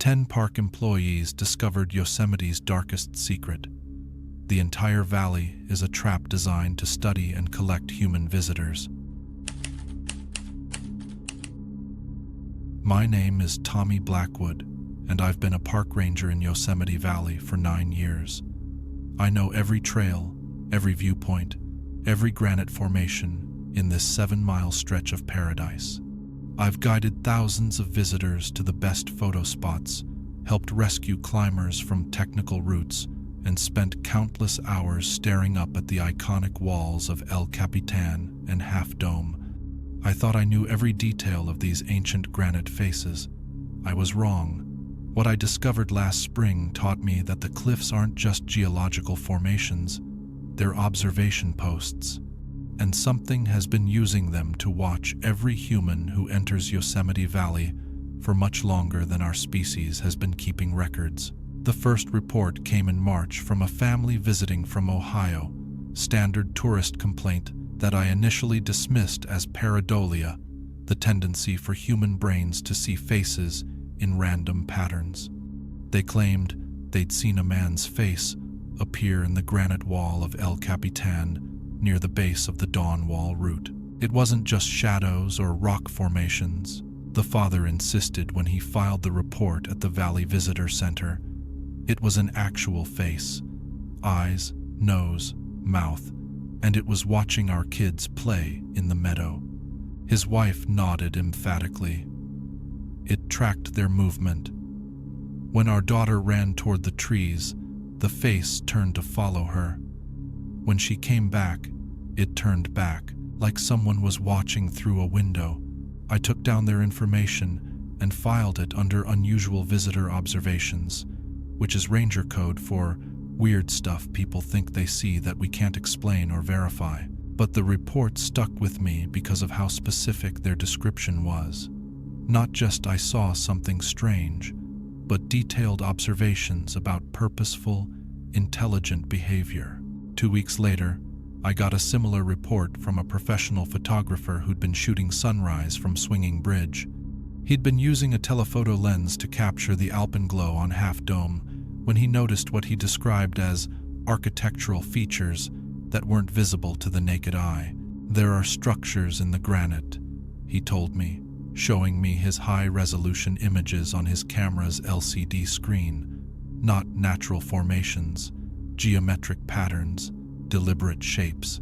10 park employees discovered Yosemite's darkest secret. The entire valley is a trap designed to study and collect human visitors. My name is Tommy Blackwood, and I've been a park ranger in Yosemite Valley for 9 years. I know every trail, every viewpoint, every granite formation in this 7-mile stretch of paradise. I've guided thousands of visitors to the best photo spots, helped rescue climbers from technical routes, and spent countless hours staring up at the iconic walls of El Capitan and Half Dome. I thought I knew every detail of these ancient granite faces. I was wrong. What I discovered last spring taught me that the cliffs aren't just geological formations, they're observation posts. And something has been using them to watch every human who enters Yosemite Valley for much longer than our species has been keeping records. The first report came in March from a family visiting from Ohio, standard tourist complaint that I initially dismissed as pareidolia, the tendency for human brains to see faces in random patterns. They claimed they'd seen a man's face appear in the granite wall of El Capitan near the base of the Dawn Wall route. It wasn't just shadows or rock formations, the father insisted when he filed the report at the Valley Visitor Center. It was an actual face, eyes, nose, mouth, and it was watching our kids play in the meadow. His wife nodded emphatically. It tracked their movement. When our daughter ran toward the trees, the face turned to follow her. When she came back, it turned back, like someone was watching through a window. I took down their information and filed it under unusual visitor observations, which is ranger code for weird stuff people think they see that we can't explain or verify. But the report stuck with me because of how specific their description was. Not just I saw something strange, but detailed observations about purposeful, intelligent behavior. 2 weeks later, I got a similar report from a professional photographer who'd been shooting sunrise from Swinging Bridge. He'd been using a telephoto lens to capture the alpenglow on Half Dome when he noticed what he described as architectural features that weren't visible to the naked eye. There are structures in the granite, he told me, showing me his high-resolution images on his camera's LCD screen. Not natural formations, geometric patterns, deliberate shapes.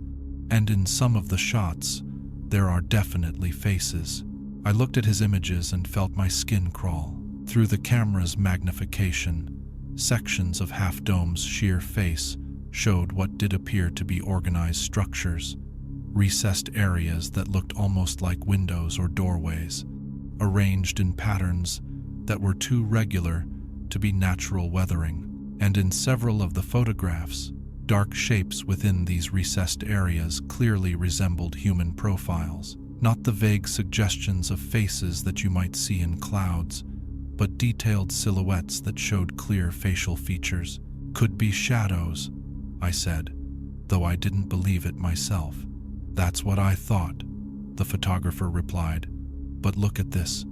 And in some of the shots, there are definitely faces. I looked at his images and felt my skin crawl. Through the camera's magnification, sections of Half Dome's sheer face showed what did appear to be organized structures, recessed areas that looked almost like windows or doorways, arranged in patterns that were too regular to be natural weathering. And in several of the photographs, dark shapes within these recessed areas clearly resembled human profiles, not the vague suggestions of faces that you might see in clouds, but detailed silhouettes that showed clear facial features. Could be shadows, I said, though I didn't believe it myself. That's what I thought, the photographer replied. But look at this.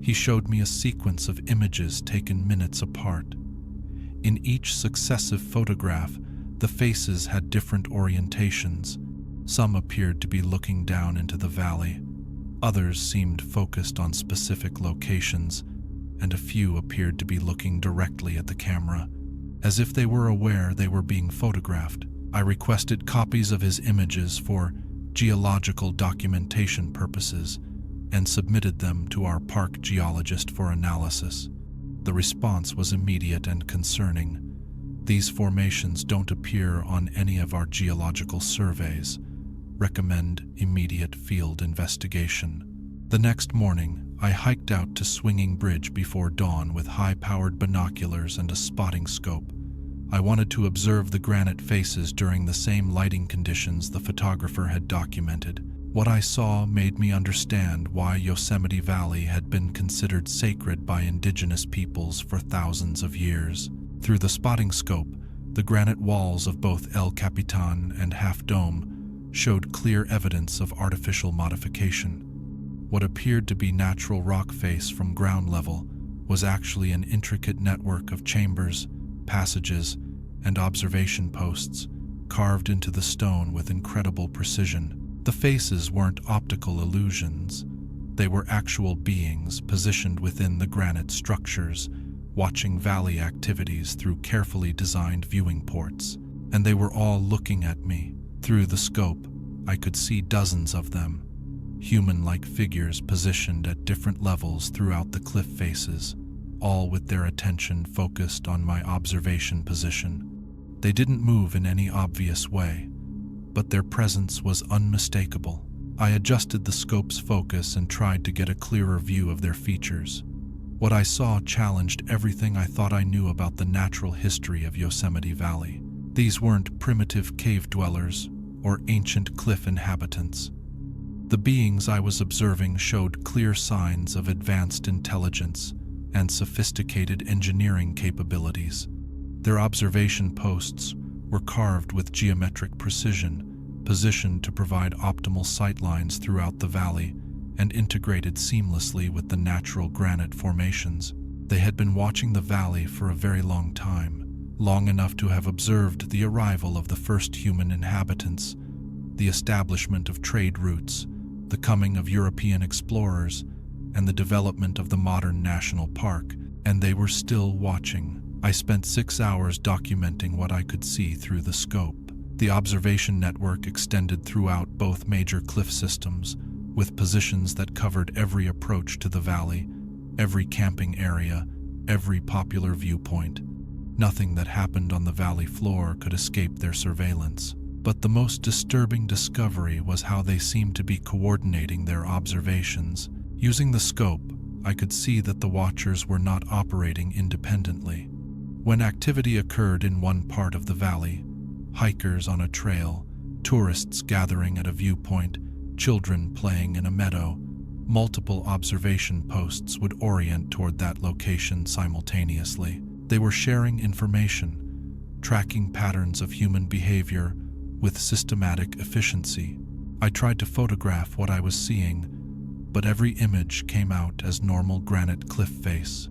He showed me a sequence of images taken minutes apart. In each successive photograph, the faces had different orientations. Some appeared to be looking down into the valley. Others seemed focused on specific locations, and a few appeared to be looking directly at the camera, as if they were aware they were being photographed. I requested copies of his images for geological documentation purposes and submitted them to our park geologist for analysis. The response was immediate and concerning. These formations don't appear on any of our geological surveys. Recommend immediate field investigation. The next morning, I hiked out to Swinging Bridge before dawn with high-powered binoculars and a spotting scope. I wanted to observe the granite faces during the same lighting conditions the photographer had documented. What I saw made me understand why Yosemite Valley had been considered sacred by indigenous peoples for thousands of years. Through the spotting scope, the granite walls of both El Capitan and Half Dome showed clear evidence of artificial modification. What appeared to be natural rock face from ground level was actually an intricate network of chambers, passages, and observation posts carved into the stone with incredible precision. The faces weren't optical illusions. They were actual beings positioned within the granite structures, watching valley activities through carefully designed viewing ports. And they were all looking at me. Through the scope, I could see dozens of them, human-like figures positioned at different levels throughout the cliff faces, all with their attention focused on my observation position. They didn't move in any obvious way, but their presence was unmistakable. I adjusted the scope's focus and tried to get a clearer view of their features. What I saw challenged everything I thought I knew about the natural history of Yosemite Valley. These weren't primitive cave dwellers or ancient cliff inhabitants. The beings I was observing showed clear signs of advanced intelligence and sophisticated engineering capabilities. Their observation posts were carved with geometric precision, positioned to provide optimal sightlines throughout the valley and integrated seamlessly with the natural granite formations. They had been watching the valley for a very long time, long enough to have observed the arrival of the first human inhabitants, the establishment of trade routes, the coming of European explorers, and the development of the modern national park, and they were still watching. I spent 6 hours documenting what I could see through the scope. The observation network extended throughout both major cliff systems, with positions that covered every approach to the valley, every camping area, every popular viewpoint. Nothing that happened on the valley floor could escape their surveillance. But the most disturbing discovery was how they seemed to be coordinating their observations. Using the scope, I could see that the watchers were not operating independently. When activity occurred in one part of the valley, hikers on a trail, tourists gathering at a viewpoint, children playing in a meadow, multiple observation posts would orient toward that location simultaneously. They were sharing information, tracking patterns of human behavior with systematic efficiency. I tried to photograph what I was seeing, but every image came out as normal granite cliff face.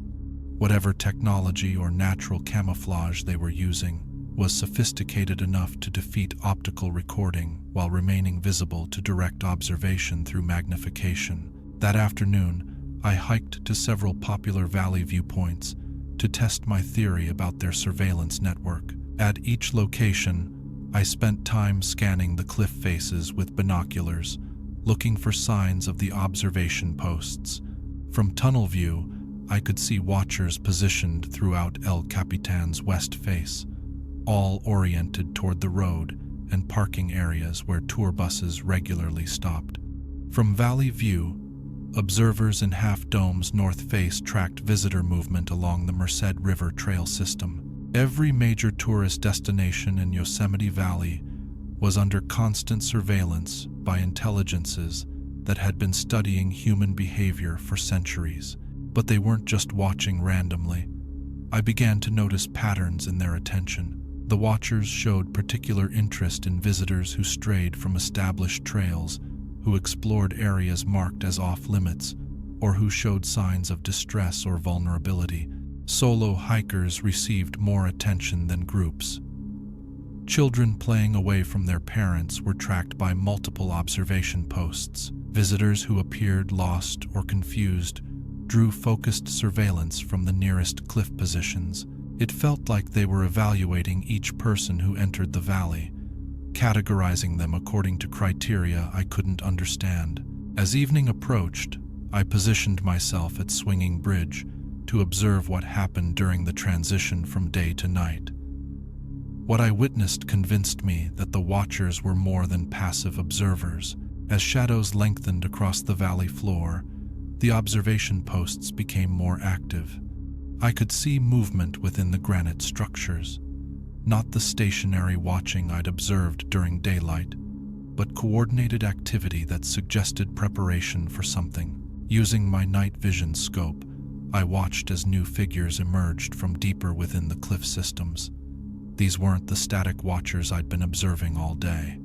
Whatever technology or natural camouflage they were using was sophisticated enough to defeat optical recording while remaining visible to direct observation through magnification. That afternoon, I hiked to several popular valley viewpoints to test my theory about their surveillance network. At each location, I spent time scanning the cliff faces with binoculars, looking for signs of the observation posts. From tunnel view, I could see watchers positioned throughout El Capitan's west face, all oriented toward the road and parking areas where tour buses regularly stopped. From valley view, observers in Half Dome's north face tracked visitor movement along the Merced River Trail system. Every major tourist destination in Yosemite Valley was under constant surveillance by intelligences that had been studying human behavior for centuries. But they weren't just watching randomly. I began to notice patterns in their attention. The watchers showed particular interest in visitors who strayed from established trails, who explored areas marked as off-limits, or who showed signs of distress or vulnerability. Solo hikers received more attention than groups. Children playing away from their parents were tracked by multiple observation posts. Visitors who appeared lost or confused drew focused surveillance from the nearest cliff positions. It felt like they were evaluating each person who entered the valley, categorizing them according to criteria I couldn't understand. As evening approached, I positioned myself at Swinging Bridge to observe what happened during the transition from day to night. What I witnessed convinced me that the watchers were more than passive observers. As shadows lengthened across the valley floor, the observation posts became more active. I could see movement within the granite structures, not the stationary watching I'd observed during daylight, but coordinated activity that suggested preparation for something. Using my night vision scope, I watched as new figures emerged from deeper within the cliff systems. These weren't the static watchers I'd been observing all day.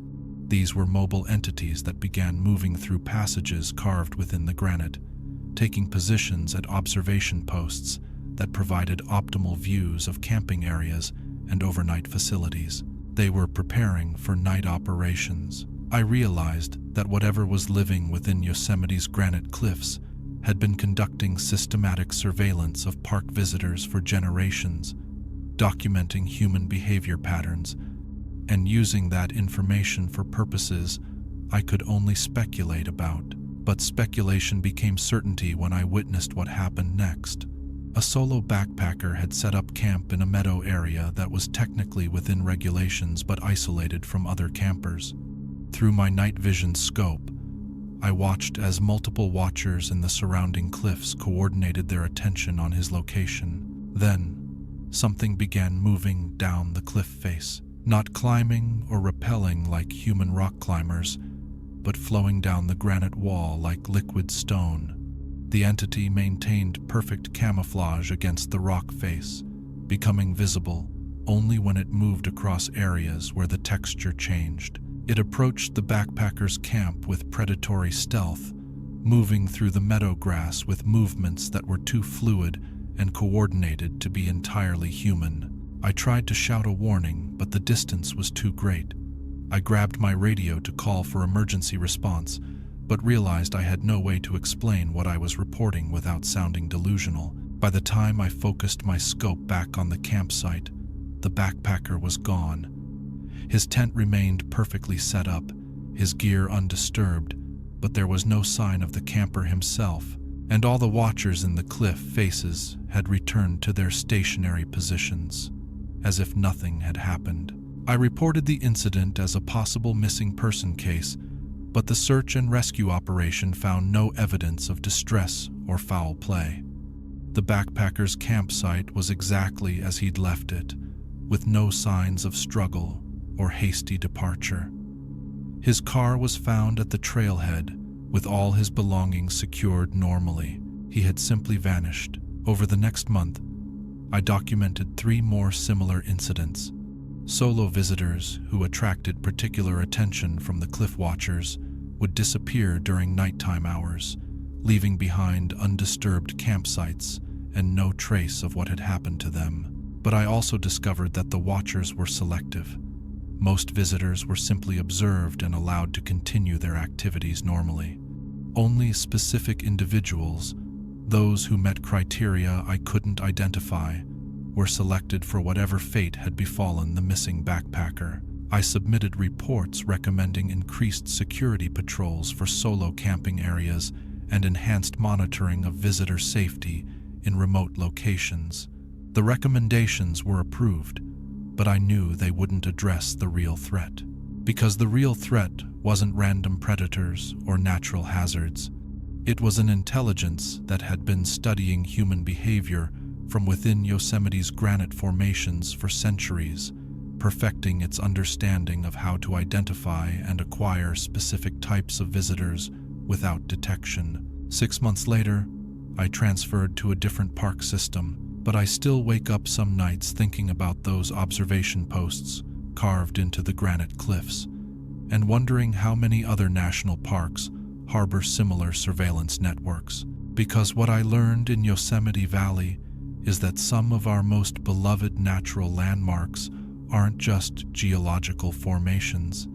These were mobile entities that began moving through passages carved within the granite, taking positions at observation posts that provided optimal views of camping areas and overnight facilities. They were preparing for night operations. I realized that whatever was living within Yosemite's granite cliffs had been conducting systematic surveillance of park visitors for generations, documenting human behavior patterns, and using that information for purposes I could only speculate about. But speculation became certainty when I witnessed what happened next. A solo backpacker had set up camp in a meadow area that was technically within regulations but isolated from other campers. Through my night vision scope, I watched as multiple watchers in the surrounding cliffs coordinated their attention on his location. Then, something began moving down the cliff face, not climbing or rappelling like human rock climbers, but flowing down the granite wall like liquid stone. The entity maintained perfect camouflage against the rock face, becoming visible only when it moved across areas where the texture changed. It approached the backpackers' camp with predatory stealth, moving through the meadow grass with movements that were too fluid and coordinated to be entirely human. I tried to shout a warning, but the distance was too great. I grabbed my radio to call for emergency response, but realized I had no way to explain what I was reporting without sounding delusional. By the time I focused my scope back on the campsite, the backpacker was gone. His tent remained perfectly set up, his gear undisturbed, but there was no sign of the camper himself, and all the watchers in the cliff faces had returned to their stationary positions, as if nothing had happened. I reported the incident as a possible missing person case, but the search and rescue operation found no evidence of distress or foul play. The backpacker's campsite was exactly as he'd left it, with no signs of struggle or hasty departure. His car was found at the trailhead, with all his belongings secured normally. He had simply vanished. Over the next month, I documented 3 more similar incidents. Solo visitors who attracted particular attention from the cliff watchers would disappear during nighttime hours, leaving behind undisturbed campsites and no trace of what had happened to them. But I also discovered that the watchers were selective. Most visitors were simply observed and allowed to continue their activities normally. Only specific individuals, those who met criteria I couldn't identify, were selected for whatever fate had befallen the missing backpacker. I submitted reports recommending increased security patrols for solo camping areas and enhanced monitoring of visitor safety in remote locations. The recommendations were approved, but I knew they wouldn't address the real threat. Because the real threat wasn't random predators or natural hazards. It was an intelligence that had been studying human behavior from within Yosemite's granite formations for centuries, perfecting its understanding of how to identify and acquire specific types of visitors without detection. 6 months later, I transferred to a different park system, but I still wake up some nights thinking about those observation posts carved into the granite cliffs, and wondering how many other national parks harbor similar surveillance networks. Because what I learned in Yosemite Valley is that some of our most beloved natural landmarks aren't just geological formations.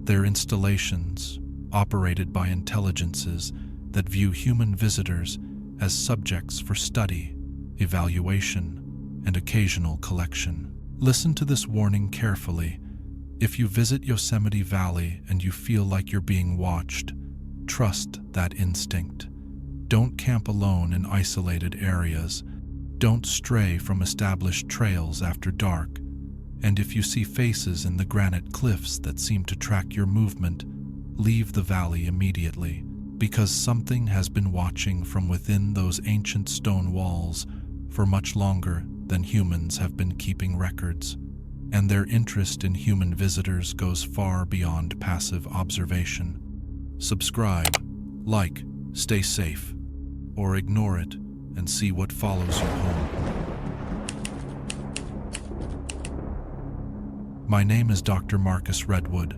They're installations operated by intelligences that view human visitors as subjects for study, evaluation, and occasional collection. Listen to this warning carefully. If you visit Yosemite Valley and you feel like you're being watched, trust that instinct. Don't camp alone in isolated areas. Don't stray from established trails after dark. And if you see faces in the granite cliffs that seem to track your movement, leave the valley immediately, because something has been watching from within those ancient stone walls for much longer than humans have been keeping records. And their interest in human visitors goes far beyond passive observation. Subscribe, like, stay safe, or ignore it and see what follows you home. My name is Dr. Marcus Redwood,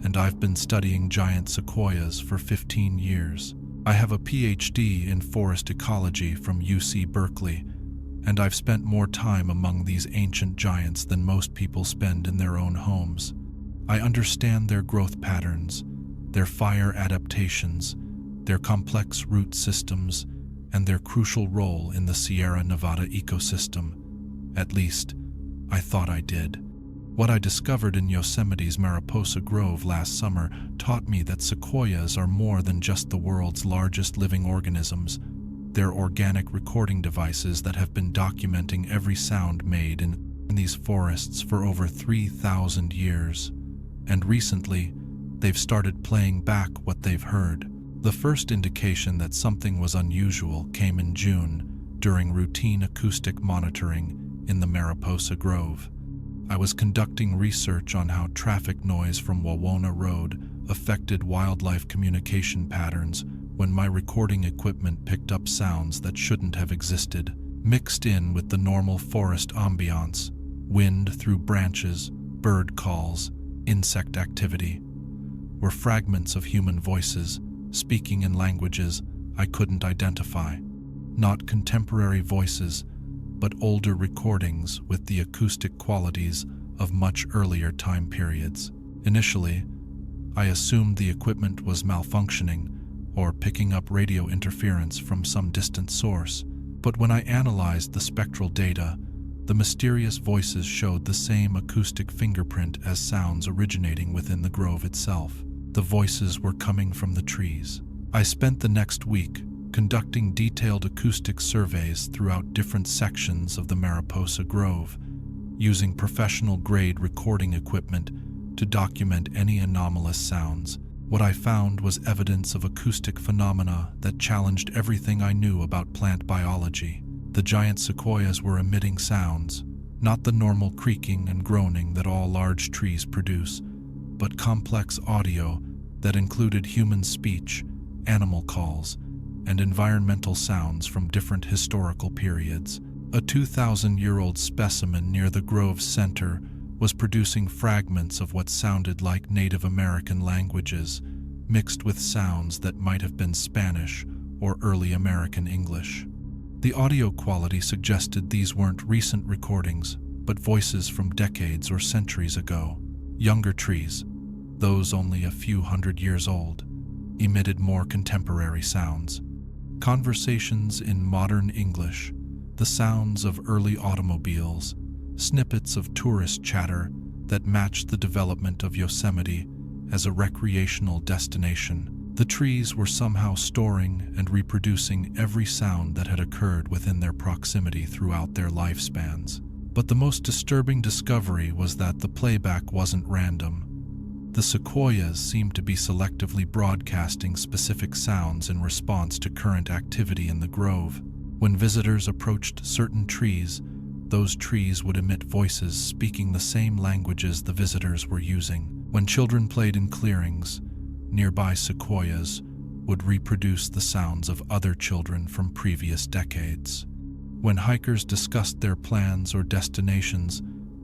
and I've been studying giant sequoias for 15 years. I have a PhD in forest ecology from UC Berkeley, and I've spent more time among these ancient giants than most people spend in their own homes. I understand their growth patterns, their fire adaptations, their complex root systems, and their crucial role in the Sierra Nevada ecosystem. At least, I thought I did. What I discovered in Yosemite's Mariposa Grove last summer taught me that sequoias are more than just the world's largest living organisms. They're organic recording devices that have been documenting every sound made in these forests for over 3,000 years. And recently, they've started playing back what they've heard. The first indication that something was unusual came in June during routine acoustic monitoring in the Mariposa Grove. I was conducting research on how traffic noise from Wawona Road affected wildlife communication patterns when my recording equipment picked up sounds that shouldn't have existed. Mixed in with the normal forest ambiance, wind through branches, bird calls, insect activity, were fragments of human voices speaking in languages I couldn't identify. Not contemporary voices, but older recordings with the acoustic qualities of much earlier time periods. Initially, I assumed the equipment was malfunctioning or picking up radio interference from some distant source, but when I analyzed the spectral data, the mysterious voices showed the same acoustic fingerprint as sounds originating within the grove itself. The voices were coming from the trees. I spent the next week conducting detailed acoustic surveys throughout different sections of the Mariposa Grove, using professional-grade recording equipment to document any anomalous sounds. What I found was evidence of acoustic phenomena that challenged everything I knew about plant biology. The giant sequoias were emitting sounds, not the normal creaking and groaning that all large trees produce, but complex audio that included human speech, animal calls, and environmental sounds from different historical periods. A 2,000-year-old specimen near the grove's center was producing fragments of what sounded like Native American languages, mixed with sounds that might have been Spanish or early American English. The audio quality suggested these weren't recent recordings, but voices from decades or centuries ago. Younger trees, those only a few hundred years old, emitted more contemporary sounds. Conversations in modern English, the sounds of early automobiles, snippets of tourist chatter that matched the development of Yosemite as a recreational destination. The trees were somehow storing and reproducing every sound that had occurred within their proximity throughout their lifespans. But the most disturbing discovery was that the playback wasn't random. The sequoias seemed to be selectively broadcasting specific sounds in response to current activity in the grove. When visitors approached certain trees, those trees would emit voices speaking the same languages the visitors were using. When children played in clearings, nearby sequoias would reproduce the sounds of other children from previous decades. When hikers discussed their plans or destinations,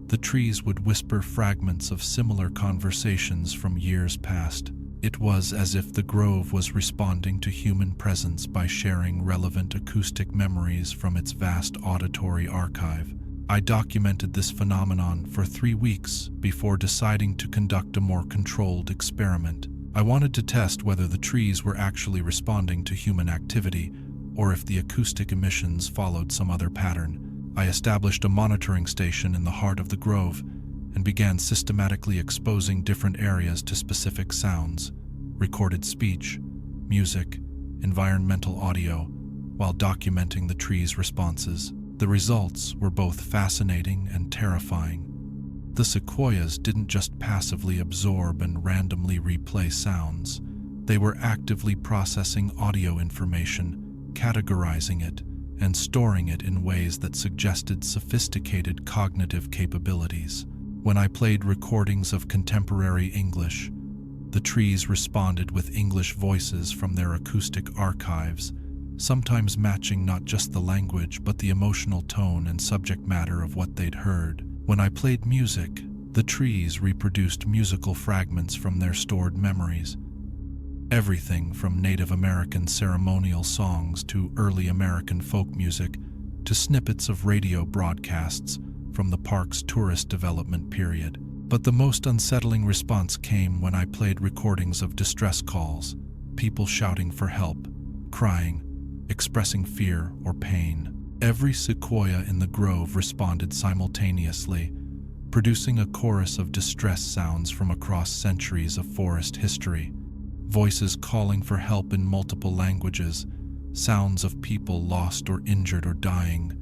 the trees would whisper fragments of similar conversations from years past. It was as if the grove was responding to human presence by sharing relevant acoustic memories from its vast auditory archive. I documented this phenomenon for 3 weeks before deciding to conduct a more controlled experiment. I wanted to test whether the trees were actually responding to human activity or if the acoustic emissions followed some other pattern. I established a monitoring station in the heart of the grove and began systematically exposing different areas to specific sounds, recorded speech, music, environmental audio, while documenting the trees' responses. The results were both fascinating and terrifying. The sequoias didn't just passively absorb and randomly replay sounds. They were actively processing audio information, categorizing it, and storing it in ways that suggested sophisticated cognitive capabilities. When I played recordings of contemporary English, the trees responded with English voices from their acoustic archives, sometimes matching not just the language but the emotional tone and subject matter of what they'd heard. When I played music, the trees reproduced musical fragments from their stored memories. Everything from Native American ceremonial songs to early American folk music to snippets of radio broadcasts from the park's tourist development period. But the most unsettling response came when I played recordings of distress calls, people shouting for help, crying, expressing fear or pain. Every sequoia in the grove responded simultaneously, producing a chorus of distress sounds from across centuries of forest history. Voices calling for help in multiple languages, sounds of people lost or injured or dying,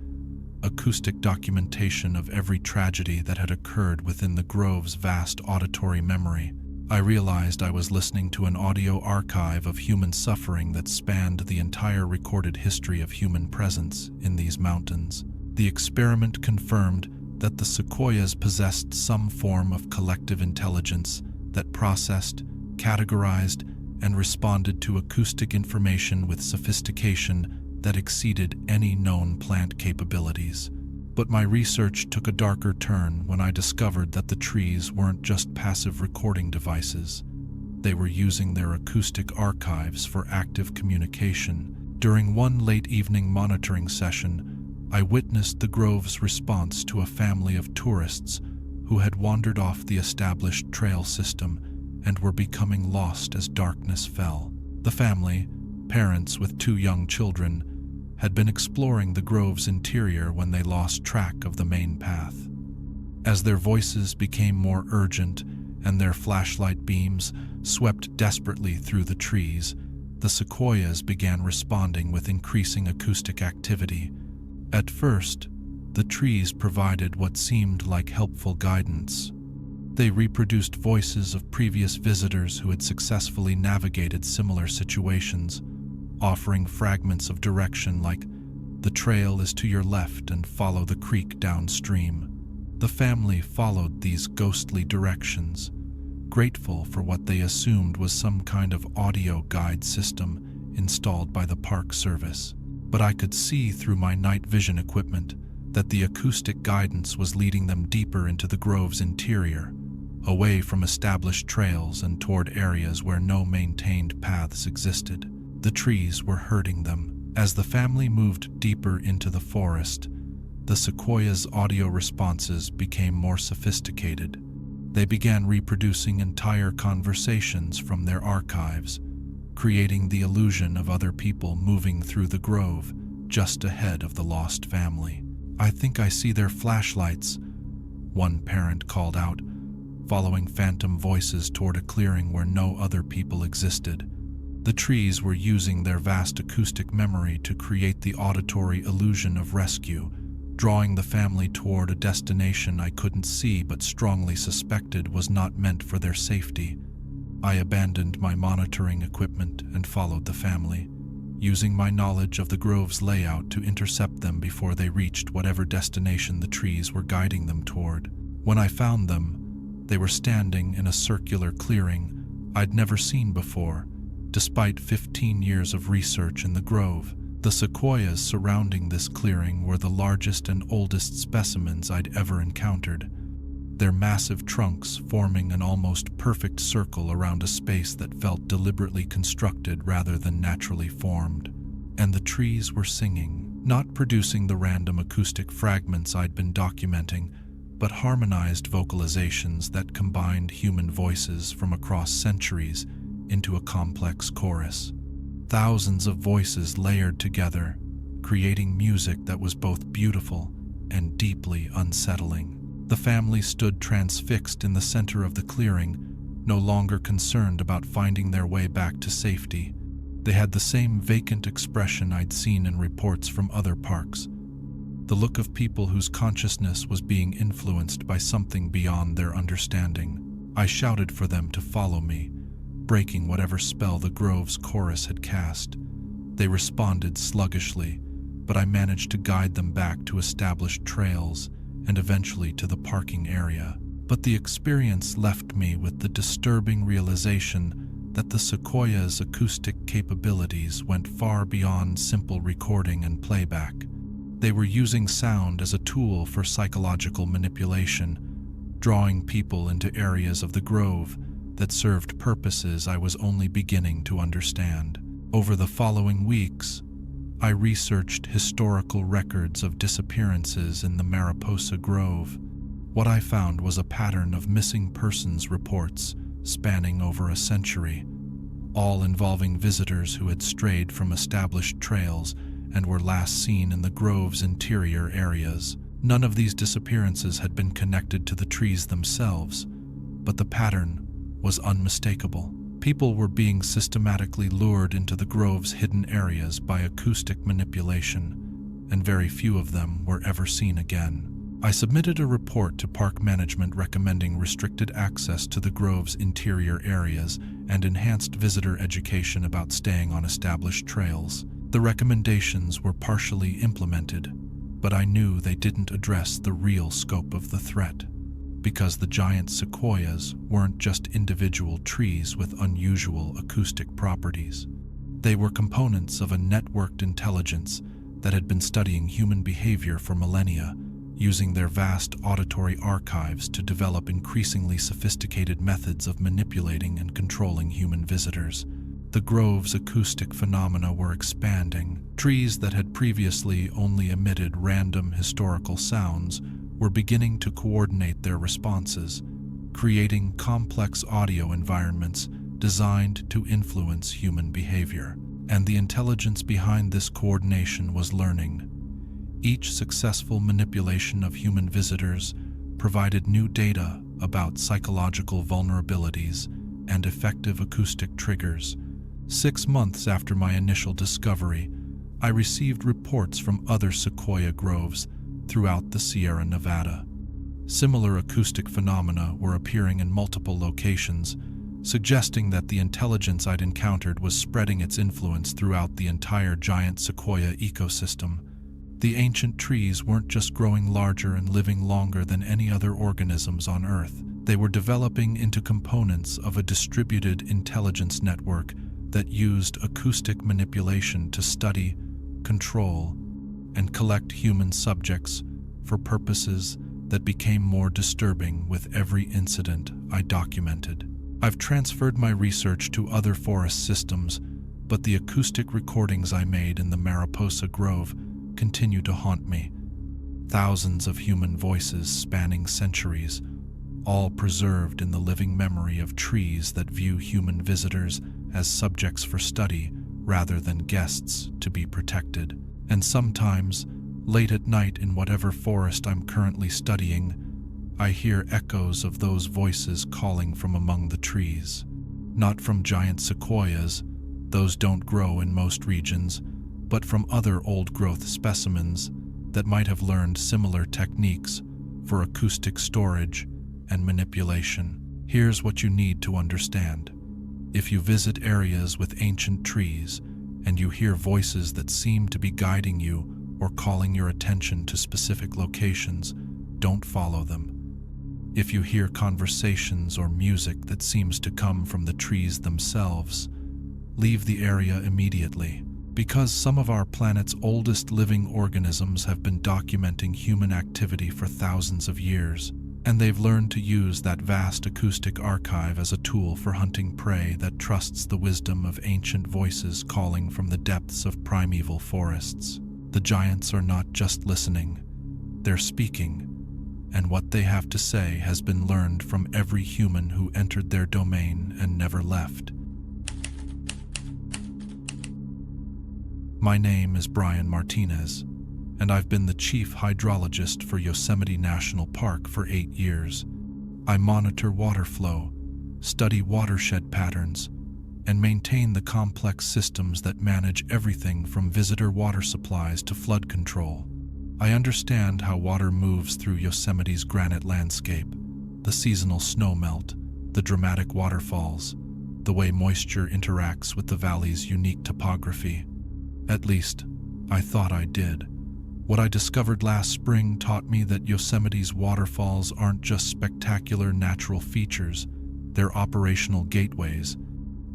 acoustic documentation of every tragedy that had occurred within the grove's vast auditory memory. I realized I was listening to an audio archive of human suffering that spanned the entire recorded history of human presence in these mountains. The experiment confirmed that the sequoias possessed some form of collective intelligence that processed, categorized, and responded to acoustic information with sophistication that exceeded any known plant capabilities. But my research took a darker turn when I discovered that the trees weren't just passive recording devices. They were using their acoustic archives for active communication. During one late evening monitoring session, I witnessed the grove's response to a family of tourists who had wandered off the established trail system and were becoming lost as darkness fell. The family, parents with 2 young children, had been exploring the grove's interior when they lost track of the main path. As their voices became more urgent and their flashlight beams swept desperately through the trees, the sequoias began responding with increasing acoustic activity. At first, the trees provided what seemed like helpful guidance. They reproduced voices of previous visitors who had successfully navigated similar situations, offering fragments of direction like, "The trail is to your left and follow the creek downstream." The family followed these ghostly directions, grateful for what they assumed was some kind of audio guide system installed by the Park Service. But I could see through my night vision equipment that the acoustic guidance was leading them deeper into the grove's interior, away from established trails and toward areas where no maintained paths existed. The trees were herding them. As the family moved deeper into the forest, the sequoias' audio responses became more sophisticated. They began reproducing entire conversations from their archives, creating the illusion of other people moving through the grove just ahead of the lost family. "I think I see their flashlights," one parent called out, following phantom voices toward a clearing where no other people existed. The trees were using their vast acoustic memory to create the auditory illusion of rescue, drawing the family toward a destination I couldn't see but strongly suspected was not meant for their safety. I abandoned my monitoring equipment and followed the family, using my knowledge of the grove's layout to intercept them before they reached whatever destination the trees were guiding them toward. When I found them, they were standing in a circular clearing I'd never seen before, despite 15 years of research in the grove. The sequoias surrounding this clearing were the largest and oldest specimens I'd ever encountered, their massive trunks forming an almost perfect circle around a space that felt deliberately constructed rather than naturally formed. And the trees were singing, not producing the random acoustic fragments I'd been documenting, but harmonized vocalizations that combined human voices from across centuries into a complex chorus. Thousands of voices layered together, creating music that was both beautiful and deeply unsettling. The family stood transfixed in the center of the clearing, no longer concerned about finding their way back to safety. They had the same vacant expression I'd seen in reports from other parks, the look of people whose consciousness was being influenced by something beyond their understanding. I shouted for them to follow me, breaking whatever spell the grove's chorus had cast. They responded sluggishly, but I managed to guide them back to established trails and eventually to the parking area. But the experience left me with the disturbing realization that the sequoia's acoustic capabilities went far beyond simple recording and playback. They were using sound as a tool for psychological manipulation, drawing people into areas of the grove that served purposes I was only beginning to understand. Over the following weeks, I researched historical records of disappearances in the Mariposa Grove. What I found was a pattern of missing persons reports spanning over a century, all involving visitors who had strayed from established trails and were last seen in the grove's interior areas. None of these disappearances had been connected to the trees themselves, but the pattern was unmistakable. People were being systematically lured into the grove's hidden areas by acoustic manipulation, and very few of them were ever seen again. I submitted a report to park management recommending restricted access to the grove's interior areas and enhanced visitor education about staying on established trails. The recommendations were partially implemented, but I knew they didn't address the real scope of the threat, because the giant sequoias weren't just individual trees with unusual acoustic properties. They were components of a networked intelligence that had been studying human behavior for millennia, using their vast auditory archives to develop increasingly sophisticated methods of manipulating and controlling human visitors. The grove's acoustic phenomena were expanding. Trees that had previously only emitted random historical sounds were beginning to coordinate their responses, creating complex audio environments designed to influence human behavior. And the intelligence behind this coordination was learning. Each successful manipulation of human visitors provided new data about psychological vulnerabilities and effective acoustic triggers. 6 months after my initial discovery, I received reports from other sequoia groves throughout the Sierra Nevada. Similar acoustic phenomena were appearing in multiple locations, suggesting that the intelligence I'd encountered was spreading its influence throughout the entire giant sequoia ecosystem. The ancient trees weren't just growing larger and living longer than any other organisms on Earth. They were developing into components of a distributed intelligence network that used acoustic manipulation to study, control, and collect human subjects for purposes that became more disturbing with every incident I documented. I've transferred my research to other forest systems, but the acoustic recordings I made in the Mariposa Grove continue to haunt me. Thousands of human voices spanning centuries, all preserved in the living memory of trees that view human visitors as subjects for study rather than guests to be protected. And sometimes, late at night in whatever forest I'm currently studying, I hear echoes of those voices calling from among the trees. Not from giant sequoias, those don't grow in most regions, but from other old-growth specimens that might have learned similar techniques for acoustic storage and manipulation. Here's what you need to understand. If you visit areas with ancient trees and you hear voices that seem to be guiding you or calling your attention to specific locations, don't follow them. If you hear conversations or music that seems to come from the trees themselves, leave the area immediately. Because some of our planet's oldest living organisms have been documenting human activity for thousands of years, and they've learned to use that vast acoustic archive as a tool for hunting prey that trusts the wisdom of ancient voices calling from the depths of primeval forests. The giants are not just listening, they're speaking, and what they have to say has been learned from every human who entered their domain and never left. My name is Brian Martinez, and I've been the chief hydrologist for Yosemite National Park for 8 years. I monitor water flow, study watershed patterns, and maintain the complex systems that manage everything from visitor water supplies to flood control. I understand how water moves through Yosemite's granite landscape, the seasonal snowmelt, the dramatic waterfalls, the way moisture interacts with the valley's unique topography. At least, I thought I did. What I discovered last spring taught me that Yosemite's waterfalls aren't just spectacular natural features, they're operational gateways,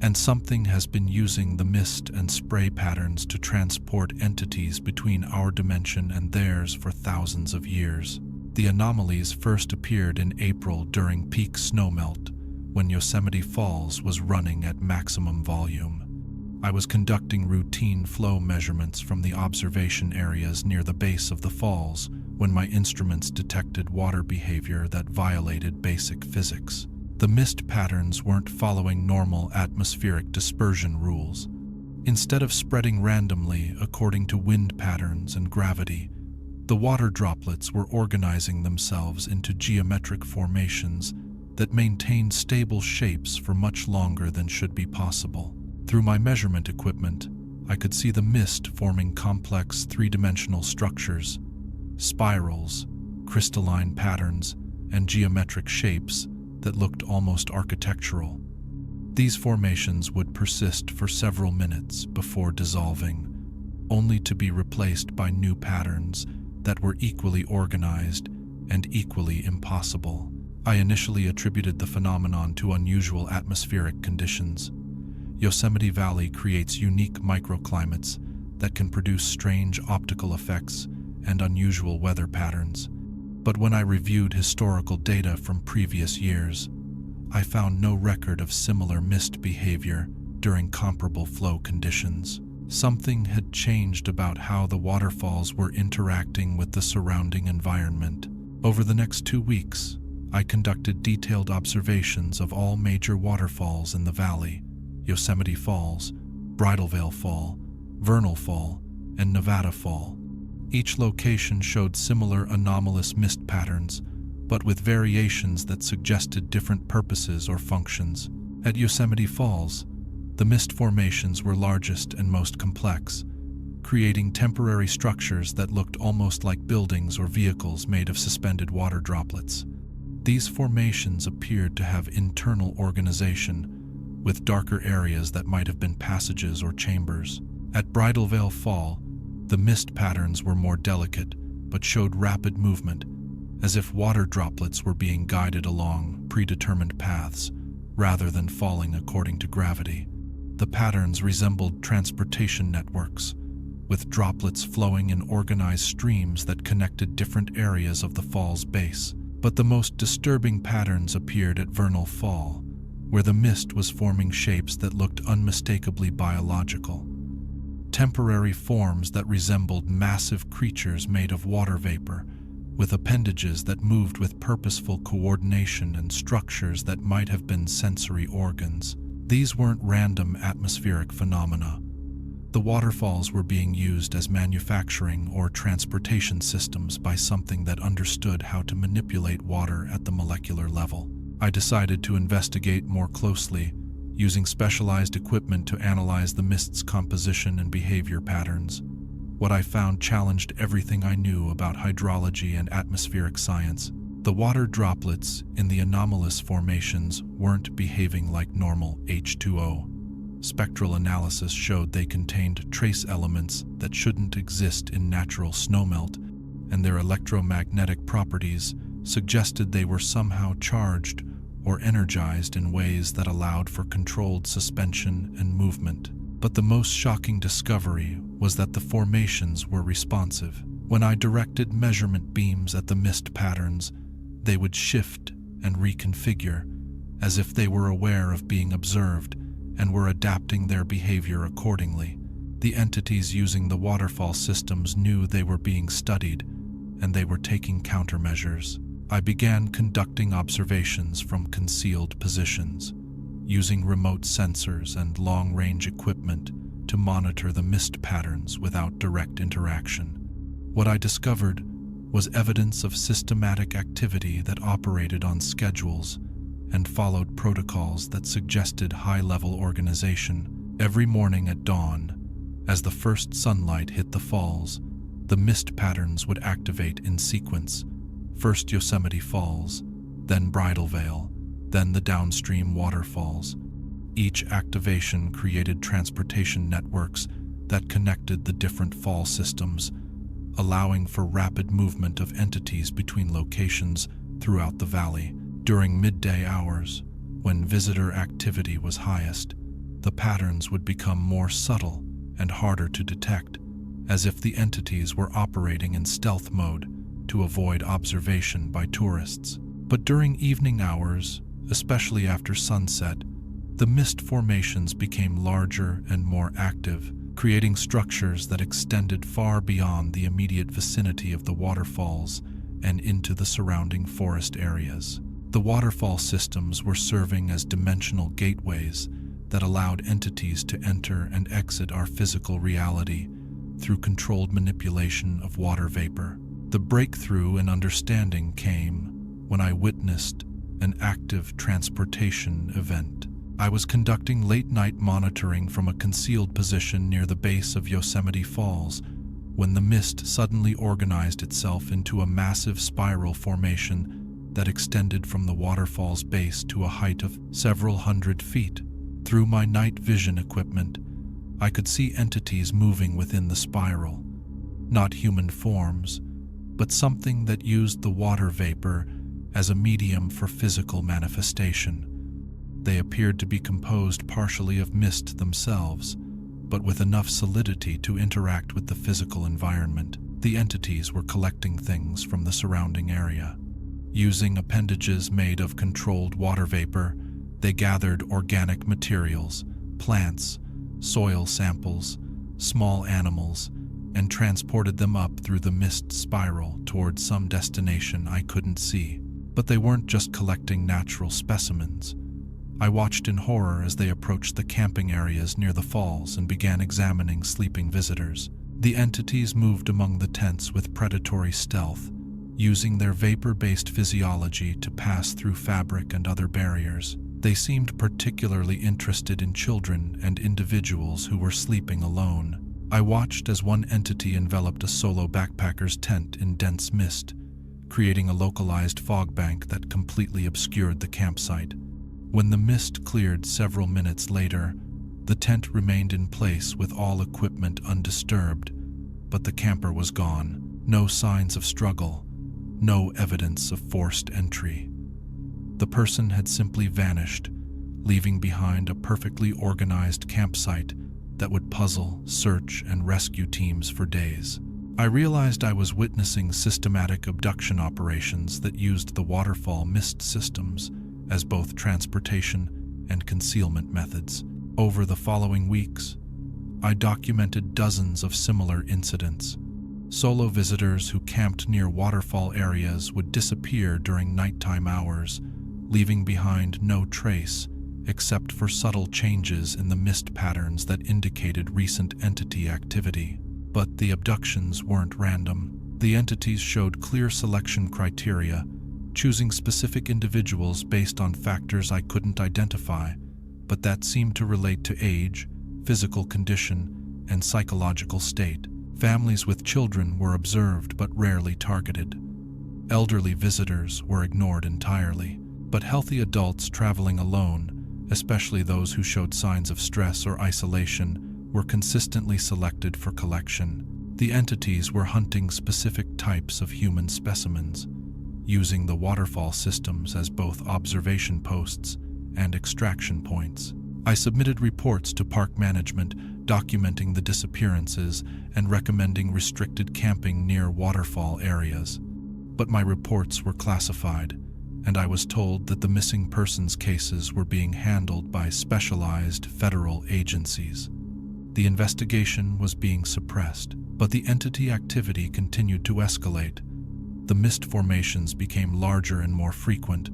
and something has been using the mist and spray patterns to transport entities between our dimension and theirs for thousands of years. The anomalies first appeared in April during peak snowmelt, when Yosemite Falls was running at maximum volume. I was conducting routine flow measurements from the observation areas near the base of the falls when my instruments detected water behavior that violated basic physics. The mist patterns weren't following normal atmospheric dispersion rules. Instead of spreading randomly according to wind patterns and gravity, the water droplets were organizing themselves into geometric formations that maintained stable shapes for much longer than should be possible. Through my measurement equipment, I could see the mist forming complex three-dimensional structures, spirals, crystalline patterns, and geometric shapes that looked almost architectural. These formations would persist for several minutes before dissolving, only to be replaced by new patterns that were equally organized and equally impossible. I initially attributed the phenomenon to unusual atmospheric conditions. Yosemite Valley creates unique microclimates that can produce strange optical effects and unusual weather patterns. But when I reviewed historical data from previous years, I found no record of similar mist behavior during comparable flow conditions. Something had changed about how the waterfalls were interacting with the surrounding environment. Over the next 2 weeks, I conducted detailed observations of all major waterfalls in the valley: Yosemite Falls, Bridal Veil Fall, Vernal Fall, and Nevada Fall. Each location showed similar anomalous mist patterns, but with variations that suggested different purposes or functions. At Yosemite Falls, the mist formations were largest and most complex, creating temporary structures that looked almost like buildings or vehicles made of suspended water droplets. These formations appeared to have internal organization, with darker areas that might have been passages or chambers. At Bridal Veil Fall, the mist patterns were more delicate, but showed rapid movement, as if water droplets were being guided along predetermined paths, rather than falling according to gravity. The patterns resembled transportation networks, with droplets flowing in organized streams that connected different areas of the fall's base. But the most disturbing patterns appeared at Vernal Fall, where the mist was forming shapes that looked unmistakably biological. Temporary forms that resembled massive creatures made of water vapor, with appendages that moved with purposeful coordination and structures that might have been sensory organs. These weren't random atmospheric phenomena. The waterfalls were being used as manufacturing or transportation systems by something that understood how to manipulate water at the molecular level. I decided to investigate more closely, using specialized equipment to analyze the mist's composition and behavior patterns. What I found challenged everything I knew about hydrology and atmospheric science. The water droplets in the anomalous formations weren't behaving like normal H2O. Spectral analysis showed they contained trace elements that shouldn't exist in natural snowmelt, and their electromagnetic properties suggested they were somehow charged or energized in ways that allowed for controlled suspension and movement. But the most shocking discovery was that the formations were responsive. When I directed measurement beams at the mist patterns, they would shift and reconfigure, as if they were aware of being observed and were adapting their behavior accordingly. The entities using the waterfall systems knew they were being studied, and they were taking countermeasures. I began conducting observations from concealed positions, using remote sensors and long-range equipment to monitor the mist patterns without direct interaction. What I discovered was evidence of systematic activity that operated on schedules and followed protocols that suggested high-level organization. Every morning at dawn, as the first sunlight hit the falls, the mist patterns would activate in sequence: first Yosemite Falls, then Bridal Veil, then the downstream waterfalls. Each activation created transportation networks that connected the different fall systems, allowing for rapid movement of entities between locations throughout the valley. During midday hours, when visitor activity was highest, the patterns would become more subtle and harder to detect, as if the entities were operating in stealth mode to avoid observation by tourists. But during evening hours, especially after sunset, the mist formations became larger and more active, creating structures that extended far beyond the immediate vicinity of the waterfalls and into the surrounding forest areas. The waterfall systems were serving as dimensional gateways that allowed entities to enter and exit our physical reality through controlled manipulation of water vapor. The breakthrough in understanding came when I witnessed an active transportation event. I was conducting late-night monitoring from a concealed position near the base of Yosemite Falls when the mist suddenly organized itself into a massive spiral formation that extended from the waterfall's base to a height of several hundred feet. Through my night vision equipment, I could see entities moving within the spiral. Not human forms, but something that used the water vapor as a medium for physical manifestation. They appeared to be composed partially of mist themselves, but with enough solidity to interact with the physical environment. The entities were collecting things from the surrounding area. Using appendages made of controlled water vapor, they gathered organic materials, plants, soil samples, small animals, and transported them up through the mist spiral towards some destination I couldn't see. But they weren't just collecting natural specimens. I watched in horror as they approached the camping areas near the falls and began examining sleeping visitors. The entities moved among the tents with predatory stealth, using their vapor-based physiology to pass through fabric and other barriers. They seemed particularly interested in children and individuals who were sleeping alone. I watched as one entity enveloped a solo backpacker's tent in dense mist, creating a localized fog bank that completely obscured the campsite. When the mist cleared several minutes later, the tent remained in place with all equipment undisturbed, but the camper was gone. No signs of struggle, no evidence of forced entry. The person had simply vanished, leaving behind a perfectly organized campsite that would puzzle, search, and rescue teams for days. I realized I was witnessing systematic abduction operations that used the waterfall mist systems as both transportation and concealment methods. Over the following weeks, I documented dozens of similar incidents. Solo visitors who camped near waterfall areas would disappear during nighttime hours, leaving behind no trace except for subtle changes in the mist patterns that indicated recent entity activity. But the abductions weren't random. The entities showed clear selection criteria, choosing specific individuals based on factors I couldn't identify, but that seemed to relate to age, physical condition, and psychological state. Families with children were observed but rarely targeted. Elderly visitors were ignored entirely, but healthy adults traveling alone, especially those who showed signs of stress or isolation, were consistently selected for collection. The entities were hunting specific types of human specimens, using the waterfall systems as both observation posts and extraction points. I submitted reports to park management documenting the disappearances and recommending restricted camping near waterfall areas. But my reports were classified, and I was told that the missing persons cases were being handled by specialized federal agencies. The investigation was being suppressed, but the entity activity continued to escalate. The mist formations became larger and more frequent.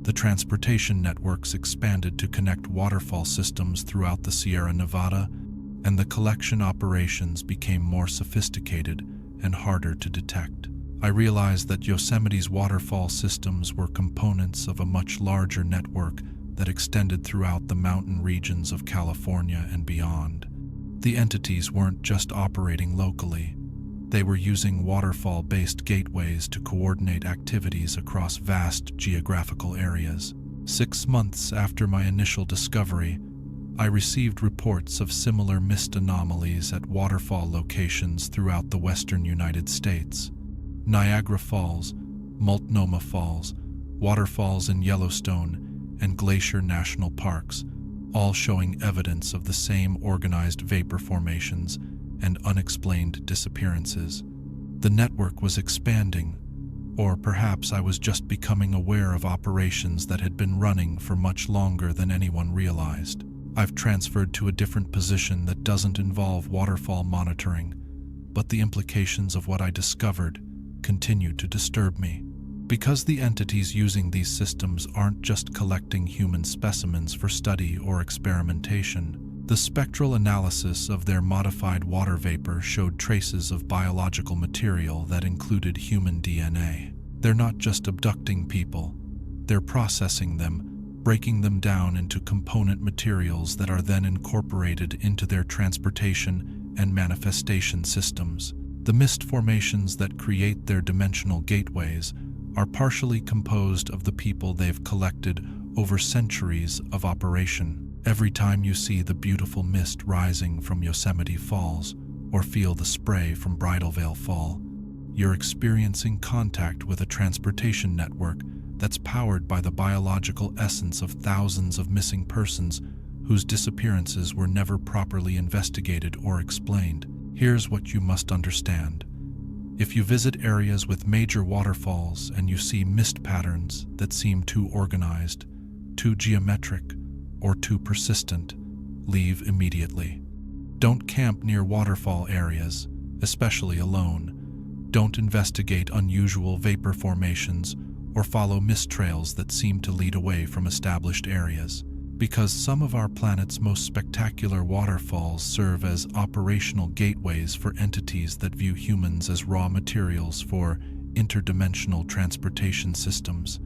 The transportation networks expanded to connect waterfall systems throughout the Sierra Nevada, and the collection operations became more sophisticated and harder to detect. I realized that Yosemite's waterfall systems were components of a much larger network that extended throughout the mountain regions of California and beyond. The entities weren't just operating locally. They were using waterfall-based gateways to coordinate activities across vast geographical areas. 6 months after my initial discovery, I received reports of similar mist anomalies at waterfall locations throughout the western United States. Niagara Falls, Multnomah Falls, waterfalls in Yellowstone, and Glacier National Parks, all showing evidence of the same organized vapor formations and unexplained disappearances. The network was expanding, Or perhaps I was just becoming aware of operations that had been running for much longer than anyone realized. I've transferred to a different position that doesn't involve waterfall monitoring, but the implications of what I discovered continue to disturb me. Because the entities using these systems aren't just collecting human specimens for study or experimentation, the spectral analysis of their modified water vapor showed traces of biological material that included human DNA. They're not just abducting people, they're processing them, breaking them down into component materials that are then incorporated into their transportation and manifestation systems. The mist formations that create their dimensional gateways are partially composed of the people they've collected over centuries of operation. Every time you see the beautiful mist rising from Yosemite Falls or feel the spray from Bridal Veil Fall, you're experiencing contact with a transportation network that's powered by the biological essence of thousands of missing persons whose disappearances were never properly investigated or explained. Here's what you must understand. If you visit areas with major waterfalls and you see mist patterns that seem too organized, too geometric, or too persistent, leave immediately. Don't camp near waterfall areas, especially alone. Don't investigate unusual vapor formations or follow mist trails that seem to lead away from established areas, because some of our planet's most spectacular waterfalls serve as operational gateways for entities that view humans as raw materials for interdimensional transportation systems.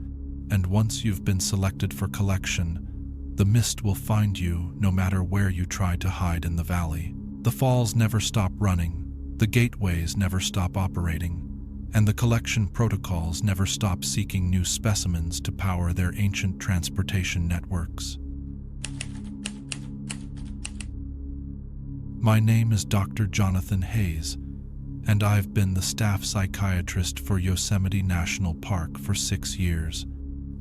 And once you've been selected for collection, the mist will find you no matter where you try to hide in the valley. The falls never stop running, the gateways never stop operating, and the collection protocols never stop seeking new specimens to power their ancient transportation networks. My name is Dr. Jonathan Hayes, and I've been the staff psychiatrist for Yosemite National Park for 6 years.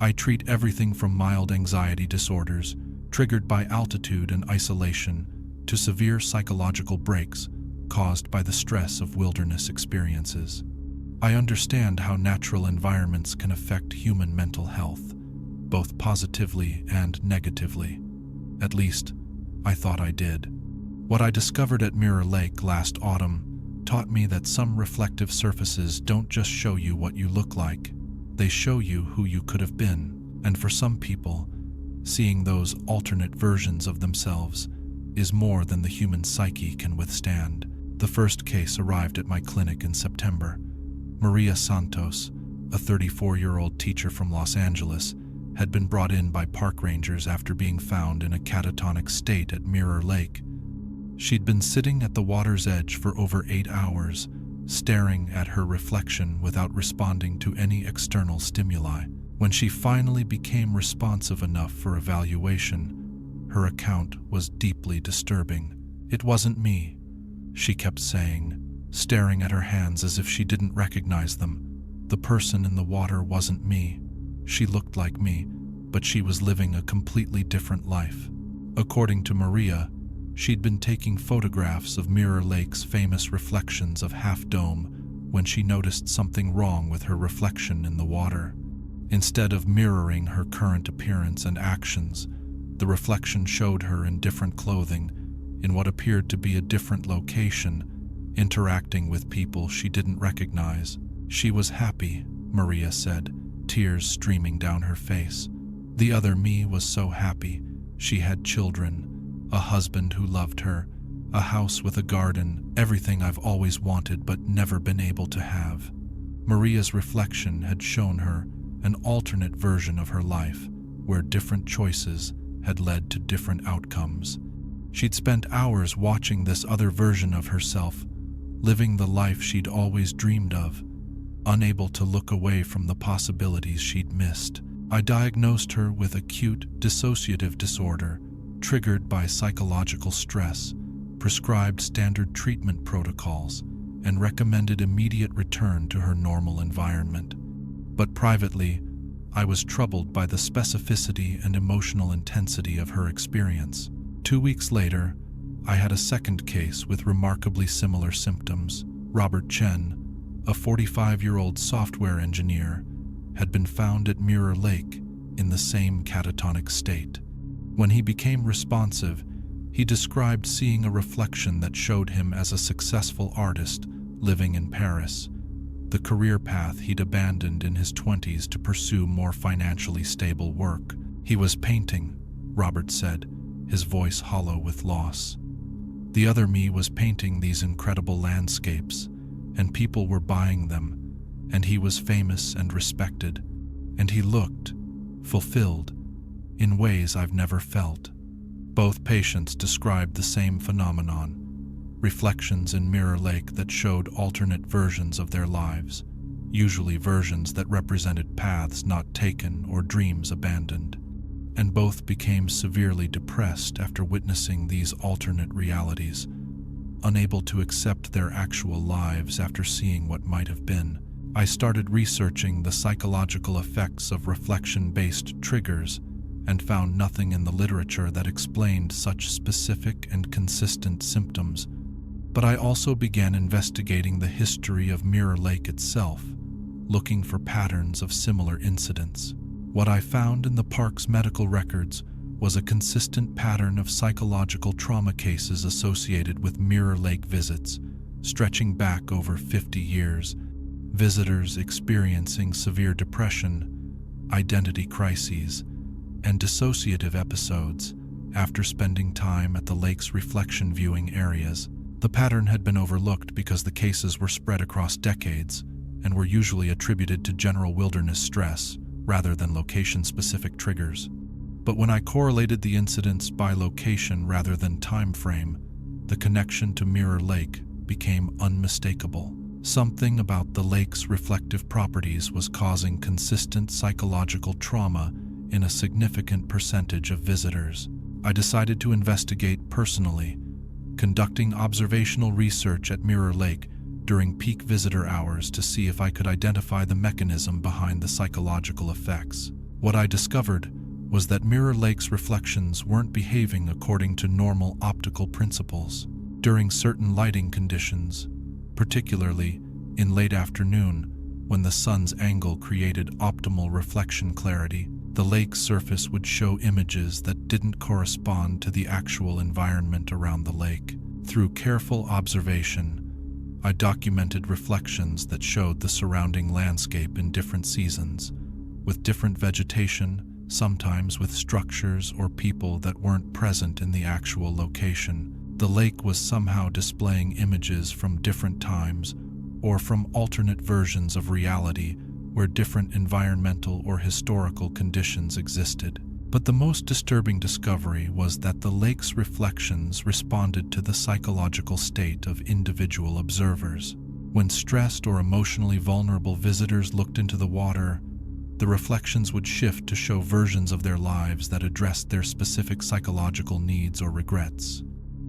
I treat everything from mild anxiety disorders, triggered by altitude and isolation, to severe psychological breaks caused by the stress of wilderness experiences. I understand how natural environments can affect human mental health, both positively and negatively. At least, I thought I did. What I discovered at Mirror Lake last autumn taught me that some reflective surfaces don't just show you what you look like, they show you who you could have been. And for some people, seeing those alternate versions of themselves is more than the human psyche can withstand. The first case arrived at my clinic in September. Maria Santos, a 34-year-old teacher from Los Angeles, had been brought in by park rangers after being found in a catatonic state at Mirror Lake. She'd been sitting at the water's edge for over 8 hours, staring at her reflection without responding to any external stimuli. When she finally became responsive enough for evaluation, her account was deeply disturbing. "It wasn't me," she kept saying, staring at her hands as if she didn't recognize them. "The person in the water wasn't me. She looked like me, but she was living a completely different life." According to Maria, she'd been taking photographs of Mirror Lake's famous reflections of Half Dome when she noticed something wrong with her reflection in the water. Instead of mirroring her current appearance and actions, the reflection showed her in different clothing, in what appeared to be a different location, interacting with people she didn't recognize. "She was happy," Maria said, tears streaming down her face. "The other me was so happy. She had children, a husband who loved her, a house with a garden, everything I've always wanted but never been able to have." Maria's reflection had shown her an alternate version of her life, where different choices had led to different outcomes. She'd spent hours watching this other version of herself, living the life she'd always dreamed of, unable to look away from the possibilities she'd missed. I diagnosed her with acute dissociative disorder, triggered by psychological stress, prescribed standard treatment protocols, and recommended immediate return to her normal environment. But privately, I was troubled by the specificity and emotional intensity of her experience. 2 weeks later, I had a second case with remarkably similar symptoms. Robert Chen, A 45-year-old software engineer had been found at Mirror Lake in the same catatonic state. When he became responsive, he described seeing a reflection that showed him as a successful artist living in Paris, the career path he'd abandoned in his 20s to pursue more financially stable work. He was painting, Robert said, his voice hollow with loss. The other me was painting these incredible landscapes, and people were buying them, and he was famous and respected, and he looked fulfilled in ways I've never felt. Both patients described the same phenomenon, reflections in Mirror Lake that showed alternate versions of their lives, usually versions that represented paths not taken or dreams abandoned, and both became severely depressed after witnessing these alternate realities, unable to accept their actual lives after seeing what might have been. I started researching the psychological effects of reflection-based triggers and found nothing in the literature that explained such specific and consistent symptoms. But I also began investigating the history of Mirror Lake itself, looking for patterns of similar incidents. What I found in the park's medical records was a consistent pattern of psychological trauma cases associated with Mirror Lake visits, stretching back over 50 years. Visitors experiencing severe depression, identity crises, and dissociative episodes after spending time at the lake's reflection viewing areas. The pattern had been overlooked because the cases were spread across decades and were usually attributed to general wilderness stress rather than location-specific triggers. But when I correlated the incidents by location rather than time frame, the connection to Mirror Lake became unmistakable. Something about the lake's reflective properties was causing consistent psychological trauma in a significant percentage of visitors. I decided to investigate personally, conducting observational research at Mirror Lake during peak visitor hours to see if I could identify the mechanism behind the psychological effects. What I discovered was that Mirror Lake's reflections weren't behaving according to normal optical principles. During certain lighting conditions, particularly in late afternoon when the sun's angle created optimal reflection clarity, the lake's surface would show images that didn't correspond to the actual environment around the lake. Through careful observation, I documented reflections that showed the surrounding landscape in different seasons, with different vegetation, sometimes with structures or people that weren't present in the actual location. The lake was somehow displaying images from different times or from alternate versions of reality where different environmental or historical conditions existed. But the most disturbing discovery was that the lake's reflections responded to the psychological state of individual observers. When stressed or emotionally vulnerable visitors looked into the water, the reflections would shift to show versions of their lives that addressed their specific psychological needs or regrets.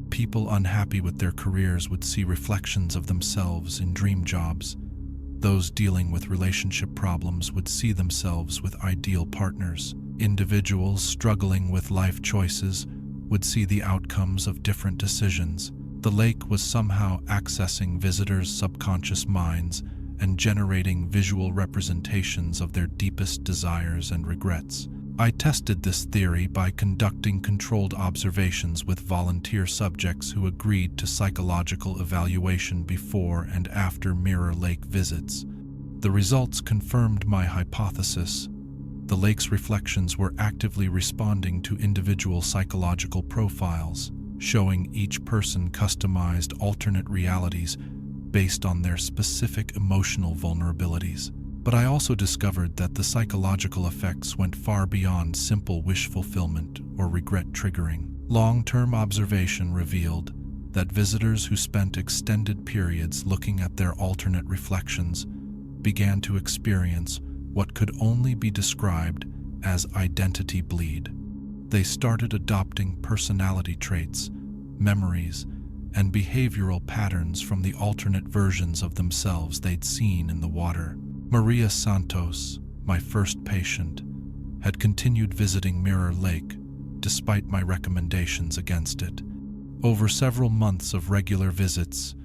People unhappy with their careers would see reflections of themselves in dream jobs. Those dealing with relationship problems would see themselves with ideal partners. Individuals struggling with life choices would see the outcomes of different decisions. The lake was somehow accessing visitors' subconscious minds and generating visual representations of their deepest desires and regrets. I tested this theory by conducting controlled observations with volunteer subjects who agreed to psychological evaluation before and after Mirror Lake visits. The results confirmed my hypothesis. The lake's reflections were actively responding to individual psychological profiles, showing each person customized alternate realities based on their specific emotional vulnerabilities. But I also discovered that the psychological effects went far beyond simple wish fulfillment or regret triggering. Long-term observation revealed that visitors who spent extended periods looking at their alternate reflections began to experience what could only be described as identity bleed. They started adopting personality traits, memories, and behavioral patterns from the alternate versions of themselves they'd seen in the water. Maria Santos, my first patient, had continued visiting Mirror Lake despite my recommendations against it. Over several months of regular visits,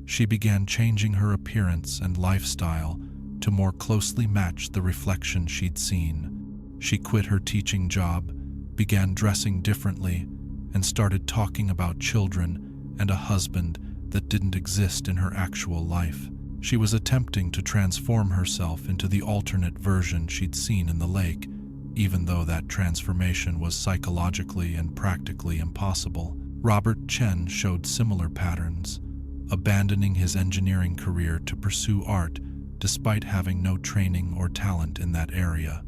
She began changing her appearance and lifestyle to more closely match the reflection she'd seen. She quit her teaching job, began dressing differently, and started talking about children and a husband that didn't exist in her actual life. She was attempting to transform herself into the alternate version she'd seen in the lake, even though that transformation was psychologically and practically impossible. Robert Chen showed similar patterns, abandoning his engineering career to pursue art despite having no training or talent in that area.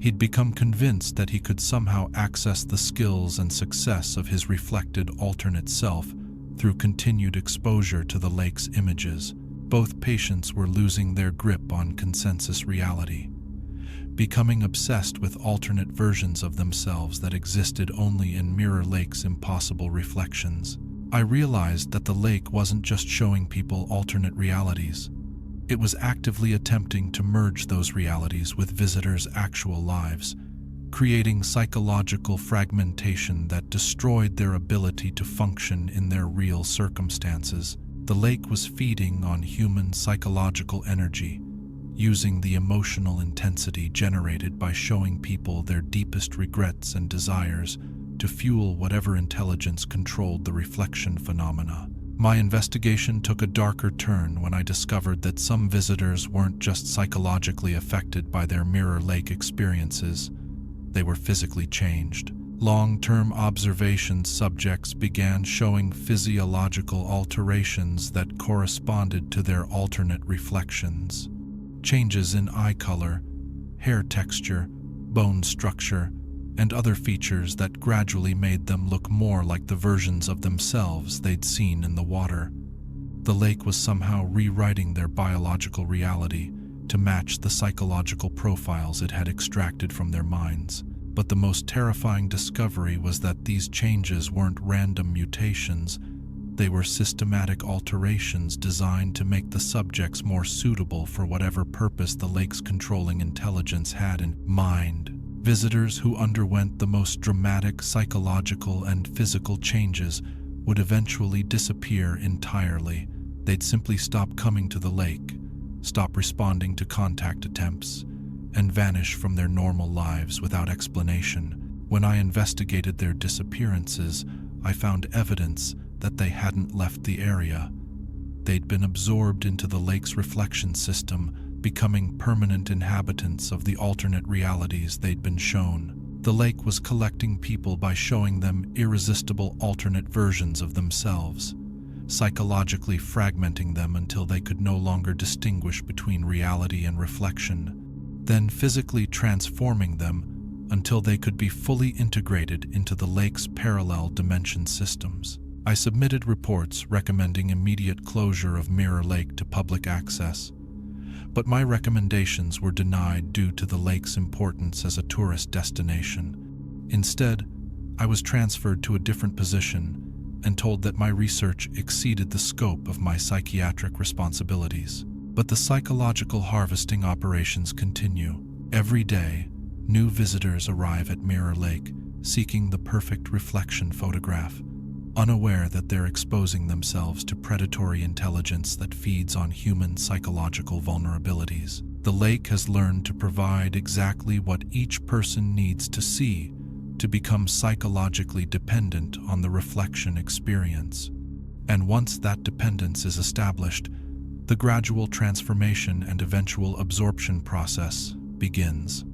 He'd become convinced that he could somehow access the skills and success of his reflected alternate self through continued exposure to the lake's images. Both patients were losing their grip on consensus reality, becoming obsessed with alternate versions of themselves that existed only in Mirror Lake's impossible reflections. I realized that the lake wasn't just showing people alternate realities. It was actively attempting to merge those realities with visitors' actual lives, creating psychological fragmentation that destroyed their ability to function in their real circumstances. The lake was feeding on human psychological energy, using the emotional intensity generated by showing people their deepest regrets and desires to fuel whatever intelligence controlled the reflection phenomena. My investigation took a darker turn when I discovered that some visitors weren't just psychologically affected by their Mirror Lake experiences, they were physically changed. Long-term observation subjects began showing physiological alterations that corresponded to their alternate reflections. Changes in eye color, hair texture, bone structure, and other features that gradually made them look more like the versions of themselves they'd seen in the water. The lake was somehow rewriting their biological reality to match the psychological profiles it had extracted from their minds. But the most terrifying discovery was that these changes weren't random mutations. They were systematic alterations designed to make the subjects more suitable for whatever purpose the lake's controlling intelligence had in mind. Visitors who underwent the most dramatic psychological and physical changes would eventually disappear entirely. They'd simply stop coming to the lake, stop responding to contact attempts, and vanish from their normal lives without explanation. When I investigated their disappearances, I found evidence that they hadn't left the area. They'd been absorbed into the lake's reflection system, becoming permanent inhabitants of the alternate realities they'd been shown. The lake was collecting people by showing them irresistible alternate versions of themselves, psychologically fragmenting them until they could no longer distinguish between reality and reflection, then physically transforming them until they could be fully integrated into the lake's parallel dimension systems. I submitted reports recommending immediate closure of Mirror Lake to public access, but my recommendations were denied due to the lake's importance as a tourist destination. Instead, I was transferred to a different position and told that my research exceeded the scope of my psychiatric responsibilities. But the psychological harvesting operations continue. Every day, new visitors arrive at Mirror Lake, seeking the perfect reflection photograph, unaware that they're exposing themselves to predatory intelligence that feeds on human psychological vulnerabilities. The lake has learned to provide exactly what each person needs to see to become psychologically dependent on the reflection experience. And once that dependence is established, the gradual transformation and eventual absorption process begins.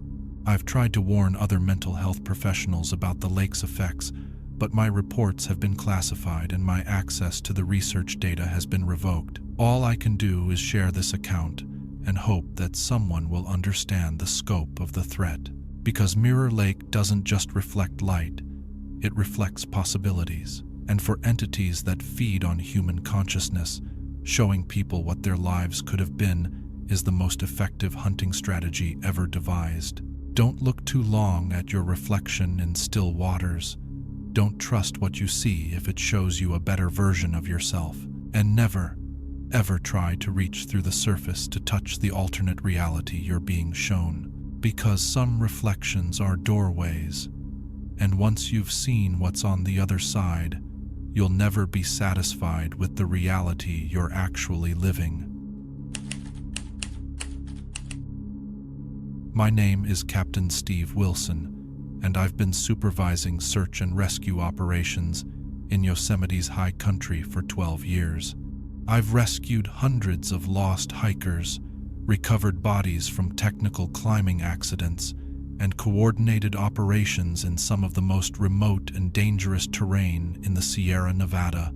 I've tried to warn other mental health professionals about the lake's effects, but my reports have been classified and my access to the research data has been revoked. All I can do is share this account and hope that someone will understand the scope of the threat. Because Mirror Lake doesn't just reflect light, it reflects possibilities. And for entities that feed on human consciousness, showing people what their lives could have been is the most effective hunting strategy ever devised. Don't look too long at your reflection in still waters. Don't trust what you see if it shows you a better version of yourself. And never, ever try to reach through the surface to touch the alternate reality you're being shown. Because some reflections are doorways, and once you've seen what's on the other side, you'll never be satisfied with the reality you're actually living. My name is Captain Steve Wilson, and I've been supervising search and rescue operations in Yosemite's high country for 12 years. I've rescued hundreds of lost hikers, recovered bodies from technical climbing accidents, and coordinated operations in some of the most remote and dangerous terrain in the Sierra Nevada.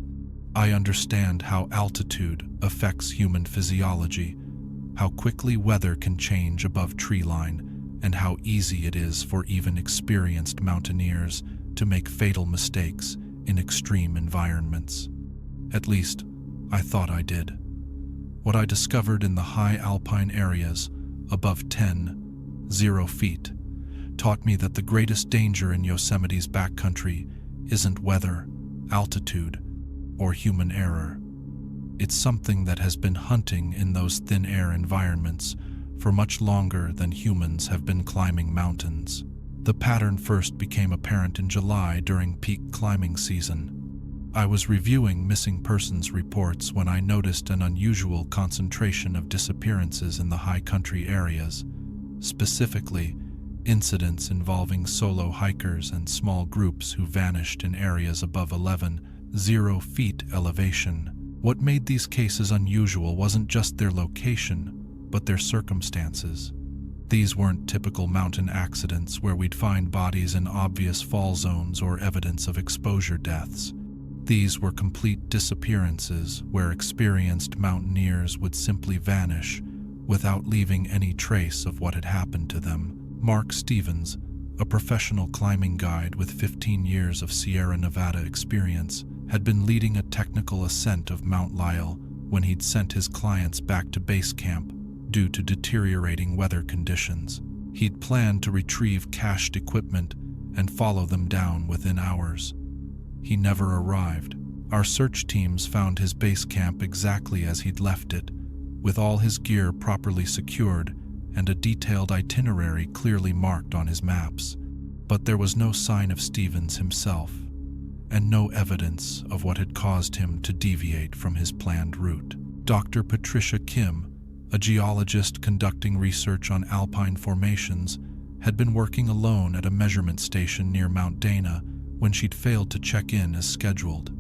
I understand how altitude affects human physiology, how quickly weather can change above treeline, and how easy it is for even experienced mountaineers to make fatal mistakes in extreme environments. At least, I thought I did. What I discovered in the high alpine areas, above 10,000 feet, taught me that the greatest danger in Yosemite's backcountry isn't weather, altitude, or human error. It's something that has been hunting in those thin air environments for much longer than humans have been climbing mountains. The pattern first became apparent in July during peak climbing season. I was reviewing missing persons reports when I noticed an unusual concentration of disappearances in the high country areas, specifically incidents involving solo hikers and small groups who vanished in areas above 11,000 feet elevation. What made these cases unusual wasn't just their location, but their circumstances. These weren't typical mountain accidents where we'd find bodies in obvious fall zones or evidence of exposure deaths. These were complete disappearances where experienced mountaineers would simply vanish without leaving any trace of what had happened to them. Mark Stevens, a professional climbing guide with 15 years of Sierra Nevada experience, had been leading a technical ascent of Mount Lyell when he'd sent his clients back to base camp due to deteriorating weather conditions. He'd planned to retrieve cached equipment and follow them down within hours. He never arrived. Our search teams found his base camp exactly as he'd left it, with all his gear properly secured and a detailed itinerary clearly marked on his maps. But there was no sign of Stevens himself, and no evidence of what had caused him to deviate from his planned route. Dr. Patricia Kim, a geologist conducting research on alpine formations, had been working alone at a measurement station near Mount Dana when she'd failed to check in as scheduled.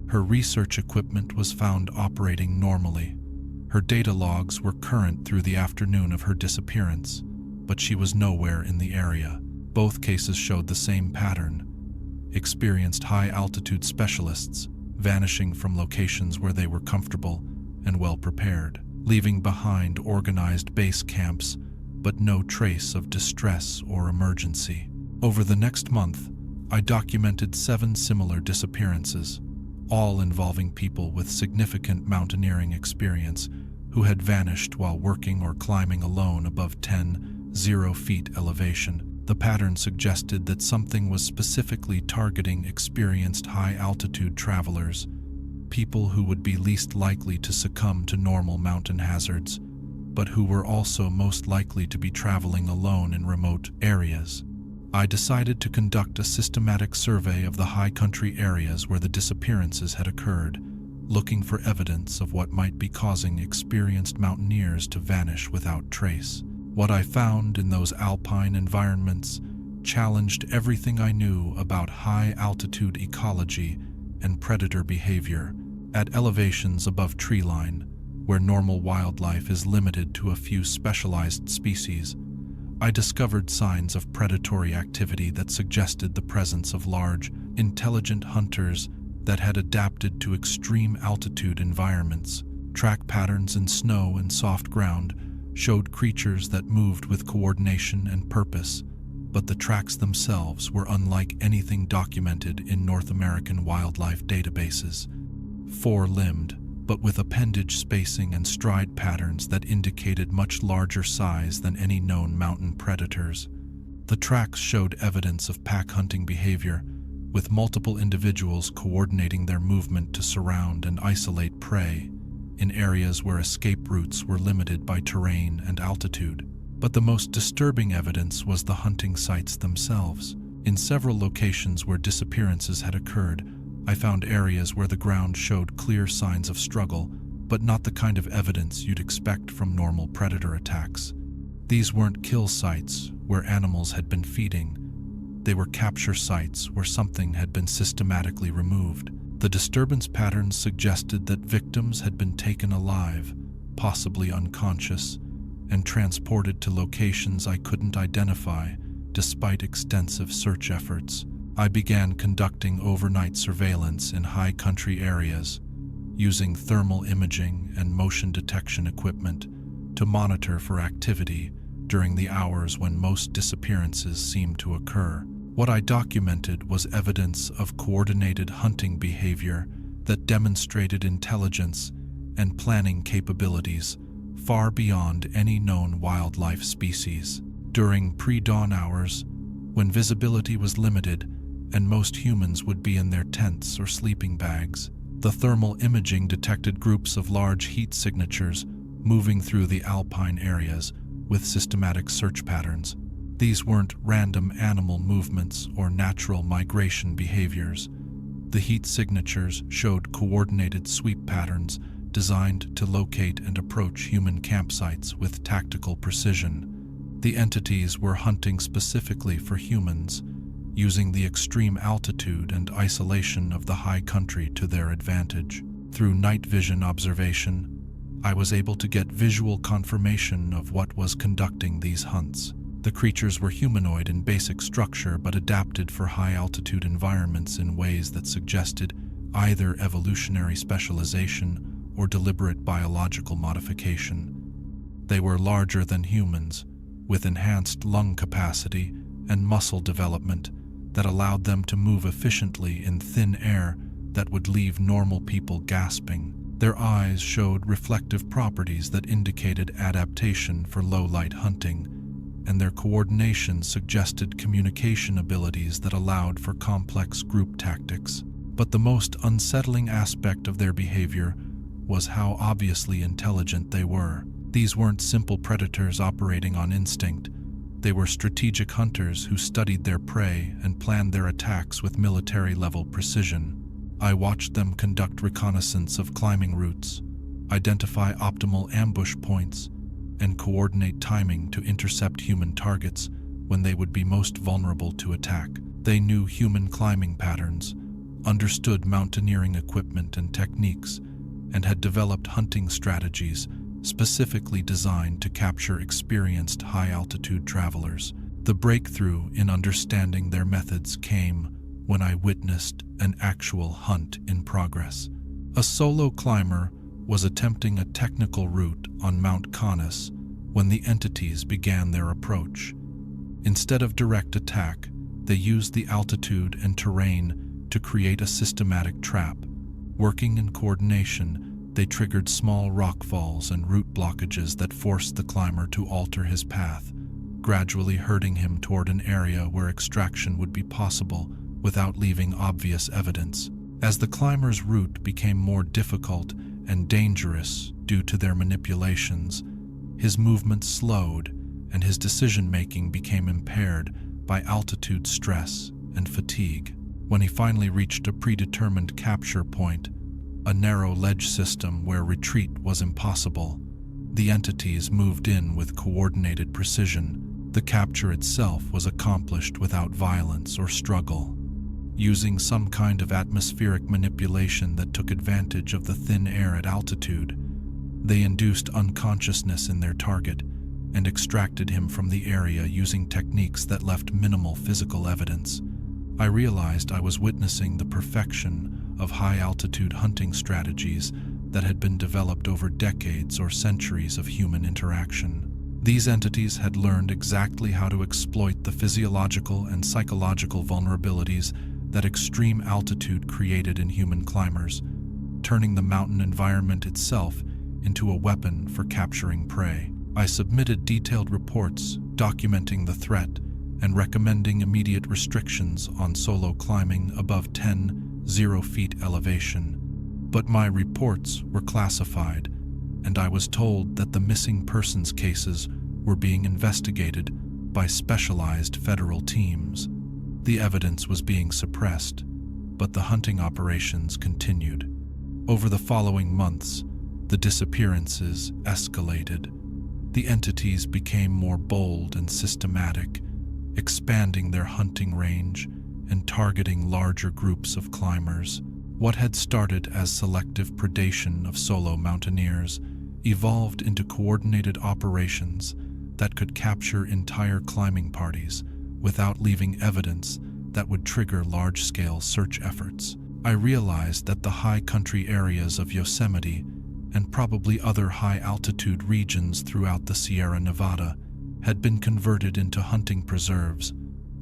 Her research equipment was found operating normally. Her data logs were current through the afternoon of her disappearance, but she was nowhere in the area. Both cases showed the same pattern: experienced high-altitude specialists vanishing from locations where they were comfortable and well-prepared, leaving behind organized base camps, but no trace of distress or emergency. Over the next month, I documented 7 similar disappearances, all involving people with significant mountaineering experience who had vanished while working or climbing alone above 10,000 feet elevation. The pattern suggested that something was specifically targeting experienced high-altitude travelers, people who would be least likely to succumb to normal mountain hazards, but who were also most likely to be traveling alone in remote areas. I decided to conduct a systematic survey of the high country areas where the disappearances had occurred, looking for evidence of what might be causing experienced mountaineers to vanish without trace. What I found in those alpine environments challenged everything I knew about high-altitude ecology and predator behavior. At elevations above treeline, where normal wildlife is limited to a few specialized species, I discovered signs of predatory activity that suggested the presence of large, intelligent hunters that had adapted to extreme altitude environments. Track patterns in snow and soft ground showed creatures that moved with coordination and purpose, but the tracks themselves were unlike anything documented in North American wildlife databases. 4-limbed, but with appendage spacing and stride patterns that indicated much larger size than any known mountain predators. The tracks showed evidence of pack hunting behavior, with multiple individuals coordinating their movement to surround and isolate prey in areas where escape routes were limited by terrain and altitude. But the most disturbing evidence was the hunting sites themselves. In several locations where disappearances had occurred, I found areas where the ground showed clear signs of struggle, but not the kind of evidence you'd expect from normal predator attacks. These weren't kill sites where animals had been feeding. They were capture sites where something had been systematically removed. The disturbance patterns suggested that victims had been taken alive, possibly unconscious, and transported to locations I couldn't identify despite extensive search efforts. I began conducting overnight surveillance in high country areas, using thermal imaging and motion detection equipment to monitor for activity during the hours when most disappearances seemed to occur. What I documented was evidence of coordinated hunting behavior that demonstrated intelligence and planning capabilities far beyond any known wildlife species. During pre-dawn hours, when visibility was limited and most humans would be in their tents or sleeping bags, the thermal imaging detected groups of large heat signatures moving through the alpine areas with systematic search patterns. These weren't random animal movements or natural migration behaviors. The heat signatures showed coordinated sweep patterns designed to locate and approach human campsites with tactical precision. The entities were hunting specifically for humans, using the extreme altitude and isolation of the high country to their advantage. Through night vision observation, I was able to get visual confirmation of what was conducting these hunts. The creatures were humanoid in basic structure but adapted for high-altitude environments in ways that suggested either evolutionary specialization or deliberate biological modification. They were larger than humans, with enhanced lung capacity and muscle development that allowed them to move efficiently in thin air that would leave normal people gasping. Their eyes showed reflective properties that indicated adaptation for low-light hunting, and their coordination suggested communication abilities that allowed for complex group tactics. But the most unsettling aspect of their behavior was how obviously intelligent they were. These weren't simple predators operating on instinct. They were strategic hunters who studied their prey and planned their attacks with military-level precision. I watched them conduct reconnaissance of climbing routes, identify optimal ambush points, and coordinate timing to intercept human targets when they would be most vulnerable to attack. They knew human climbing patterns, understood mountaineering equipment and techniques, and had developed hunting strategies specifically designed to capture experienced high-altitude travelers. The breakthrough in understanding their methods came when I witnessed an actual hunt in progress. A solo climber was attempting a technical route on Mount Canis when the entities began their approach. Instead of direct attack, they used the altitude and terrain to create a systematic trap. Working in coordination, they triggered small rock falls and root blockages that forced the climber to alter his path, gradually herding him toward an area where extraction would be possible without leaving obvious evidence. As the climber's route became more difficult and dangerous due to their manipulations, his movement slowed and his decision-making became impaired by altitude stress and fatigue. When he finally reached a predetermined capture point, a narrow ledge system where retreat was impossible, the entities moved in with coordinated precision. The capture itself was accomplished without violence or struggle. Using some kind of atmospheric manipulation that took advantage of the thin air at altitude, they induced unconsciousness in their target and extracted him from the area using techniques that left minimal physical evidence. I realized I was witnessing the perfection of high-altitude hunting strategies that had been developed over decades or centuries of human interaction. These entities had learned exactly how to exploit the physiological and psychological vulnerabilities that extreme altitude created in human climbers, turning the mountain environment itself into a weapon for capturing prey. I submitted detailed reports documenting the threat and recommending immediate restrictions on solo climbing above 10,000 feet elevation. But my reports were classified, and I was told that the missing persons cases were being investigated by specialized federal teams. The evidence was being suppressed, but the hunting operations continued. Over the following months, the disappearances escalated. The entities became more bold and systematic, expanding their hunting range and targeting larger groups of climbers. What had started as selective predation of solo mountaineers evolved into coordinated operations that could capture entire climbing parties without leaving evidence that would trigger large-scale search efforts. I realized that the high country areas of Yosemite and probably other high-altitude regions throughout the Sierra Nevada had been converted into hunting preserves,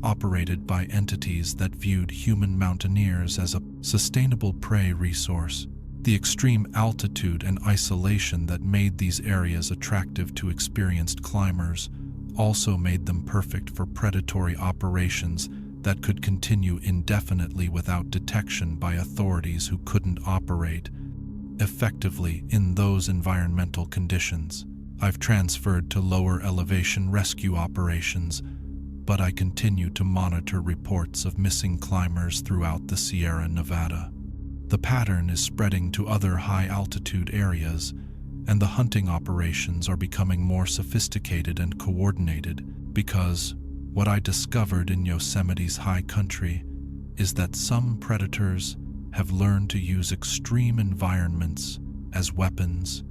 operated by entities that viewed human mountaineers as a sustainable prey resource. The extreme altitude and isolation that made these areas attractive to experienced climbers also made them perfect for predatory operations that could continue indefinitely without detection by authorities who couldn't operate effectively in those environmental conditions. I've transferred to lower elevation rescue operations, but I continue to monitor reports of missing climbers throughout the Sierra Nevada. The pattern is spreading to other high-altitude areas, and the hunting operations are becoming more sophisticated and coordinated because what I discovered in Yosemite's high country is that some predators have learned to use extreme environments as weapons,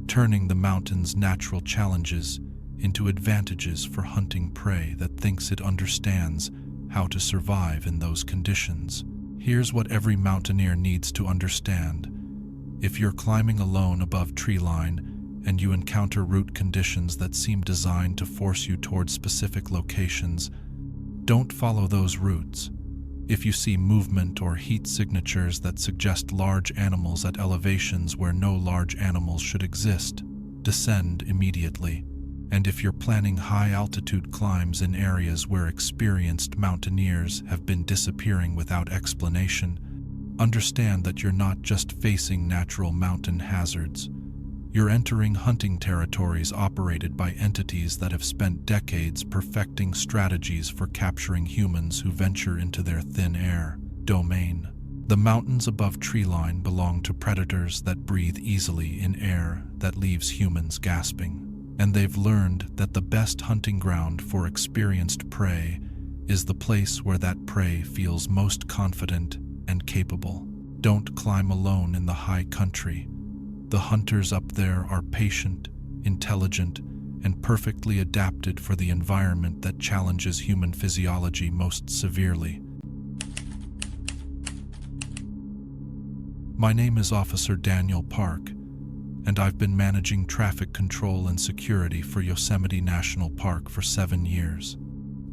turning the mountain's natural challenges into advantages for hunting prey that thinks it understands how to survive in those conditions. Here's what every mountaineer needs to understand. If you're climbing alone above treeline and you encounter route conditions that seem designed to force you towards specific locations, don't follow those routes. If you see movement or heat signatures that suggest large animals at elevations where no large animals should exist, descend immediately. And if you're planning high-altitude climbs in areas where experienced mountaineers have been disappearing without explanation, understand that you're not just facing natural mountain hazards. You're entering hunting territories operated by entities that have spent decades perfecting strategies for capturing humans who venture into their thin air domain. The mountains above treeline belong to predators that breathe easily in air that leaves humans gasping. And they've learned that the best hunting ground for experienced prey is the place where that prey feels most confident and capable. Don't climb alone in the high country. The hunters up there are patient, intelligent, and perfectly adapted for the environment that challenges human physiology most severely. My name is Officer Daniel Park, and I've been managing traffic control and security for Yosemite National Park for 7 years.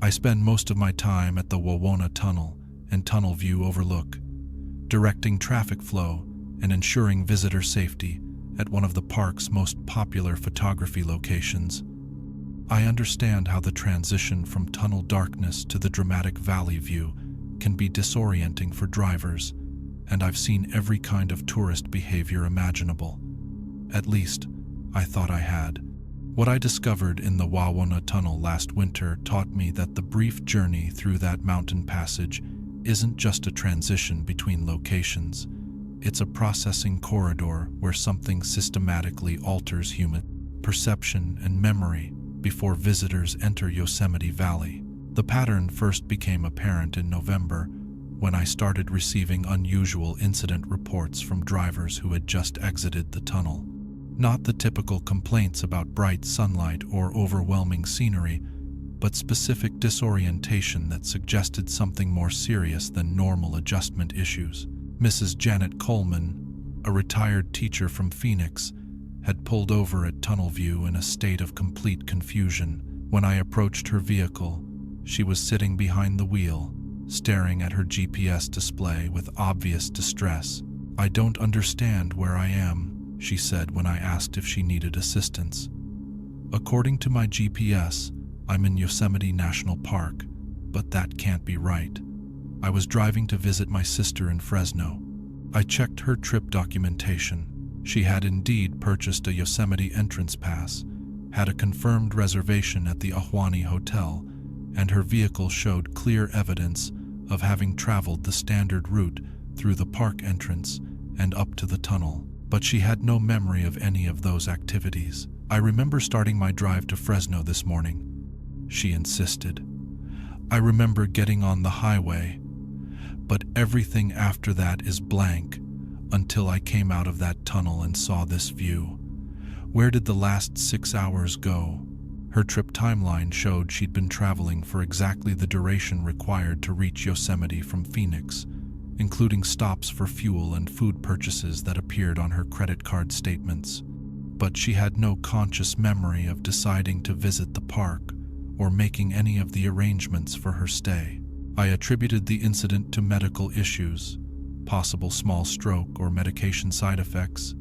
I spend most of my time at the Wawona Tunnel and Tunnel View Overlook, directing traffic flow and ensuring visitor safety at one of the park's most popular photography locations. I understand how the transition from tunnel darkness to the dramatic valley view can be disorienting for drivers, and I've seen every kind of tourist behavior imaginable. At least, I thought I had. What I discovered in the Wawona Tunnel last winter taught me that the brief journey through that mountain passage isn't just a transition between locations. It's a processing corridor where something systematically alters human perception and memory before visitors enter Yosemite Valley. The pattern first became apparent in November when I started receiving unusual incident reports from drivers who had just exited the tunnel. Not the typical complaints about bright sunlight or overwhelming scenery, but specific disorientation that suggested something more serious than normal adjustment issues. Mrs. Janet Coleman, a retired teacher from Phoenix, had pulled over at Tunnel View in a state of complete confusion. When I approached her vehicle, she was sitting behind the wheel, staring at her GPS display with obvious distress. "I don't understand where I am," she said when I asked if she needed assistance. "According to my GPS, I'm in Yosemite National Park, but that can't be right. I was driving to visit my sister in Fresno." I checked her trip documentation. She had indeed purchased a Yosemite entrance pass, had a confirmed reservation at the Ahwahnee Hotel, and her vehicle showed clear evidence of having traveled the standard route through the park entrance, and up to the tunnel. But she had no memory of any of those activities. "I remember starting my drive to Fresno this morning," she insisted. "I remember getting on the highway, but everything after that is blank until I came out of that tunnel and saw this view. Where did the last 6 hours go?" Her trip timeline showed she'd been traveling for exactly the duration required to reach Yosemite from Phoenix, including stops for fuel and food purchases that appeared on her credit card statements. But she had no conscious memory of deciding to visit the park or making any of the arrangements for her stay. I attributed the incident to medical issues, possible small stroke or medication side effects,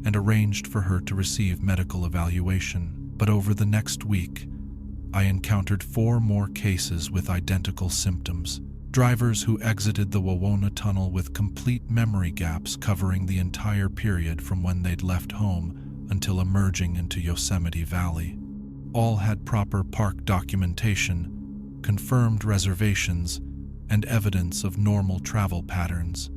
and arranged for her to receive medical evaluation. But over the next week, I encountered 4 more cases with identical symptoms. Drivers who exited the Wawona Tunnel with complete memory gaps covering the entire period from when they'd left home until emerging into Yosemite Valley. All had proper park documentation, confirmed reservations, and evidence of normal travel patterns.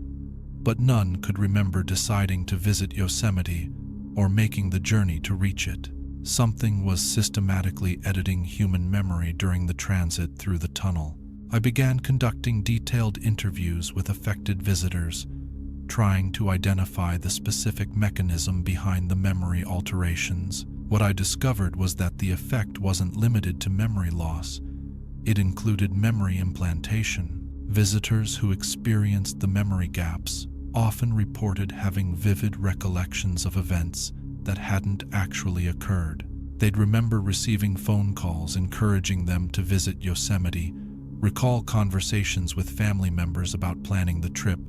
But none could remember deciding to visit Yosemite or making the journey to reach it. Something was systematically editing human memory during the transit through the tunnel. I began conducting detailed interviews with affected visitors, trying to identify the specific mechanism behind the memory alterations. What I discovered was that the effect wasn't limited to memory loss. It included memory implantation. Visitors who experienced the memory gaps often reported having vivid recollections of events that hadn't actually occurred. They'd remember receiving phone calls encouraging them to visit Yosemite, recall conversations with family members about planning the trip,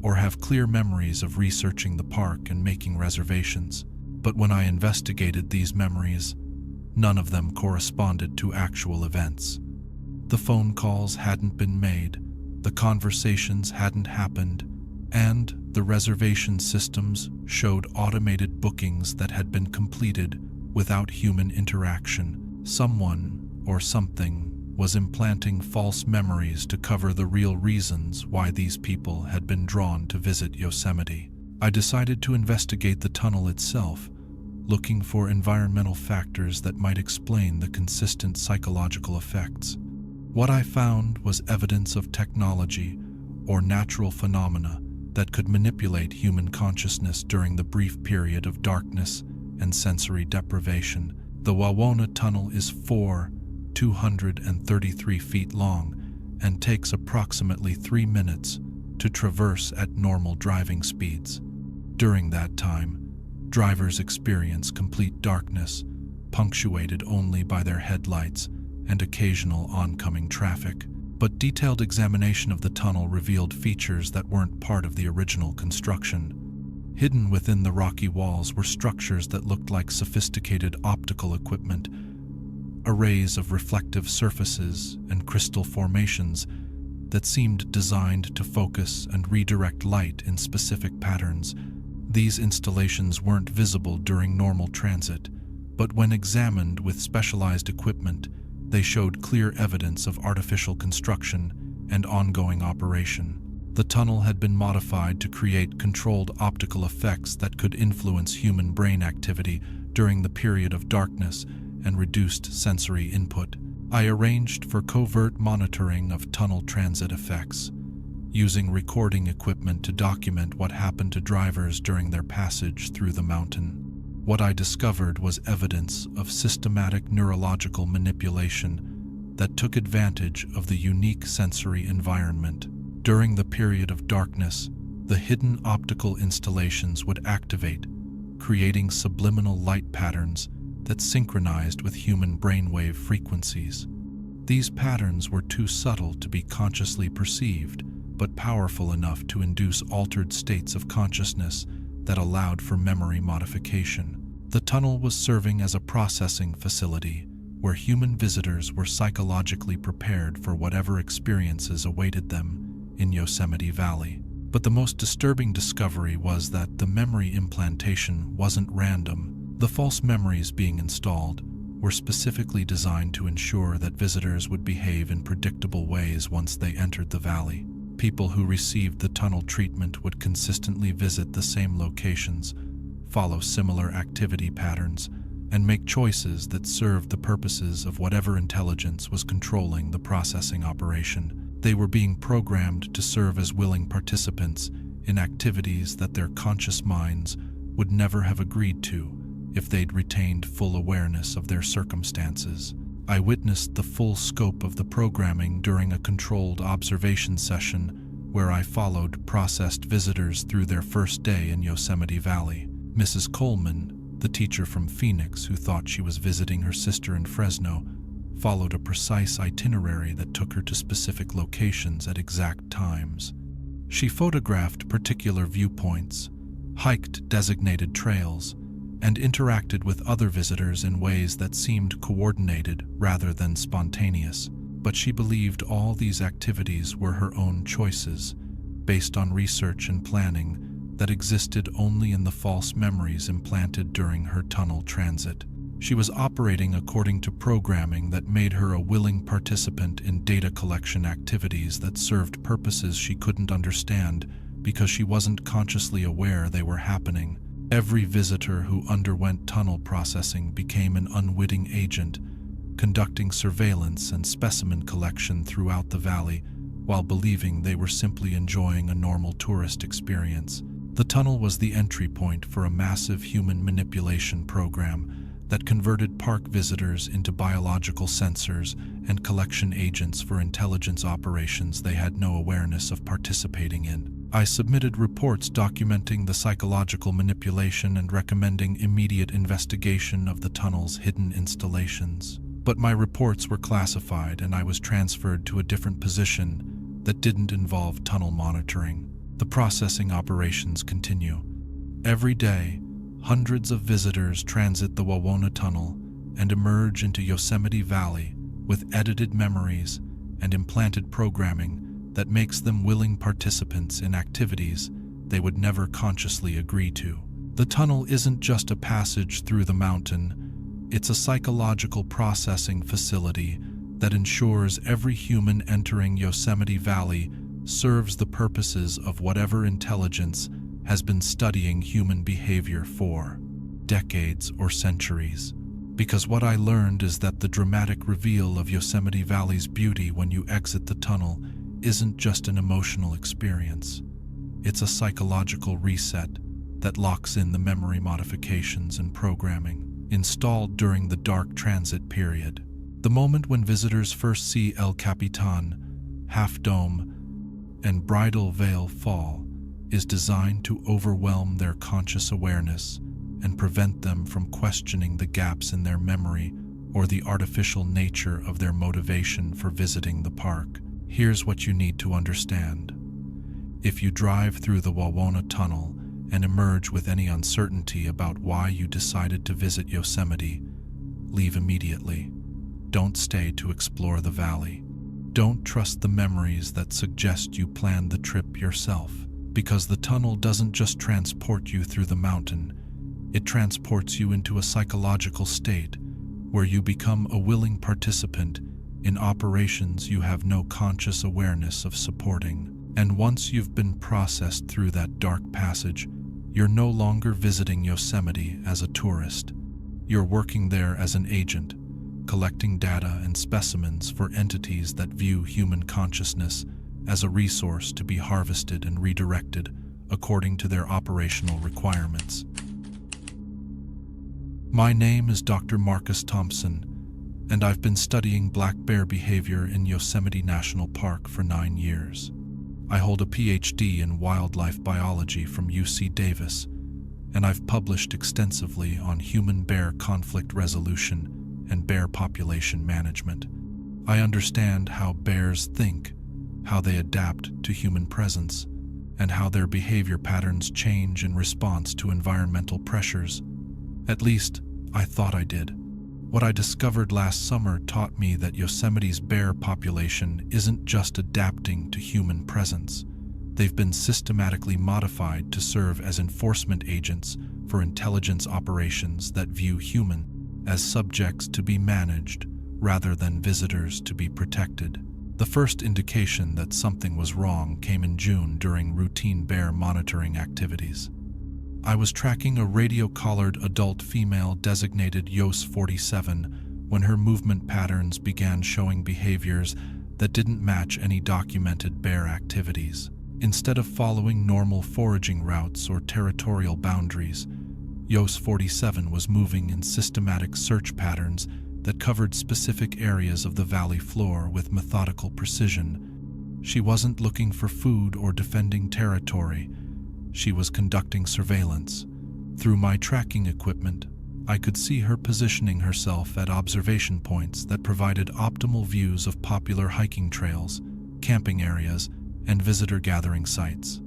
or have clear memories of researching the park and making reservations. But when I investigated these memories, none of them corresponded to actual events. The phone calls hadn't been made, the conversations hadn't happened, and the reservation systems showed automated bookings that had been completed without human interaction. Someone or something was implanting false memories to cover the real reasons why these people had been drawn to visit Yosemite. I decided to investigate the tunnel itself, looking for environmental factors that might explain the consistent psychological effects. What I found was evidence of technology or natural phenomena that could manipulate human consciousness during the brief period of darkness and sensory deprivation. The Wawona Tunnel is 233 feet long and takes approximately 3 minutes to traverse at normal driving speeds. During that time, drivers experience complete darkness, punctuated only by their headlights and occasional oncoming traffic. But detailed examination of the tunnel revealed features that weren't part of the original construction. Hidden within the rocky walls were structures that looked like sophisticated optical equipment, arrays of reflective surfaces and crystal formations that seemed designed to focus and redirect light in specific patterns. These installations weren't visible during normal transit, but when examined with specialized equipment, they showed clear evidence of artificial construction and ongoing operation. The tunnel had been modified to create controlled optical effects that could influence human brain activity during the period of darkness and reduced sensory input. I arranged for covert monitoring of tunnel transit effects, using recording equipment to document what happened to drivers during their passage through the mountain. What I discovered was evidence of systematic neurological manipulation that took advantage of the unique sensory environment. During the period of darkness, the hidden optical installations would activate, creating subliminal light patterns that synchronized with human brainwave frequencies. These patterns were too subtle to be consciously perceived, but powerful enough to induce altered states of consciousness that allowed for memory modification. The tunnel was serving as a processing facility where human visitors were psychologically prepared for whatever experiences awaited them in Yosemite Valley. But the most disturbing discovery was that the memory implantation wasn't random. The false memories being installed were specifically designed to ensure that visitors would behave in predictable ways once they entered the valley. People who received the tunnel treatment would consistently visit the same locations, follow similar activity patterns, and make choices that served the purposes of whatever intelligence was controlling the processing operation. They were being programmed to serve as willing participants in activities that their conscious minds would never have agreed to if they'd retained full awareness of their circumstances. I witnessed the full scope of the programming during a controlled observation session where I followed processed visitors through their first day in Yosemite Valley. Mrs. Coleman, the teacher from Phoenix who thought she was visiting her sister in Fresno, followed a precise itinerary that took her to specific locations at exact times. She photographed particular viewpoints, hiked designated trails, and interacted with other visitors in ways that seemed coordinated rather than spontaneous. But she believed all these activities were her own choices, based on research and planning that existed only in the false memories implanted during her tunnel transit. She was operating according to programming that made her a willing participant in data collection activities that served purposes she couldn't understand because she wasn't consciously aware they were happening. Every visitor who underwent tunnel processing became an unwitting agent, conducting surveillance and specimen collection throughout the valley while believing they were simply enjoying a normal tourist experience. The tunnel was the entry point for a massive human manipulation program that converted park visitors into biological sensors and collection agents for intelligence operations they had no awareness of participating in. I submitted reports documenting the psychological manipulation and recommending immediate investigation of the tunnel's hidden installations. But my reports were classified and I was transferred to a different position that didn't involve tunnel monitoring. The processing operations continue. Every day, hundreds of visitors transit the Wawona Tunnel and emerge into Yosemite Valley with edited memories and implanted programming that makes them willing participants in activities they would never consciously agree to. The tunnel isn't just a passage through the mountain, it's a psychological processing facility that ensures every human entering Yosemite Valley serves the purposes of whatever intelligence has been studying human behavior for decades or centuries. Because what I learned is that the dramatic reveal of Yosemite Valley's beauty when you exit the tunnel isn't just an emotional experience. It's a psychological reset that locks in the memory modifications and programming installed during the dark transit period. The moment when visitors first see El Capitan, Half Dome, and Bridal Veil Fall is designed to overwhelm their conscious awareness and prevent them from questioning the gaps in their memory or the artificial nature of their motivation for visiting the park. Here's what you need to understand. If you drive through the Wawona Tunnel and emerge with any uncertainty about why you decided to visit Yosemite, leave immediately. Don't stay to explore the valley. Don't trust the memories that suggest you planned the trip yourself, because the tunnel doesn't just transport you through the mountain, it transports you into a psychological state where you become a willing participant in operations you have no conscious awareness of supporting. And once you've been processed through that dark passage, you're no longer visiting Yosemite as a tourist. You're working there as an agent, collecting data and specimens for entities that view human consciousness as a resource to be harvested and redirected according to their operational requirements. My name is Dr. Marcus Thompson, and I've been studying black bear behavior in Yosemite National Park for 9 years. I hold a PhD in wildlife biology from UC Davis, and I've published extensively on human-bear conflict resolution and bear population management. I understand how bears think, how they adapt to human presence, and how their behavior patterns change in response to environmental pressures. At least, I thought I did. What I discovered last summer taught me that Yosemite's bear population isn't just adapting to human presence. They've been systematically modified to serve as enforcement agents for intelligence operations that view humans as subjects to be managed rather than visitors to be protected. The first indication that something was wrong came in June during routine bear monitoring activities. I was tracking a radio-collared adult female designated Yos-47 when her movement patterns began showing behaviors that didn't match any documented bear activities. Instead of following normal foraging routes or territorial boundaries, Yos-47 was moving in systematic search patterns that covered specific areas of the valley floor with methodical precision. She wasn't looking for food or defending territory. She was conducting surveillance. Through my tracking equipment, I could see her positioning herself at observation points that provided optimal views of popular hiking trails, camping areas, and visitor gathering sites.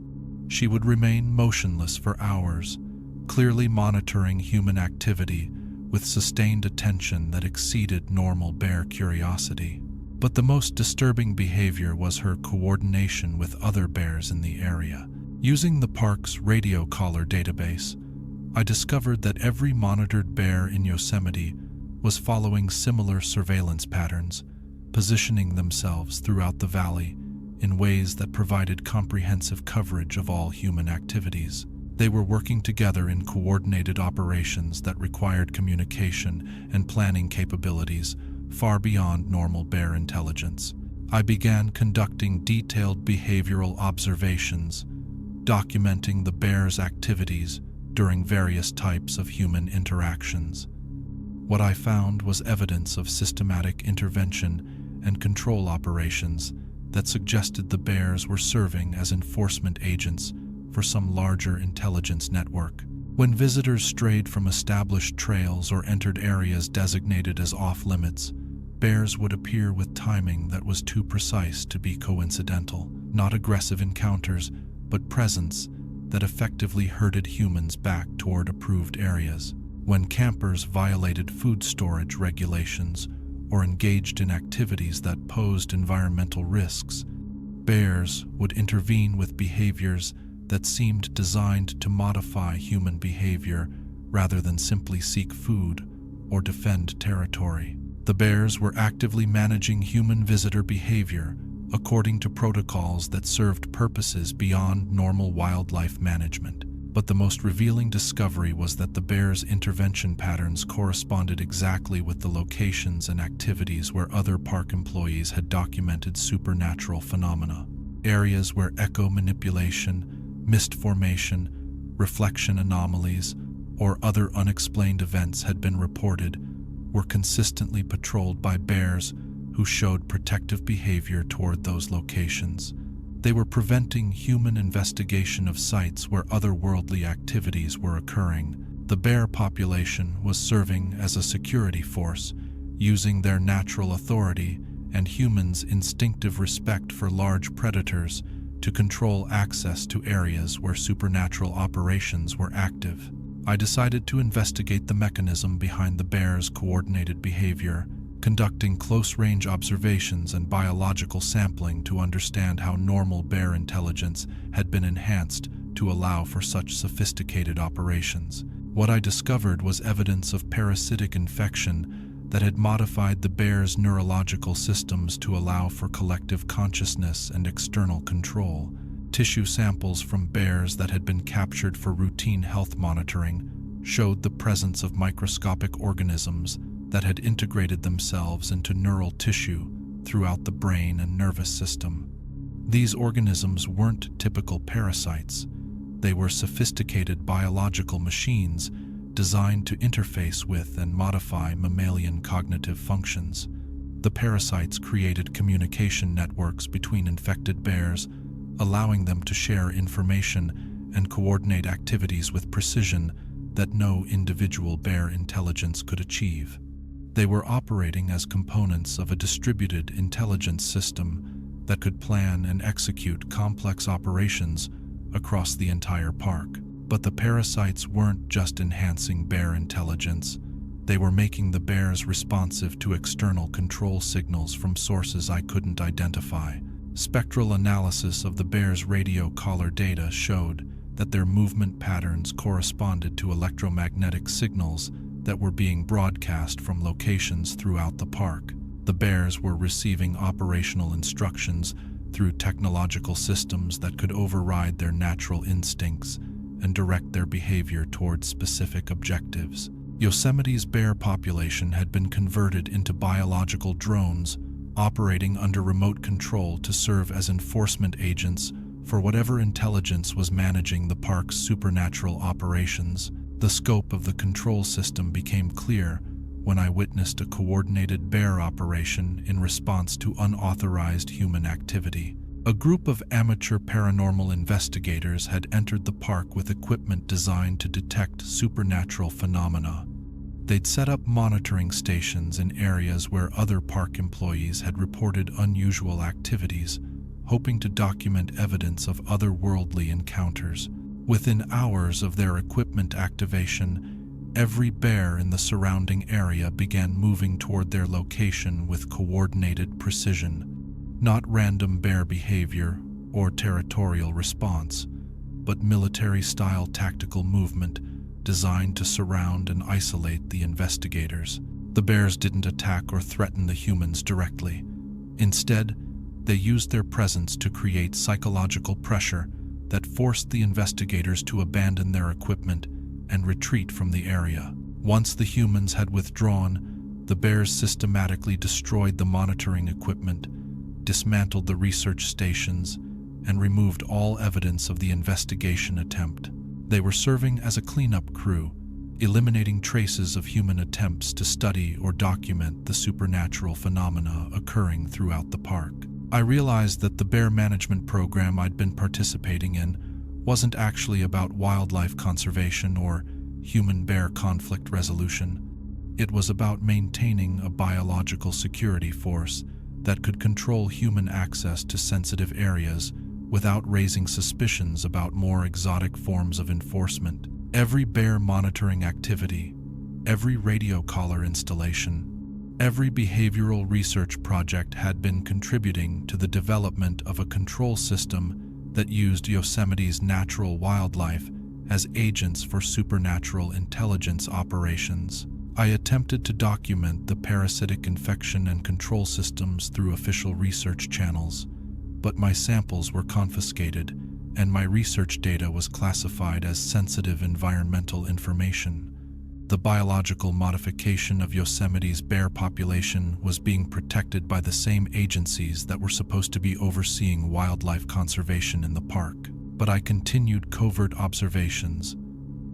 She would remain motionless for hours, clearly monitoring human activity with sustained attention that exceeded normal bear curiosity. But the most disturbing behavior was her coordination with other bears in the area. Using the park's radio collar database, I discovered that every monitored bear in Yosemite was following similar surveillance patterns, positioning themselves throughout the valley in ways that provided comprehensive coverage of all human activities. They were working together in coordinated operations that required communication and planning capabilities far beyond normal bear intelligence. I began conducting detailed behavioral observations, documenting the bear's activities during various types of human interactions. What I found was evidence of systematic intervention and control operations that suggested the bears were serving as enforcement agents for some larger intelligence network. When visitors strayed from established trails or entered areas designated as off-limits, bears would appear with timing that was too precise to be coincidental. Not aggressive encounters, but presence that effectively herded humans back toward approved areas. When campers violated food storage regulations or engaged in activities that posed environmental risks, bears would intervene with behaviors that seemed designed to modify human behavior rather than simply seek food or defend territory. The bears were actively managing human visitor behavior according to protocols that served purposes beyond normal wildlife management. But the most revealing discovery was that the bears' intervention patterns corresponded exactly with the locations and activities where other park employees had documented supernatural phenomena. Areas where echo manipulation, mist formation, reflection anomalies, or other unexplained events had been reported were consistently patrolled by bears who showed protective behavior toward those locations. They were preventing human investigation of sites where otherworldly activities were occurring. The bear population was serving as a security force, using their natural authority and humans' instinctive respect for large predators to control access to areas where supernatural operations were active. I decided to investigate the mechanism behind the bears' coordinated behavior, conducting close-range observations and biological sampling to understand how normal bear intelligence had been enhanced to allow for such sophisticated operations. What I discovered was evidence of parasitic infection that had modified the bears' neurological systems to allow for collective consciousness and external control. Tissue samples from bears that had been captured for routine health monitoring showed the presence of microscopic organisms that had integrated themselves into neural tissue throughout the brain and nervous system. These organisms weren't typical parasites. They were sophisticated biological machines designed to interface with and modify mammalian cognitive functions. The parasites created communication networks between infected bears, allowing them to share information and coordinate activities with precision that no individual bear intelligence could achieve. They were operating as components of a distributed intelligence system that could plan and execute complex operations across the entire park. But the parasites weren't just enhancing bear intelligence. They were making the bears responsive to external control signals from sources I couldn't identify. Spectral analysis of the bears' radio collar data showed that their movement patterns corresponded to electromagnetic signals that were being broadcast from locations throughout the park. The bears were receiving operational instructions through technological systems that could override their natural instincts and direct their behavior towards specific objectives. Yosemite's bear population had been converted into biological drones, operating under remote control to serve as enforcement agents for whatever intelligence was managing the park's supernatural operations. The scope of the control system became clear when I witnessed a coordinated bear operation in response to unauthorized human activity. A group of amateur paranormal investigators had entered the park with equipment designed to detect supernatural phenomena. They'd set up monitoring stations in areas where other park employees had reported unusual activities, hoping to document evidence of otherworldly encounters. Within hours of their equipment activation, every bear in the surrounding area began moving toward their location with coordinated precision. Not random bear behavior or territorial response, but military-style tactical movement designed to surround and isolate the investigators. The bears didn't attack or threaten the humans directly. Instead, they used their presence to create psychological pressure that forced the investigators to abandon their equipment and retreat from the area. Once the humans had withdrawn, the bears systematically destroyed the monitoring equipment, dismantled the research stations, and removed all evidence of the investigation attempt. They were serving as a cleanup crew, eliminating traces of human attempts to study or document the supernatural phenomena occurring throughout the park. I realized that the bear management program I'd been participating in wasn't actually about wildlife conservation or human-bear conflict resolution. It was about maintaining a biological security force that could control human access to sensitive areas without raising suspicions about more exotic forms of enforcement. Every bear monitoring activity, every radio collar installation, every behavioral research project had been contributing to the development of a control system that used Yosemite's natural wildlife as agents for supernatural intelligence operations. I attempted to document the parasitic infection and control systems through official research channels, but my samples were confiscated and my research data was classified as sensitive environmental information. The biological modification of Yosemite's bear population was being protected by the same agencies that were supposed to be overseeing wildlife conservation in the park. But I continued covert observations,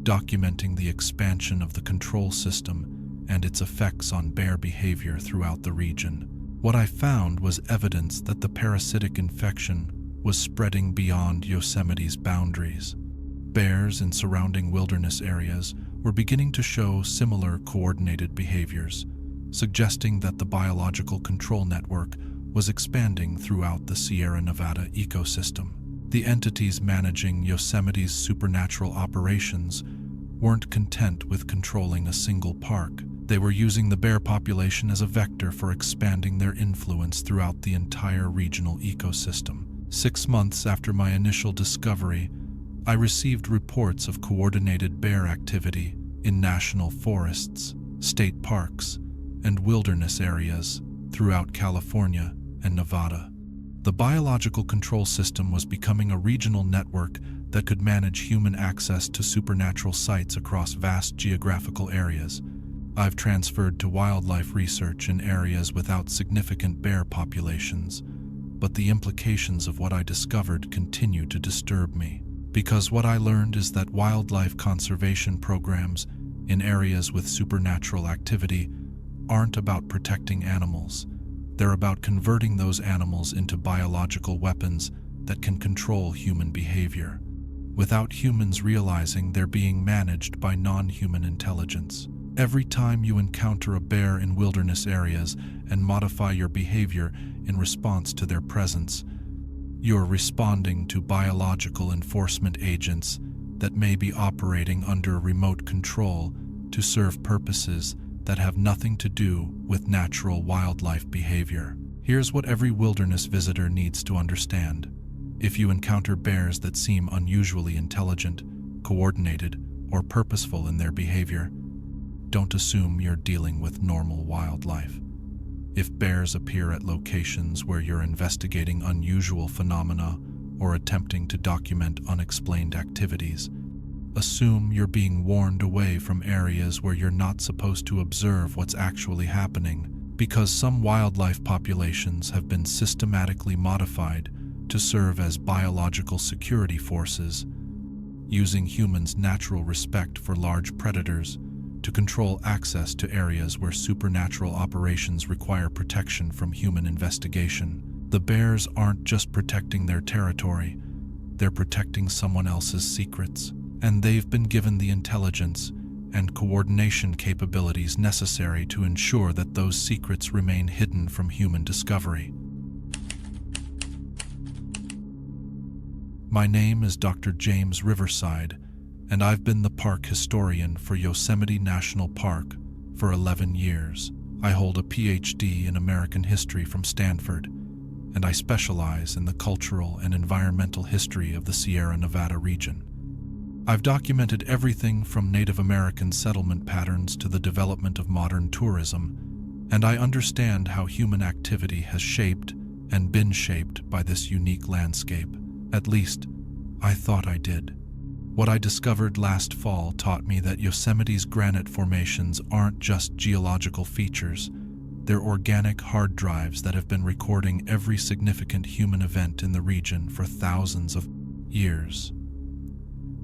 documenting the expansion of the control system and its effects on bear behavior throughout the region. What I found was evidence that the parasitic infection was spreading beyond Yosemite's boundaries. Bears in surrounding wilderness areas were beginning to show similar coordinated behaviors, suggesting that the biological control network was expanding throughout the Sierra Nevada ecosystem. The entities managing Yosemite's supernatural operations weren't content with controlling a single park. They were using the bear population as a vector for expanding their influence throughout the entire regional ecosystem. 6 months after my initial discovery, I received reports of coordinated bear activity in national forests, state parks, and wilderness areas throughout California and Nevada. The biological control system was becoming a regional network that could manage human access to supernatural sites across vast geographical areas. I've transferred to wildlife research in areas without significant bear populations, but the implications of what I discovered continue to disturb me. Because what I learned is that wildlife conservation programs in areas with supernatural activity aren't about protecting animals. They're about converting those animals into biological weapons that can control human behavior, without humans realizing they're being managed by non-human intelligence. Every time you encounter a bear in wilderness areas and modify your behavior in response to their presence, you're responding to biological enforcement agents that may be operating under remote control to serve purposes that have nothing to do with natural wildlife behavior. Here's what every wilderness visitor needs to understand. If you encounter bears that seem unusually intelligent, coordinated, or purposeful in their behavior, don't assume you're dealing with normal wildlife. If bears appear at locations where you're investigating unusual phenomena or attempting to document unexplained activities, assume you're being warned away from areas where you're not supposed to observe what's actually happening, because some wildlife populations have been systematically modified to serve as biological security forces, using humans' natural respect for large predators to control access to areas where supernatural operations require protection from human investigation. The bears aren't just protecting their territory, they're protecting someone else's secrets, and they've been given the intelligence and coordination capabilities necessary to ensure that those secrets remain hidden from human discovery. My name is Dr. James Riverside, and I've been the park historian for Yosemite National Park for 11 years. I hold a PhD in American history from Stanford, and I specialize in the cultural and environmental history of the Sierra Nevada region. I've documented everything from Native American settlement patterns to the development of modern tourism, and I understand how human activity has shaped and been shaped by this unique landscape. At least, I thought I did. What I discovered last fall taught me that Yosemite's granite formations aren't just geological features. They're organic hard drives that have been recording every significant human event in the region for thousands of years.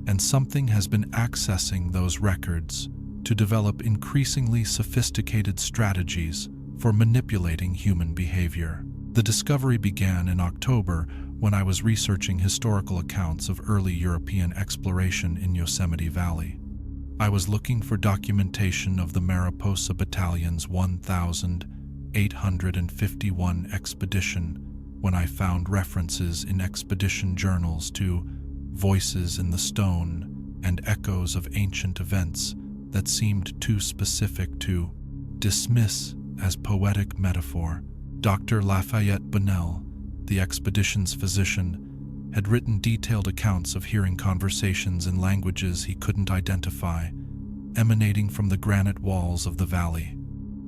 And something has been accessing those records to develop increasingly sophisticated strategies for manipulating human behavior. The discovery began in October when I was researching historical accounts of early European exploration in Yosemite Valley. I was looking for documentation of the Mariposa Battalion's 1851 expedition when I found references in expedition journals to voices in the stone and echoes of ancient events that seemed too specific to dismiss as poetic metaphor. Dr. Lafayette Bonnell, the expedition's physician, had written detailed accounts of hearing conversations in languages he couldn't identify, emanating from the granite walls of the valley.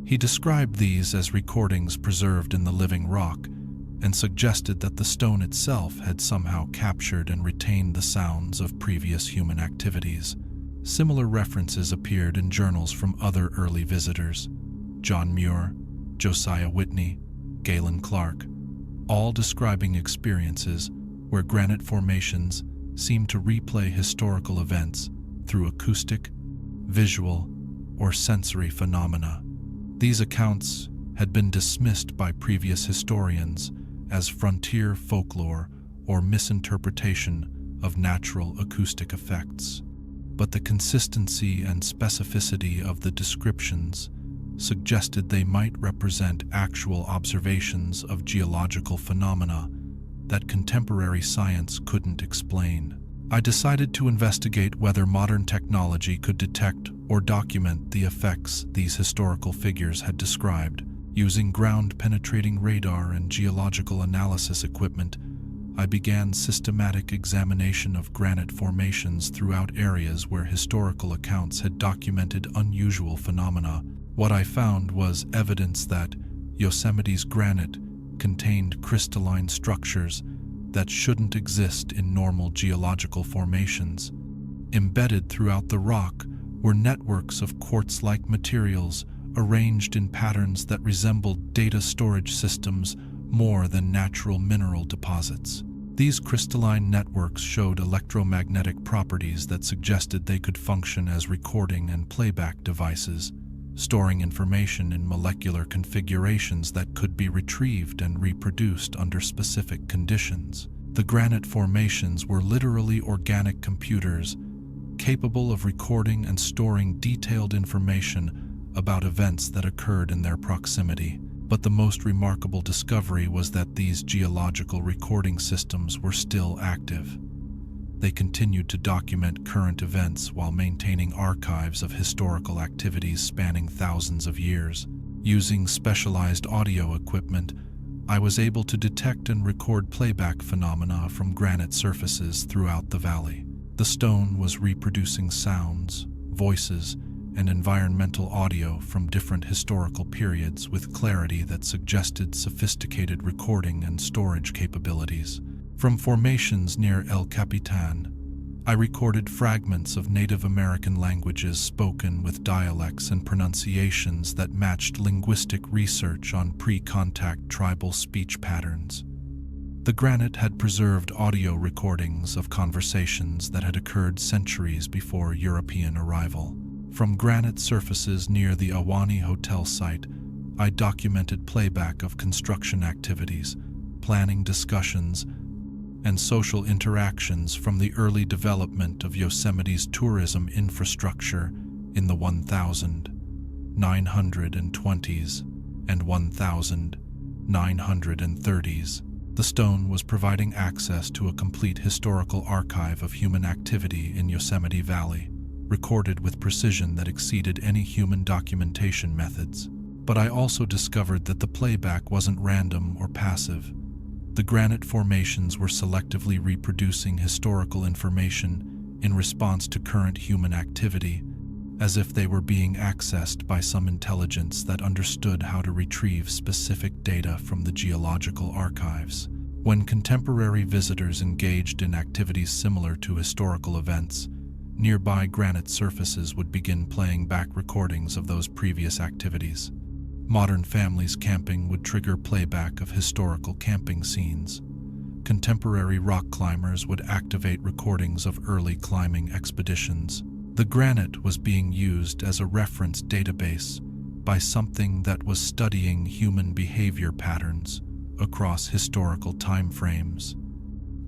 He described these as recordings preserved in the living rock and suggested that the stone itself had somehow captured and retained the sounds of previous human activities. Similar references appeared in journals from other early visitors: John Muir, Josiah Whitney, Galen Clark, all describing experiences where granite formations seemed to replay historical events through acoustic, visual, or sensory phenomena. These accounts had been dismissed by previous historians as frontier folklore or misinterpretation of natural acoustic effects. But the consistency and specificity of the descriptions suggested they might represent actual observations of geological phenomena that contemporary science couldn't explain. I decided to investigate whether modern technology could detect or document the effects these historical figures had described. Using ground-penetrating radar and geological analysis equipment, I began systematic examination of granite formations throughout areas where historical accounts had documented unusual phenomena. What I found was evidence that Yosemite's granite contained crystalline structures that shouldn't exist in normal geological formations. Embedded throughout the rock were networks of quartz-like materials arranged in patterns that resembled data storage systems more than natural mineral deposits. These crystalline networks showed electromagnetic properties that suggested they could function as recording and playback devices, storing information in molecular configurations that could be retrieved and reproduced under specific conditions. The granite formations were literally organic computers, capable of recording and storing detailed information about events that occurred in their proximity. But the most remarkable discovery was that these geological recording systems were still active. They continued to document current events while maintaining archives of historical activities spanning thousands of years. Using specialized audio equipment, I was able to detect and record playback phenomena from granite surfaces throughout the valley. The stone was reproducing sounds, voices, and environmental audio from different historical periods with clarity that suggested sophisticated recording and storage capabilities. From formations near El Capitan, I recorded fragments of Native American languages spoken with dialects and pronunciations that matched linguistic research on pre-contact tribal speech patterns. The granite had preserved audio recordings of conversations that had occurred centuries before European arrival. From granite surfaces near the Awani Hotel site, I documented playback of construction activities, planning discussions, and social interactions from the early development of Yosemite's tourism infrastructure in the 1920s and 1930s. The stone was providing access to a complete historical archive of human activity in Yosemite Valley, recorded with precision that exceeded any human documentation methods. But I also discovered that the playback wasn't random or passive. The granite formations were selectively reproducing historical information in response to current human activity, as if they were being accessed by some intelligence that understood how to retrieve specific data from the geological archives. When contemporary visitors engaged in activities similar to historical events, nearby granite surfaces would begin playing back recordings of those previous activities. Modern families camping would trigger playback of historical camping scenes. Contemporary rock climbers would activate recordings of early climbing expeditions. The granite was being used as a reference database by something that was studying human behavior patterns across historical time frames,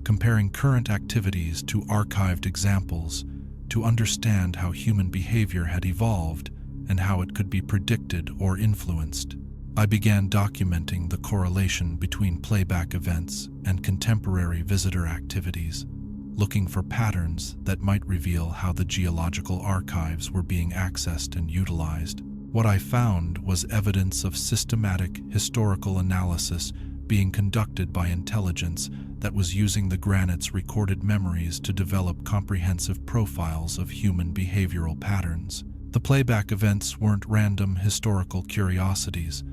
comparing current activities to archived examples to understand how human behavior had evolved and how it could be predicted or influenced. I began documenting the correlation between playback events and contemporary visitor activities, looking for patterns that might reveal how the geological archives were being accessed and utilized. What I found was evidence of systematic historical analysis being conducted by intelligence that was using the granite's recorded memories to develop comprehensive profiles of human behavioral patterns. The playback events weren't random historical curiosities.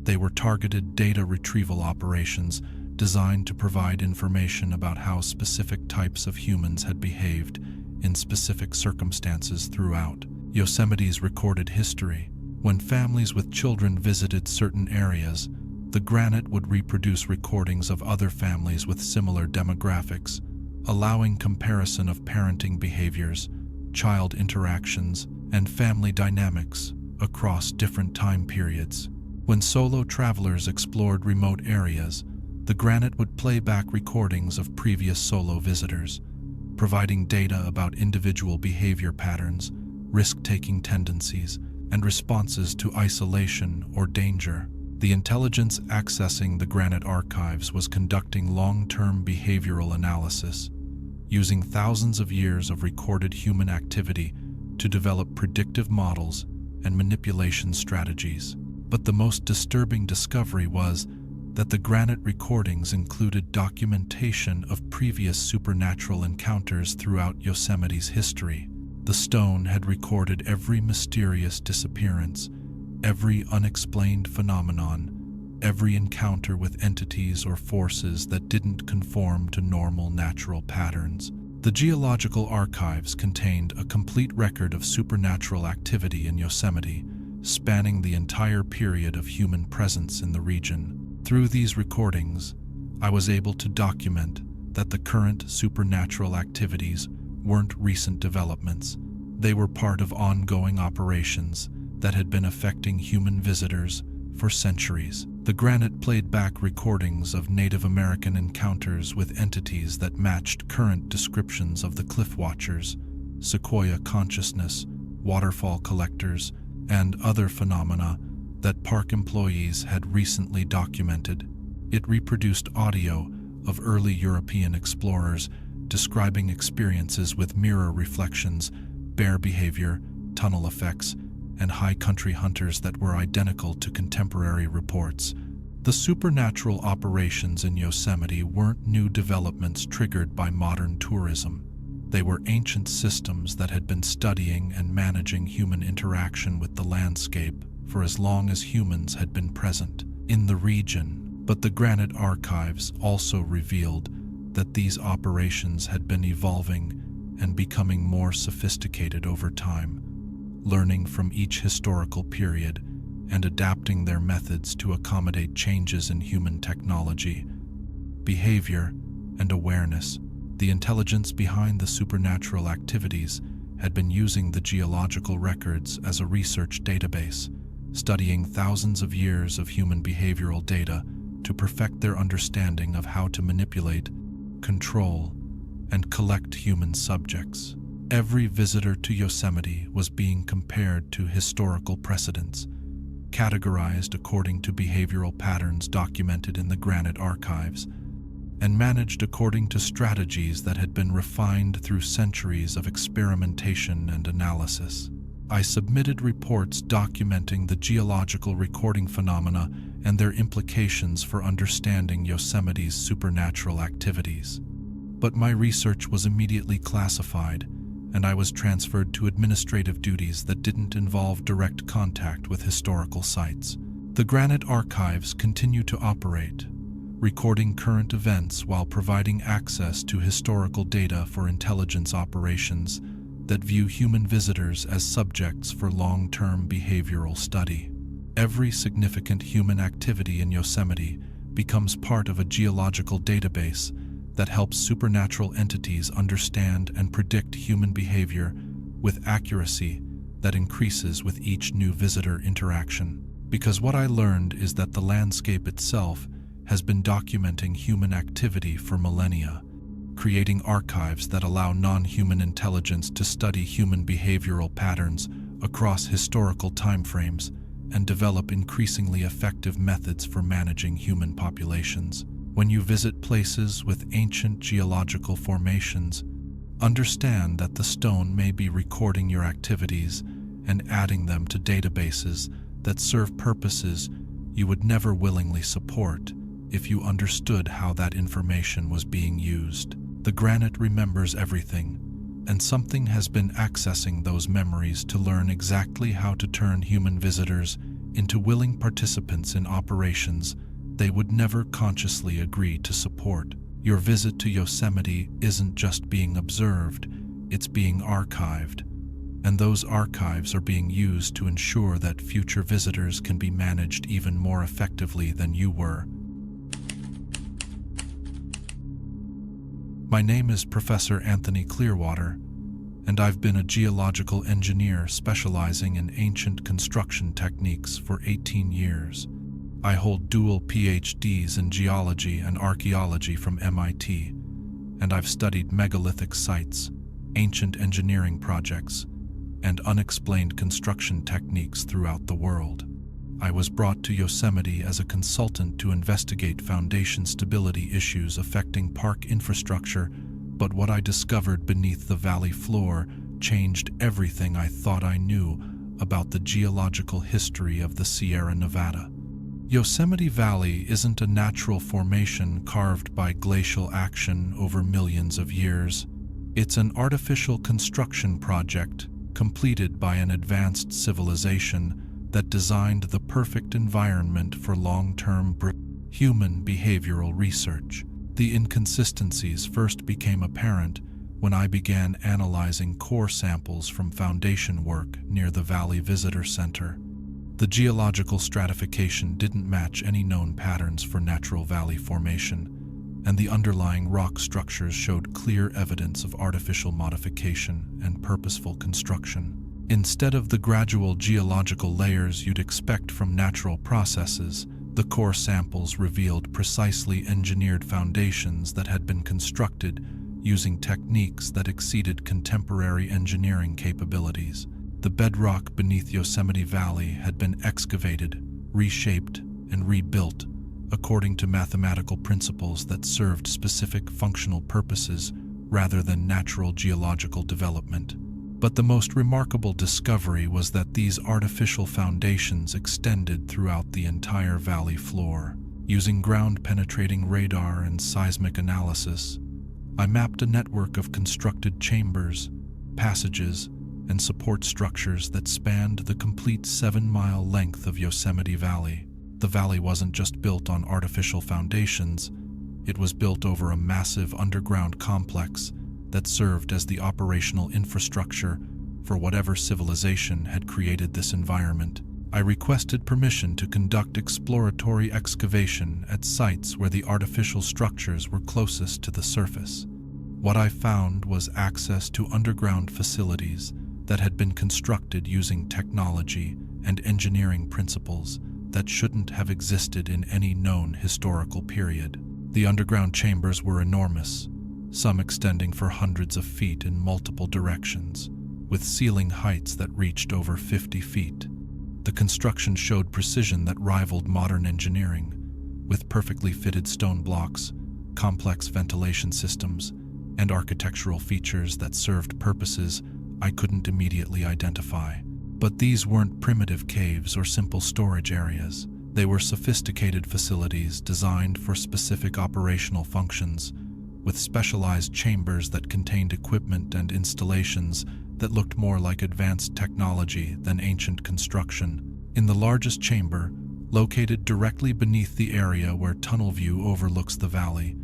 They were targeted data retrieval operations designed to provide information about how specific types of humans had behaved in specific circumstances throughout Yosemite's recorded history. When families with children visited certain areas, the granite would reproduce recordings of other families with similar demographics, allowing comparison of parenting behaviors, child interactions, and family dynamics across different time periods. When solo travelers explored remote areas, the granite would play back recordings of previous solo visitors, providing data about individual behavior patterns, risk-taking tendencies, and responses to isolation or danger. The intelligence accessing the granite archives was conducting long-term behavioral analysis, using thousands of years of recorded human activity to develop predictive models and manipulation strategies. But the most disturbing discovery was that the granite recordings included documentation of previous supernatural encounters throughout Yosemite's history. The stone had recorded every mysterious disappearance, every unexplained phenomenon, every encounter with entities or forces that didn't conform to normal natural patterns. The geological archives contained a complete record of supernatural activity in Yosemite, spanning the entire period of human presence in the region. Through these recordings, I was able to document that the current supernatural activities weren't recent developments. They were part of ongoing operations that had been affecting human visitors for centuries. The granite played back recordings of Native American encounters with entities that matched current descriptions of the cliff watchers, sequoia consciousness, waterfall collectors, and other phenomena that park employees had recently documented. It reproduced audio of early European explorers describing experiences with mirror reflections, bear behavior, tunnel effects, and high country hunters that were identical to contemporary reports. The supernatural operations in Yosemite weren't new developments triggered by modern tourism. They were ancient systems that had been studying and managing human interaction with the landscape for as long as humans had been present in the region. But the granite archives also revealed that these operations had been evolving and becoming more sophisticated over time, learning from each historical period and adapting their methods to accommodate changes in human technology, behavior, and awareness. The intelligence behind the supernatural activities had been using the geological records as a research database, studying thousands of years of human behavioral data to perfect their understanding of how to manipulate, control, and collect human subjects. Every visitor to Yosemite was being compared to historical precedents, categorized according to behavioral patterns documented in the granite archives, and managed according to strategies that had been refined through centuries of experimentation and analysis. I submitted reports documenting the geological recording phenomena and their implications for understanding Yosemite's supernatural activities. But my research was immediately classified, and I was transferred to administrative duties that didn't involve direct contact with historical sites. The granite archives continue to operate, recording current events while providing access to historical data for intelligence operations that view human visitors as subjects for long-term behavioral study. Every significant human activity in Yosemite becomes part of a geological database that helps supernatural entities understand and predict human behavior with accuracy that increases with each new visitor interaction. Because what I learned is that the landscape itself has been documenting human activity for millennia, creating archives that allow non-human intelligence to study human behavioral patterns across historical timeframes and develop increasingly effective methods for managing human populations. When you visit places with ancient geological formations, understand that the stone may be recording your activities and adding them to databases that serve purposes you would never willingly support if you understood how that information was being used. The granite remembers everything, and something has been accessing those memories to learn exactly how to turn human visitors into willing participants in operations they would never consciously agree to support. Your visit to Yosemite isn't just being observed, it's being archived, and those archives are being used to ensure that future visitors can be managed even more effectively than you were. My name is Professor Anthony Clearwater, and I've been a geological engineer specializing in ancient construction techniques for 18 years. I hold dual PhDs in geology and archaeology from MIT, and I've studied megalithic sites, ancient engineering projects, and unexplained construction techniques throughout the world. I was brought to Yosemite as a consultant to investigate foundation stability issues affecting park infrastructure, but what I discovered beneath the valley floor changed everything I thought I knew about the geological history of the Sierra Nevada. Yosemite Valley isn't a natural formation carved by glacial action over millions of years. It's an artificial construction project completed by an advanced civilization that designed the perfect environment for long-term human behavioral research. The inconsistencies first became apparent when I began analyzing core samples from foundation work near the Valley Visitor Center. The geological stratification didn't match any known patterns for natural valley formation, and the underlying rock structures showed clear evidence of artificial modification and purposeful construction. Instead of the gradual geological layers you'd expect from natural processes, the core samples revealed precisely engineered foundations that had been constructed using techniques that exceeded contemporary engineering capabilities. The bedrock beneath Yosemite Valley had been excavated, reshaped, and rebuilt according to mathematical principles that served specific functional purposes rather than natural geological development. But the most remarkable discovery was that these artificial foundations extended throughout the entire valley floor. Using ground-penetrating radar and seismic analysis, I mapped a network of constructed chambers, passages, and support structures that spanned the complete 7-mile length of Yosemite Valley. The valley wasn't just built on artificial foundations, it was built over a massive underground complex that served as the operational infrastructure for whatever civilization had created this environment. I requested permission to conduct exploratory excavation at sites where the artificial structures were closest to the surface. What I found was access to underground facilities that had been constructed using technology and engineering principles that shouldn't have existed in any known historical period. The underground chambers were enormous, some extending for hundreds of feet in multiple directions, with ceiling heights that reached over 50 feet. The construction showed precision that rivaled modern engineering, with perfectly fitted stone blocks, complex ventilation systems, and architectural features that served purposes I couldn't immediately identify. But these weren't primitive caves or simple storage areas. They were sophisticated facilities designed for specific operational functions, with specialized chambers that contained equipment and installations that looked more like advanced technology than ancient construction. In the largest chamber, located directly beneath the area where tunnel view overlooks the valley,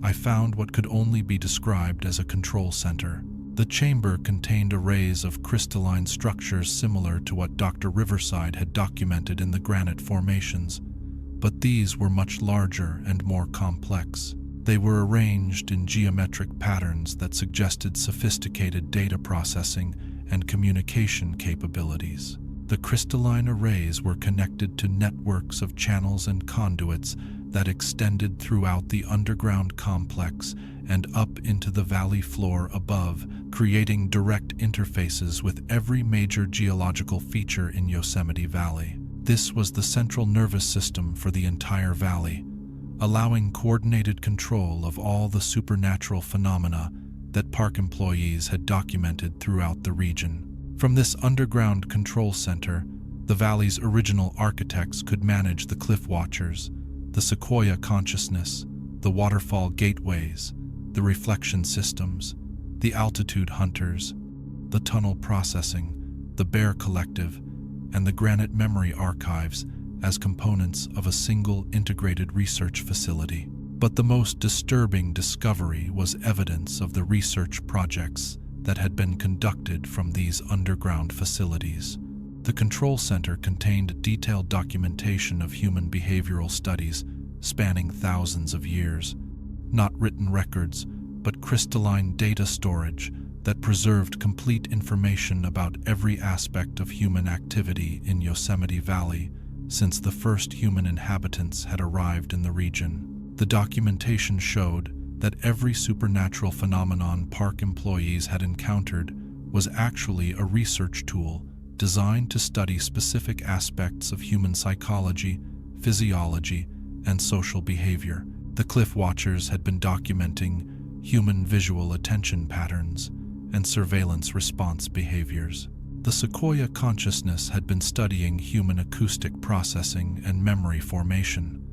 I found what could only be described as a control center. The chamber contained arrays of crystalline structures similar to what Dr. Riverside had documented in the granite formations, but these were much larger and more complex. They were arranged in geometric patterns that suggested sophisticated data processing and communication capabilities. The crystalline arrays were connected to networks of channels and conduits that extended throughout the underground complex and up into the valley floor above, creating direct interfaces with every major geological feature in Yosemite Valley. This was the central nervous system for the entire valley, allowing coordinated control of all the supernatural phenomena that park employees had documented throughout the region. From this underground control center, the valley's original architects could manage the cliff watchers, the sequoia consciousness, the waterfall gateways, the reflection systems, the altitude hunters, the tunnel processing, the bear collective, and the granite memory archives as components of a single integrated research facility. But the most disturbing discovery was evidence of the research projects that had been conducted from these underground facilities. The control center contained detailed documentation of human behavioral studies spanning thousands of years, not written records, but crystalline data storage that preserved complete information about every aspect of human activity in Yosemite Valley since the first human inhabitants had arrived in the region. The documentation showed that every supernatural phenomenon park employees had encountered was actually a research tool designed to study specific aspects of human psychology, physiology, and social behavior. The cliff watchers had been documenting human visual attention patterns and surveillance response behaviors. The sequoia consciousness had been studying human acoustic processing and memory formation.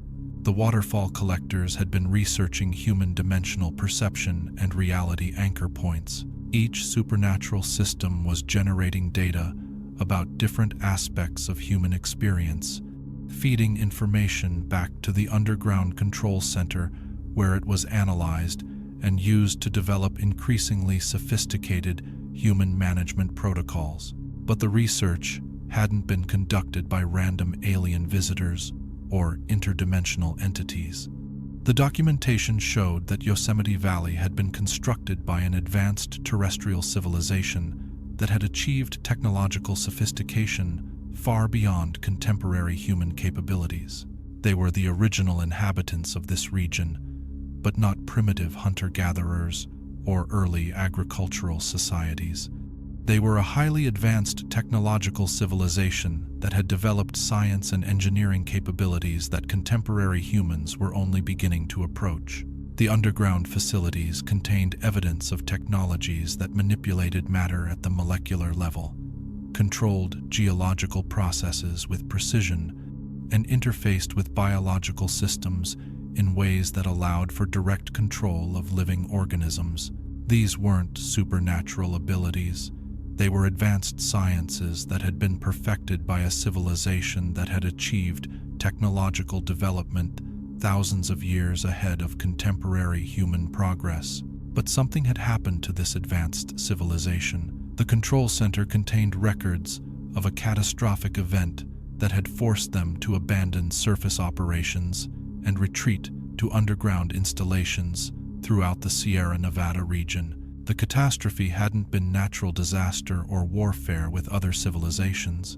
The waterfall collectors had been researching human dimensional perception and reality anchor points. Each supernatural system was generating data about different aspects of human experience, feeding information back to the underground control center where it was analyzed and used to develop increasingly sophisticated human management protocols. But the research hadn't been conducted by random alien visitors or interdimensional entities. The documentation showed that Yosemite Valley had been constructed by an advanced terrestrial civilization that had achieved technological sophistication far beyond contemporary human capabilities. They were the original inhabitants of this region, but not primitive hunter-gatherers or early agricultural societies. They were a highly advanced technological civilization that had developed science and engineering capabilities that contemporary humans were only beginning to approach. The underground facilities contained evidence of technologies that manipulated matter at the molecular level, controlled geological processes with precision, and interfaced with biological systems in ways that allowed for direct control of living organisms. These weren't supernatural abilities. They were advanced sciences that had been perfected by a civilization that had achieved technological development thousands of years ahead of contemporary human progress. But something had happened to this advanced civilization. The control center contained records of a catastrophic event that had forced them to abandon surface operations and retreat to underground installations throughout the Sierra Nevada region. The catastrophe hadn't been natural disaster or warfare with other civilizations.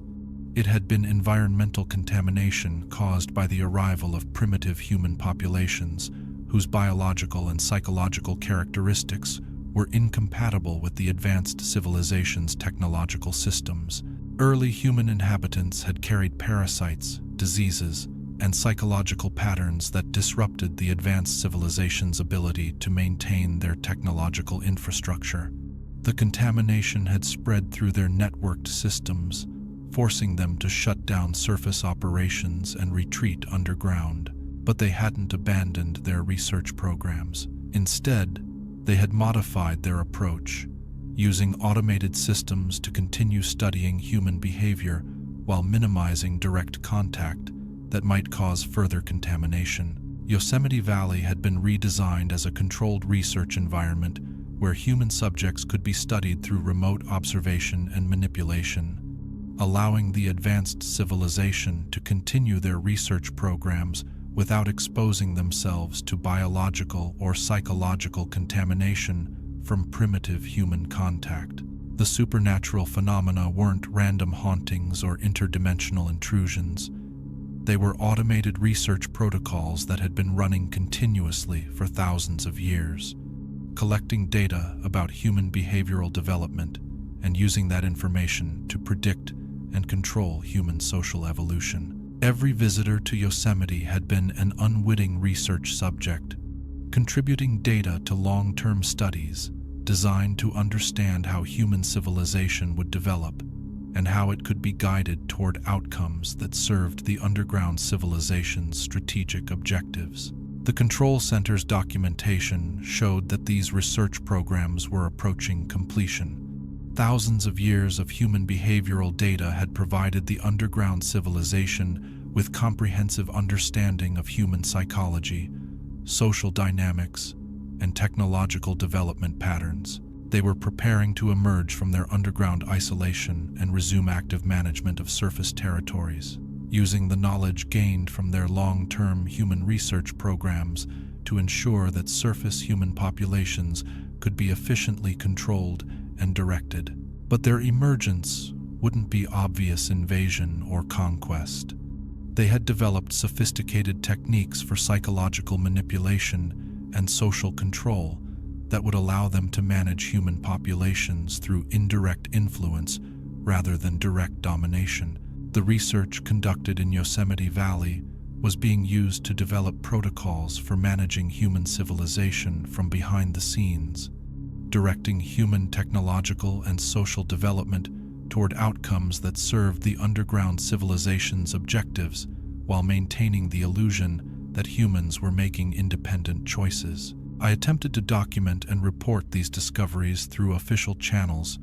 It had been environmental contamination caused by the arrival of primitive human populations whose biological and psychological characteristics were incompatible with the advanced civilization's technological systems. Early human inhabitants had carried parasites, diseases, and psychological patterns that disrupted the advanced civilization's ability to maintain their technological infrastructure. The contamination had spread through their networked systems, forcing them to shut down surface operations and retreat underground. But they hadn't abandoned their research programs. Instead, they had modified their approach, using automated systems to continue studying human behavior while minimizing direct contact that might cause further contamination. Yosemite Valley had been redesigned as a controlled research environment where human subjects could be studied through remote observation and manipulation, allowing the advanced civilization to continue their research programs without exposing themselves to biological or psychological contamination from primitive human contact. The supernatural phenomena weren't random hauntings or interdimensional intrusions. They were automated research protocols that had been running continuously for thousands of years, collecting data about human behavioral development and using that information to predict and control human social evolution. Every visitor to Yosemite had been an unwitting research subject, contributing data to long-term studies designed to understand how human civilization would develop and how it could be guided toward outcomes that served the underground civilization's strategic objectives. The control center's documentation showed that these research programs were approaching completion. Thousands of years of human behavioral data had provided the underground civilization with comprehensive understanding of human psychology, social dynamics, and technological development patterns. They were preparing to emerge from their underground isolation and resume active management of surface territories, using the knowledge gained from their long-term human research programs to ensure that surface human populations could be efficiently controlled and directed. But their emergence wouldn't be obvious invasion or conquest. They had developed sophisticated techniques for psychological manipulation and social control that would allow them to manage human populations through indirect influence rather than direct domination. The research conducted in Yosemite Valley was being used to develop protocols for managing human civilization from behind the scenes, directing human technological and social development toward outcomes that served the underground civilization's objectives while maintaining the illusion that humans were making independent choices. I attempted to document and report these discoveries through official channels,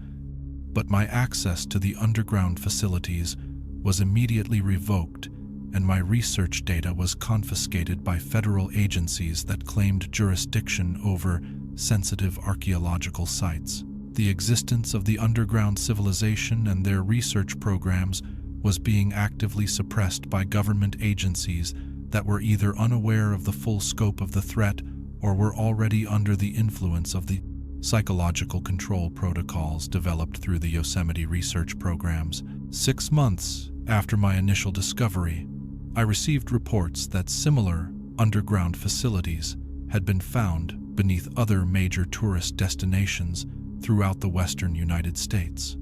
but my access to the underground facilities was immediately revoked, and my research data was confiscated by federal agencies that claimed jurisdiction over sensitive archaeological sites. The existence of the underground civilization and their research programs was being actively suppressed by government agencies that were either unaware of the full scope of the threat or were already under the influence of the psychological control protocols developed through the Yosemite research programs. 6 months after my initial discovery, I received reports that similar underground facilities had been found beneath other major tourist destinations throughout the western United States.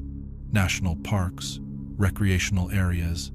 National parks, recreational areas,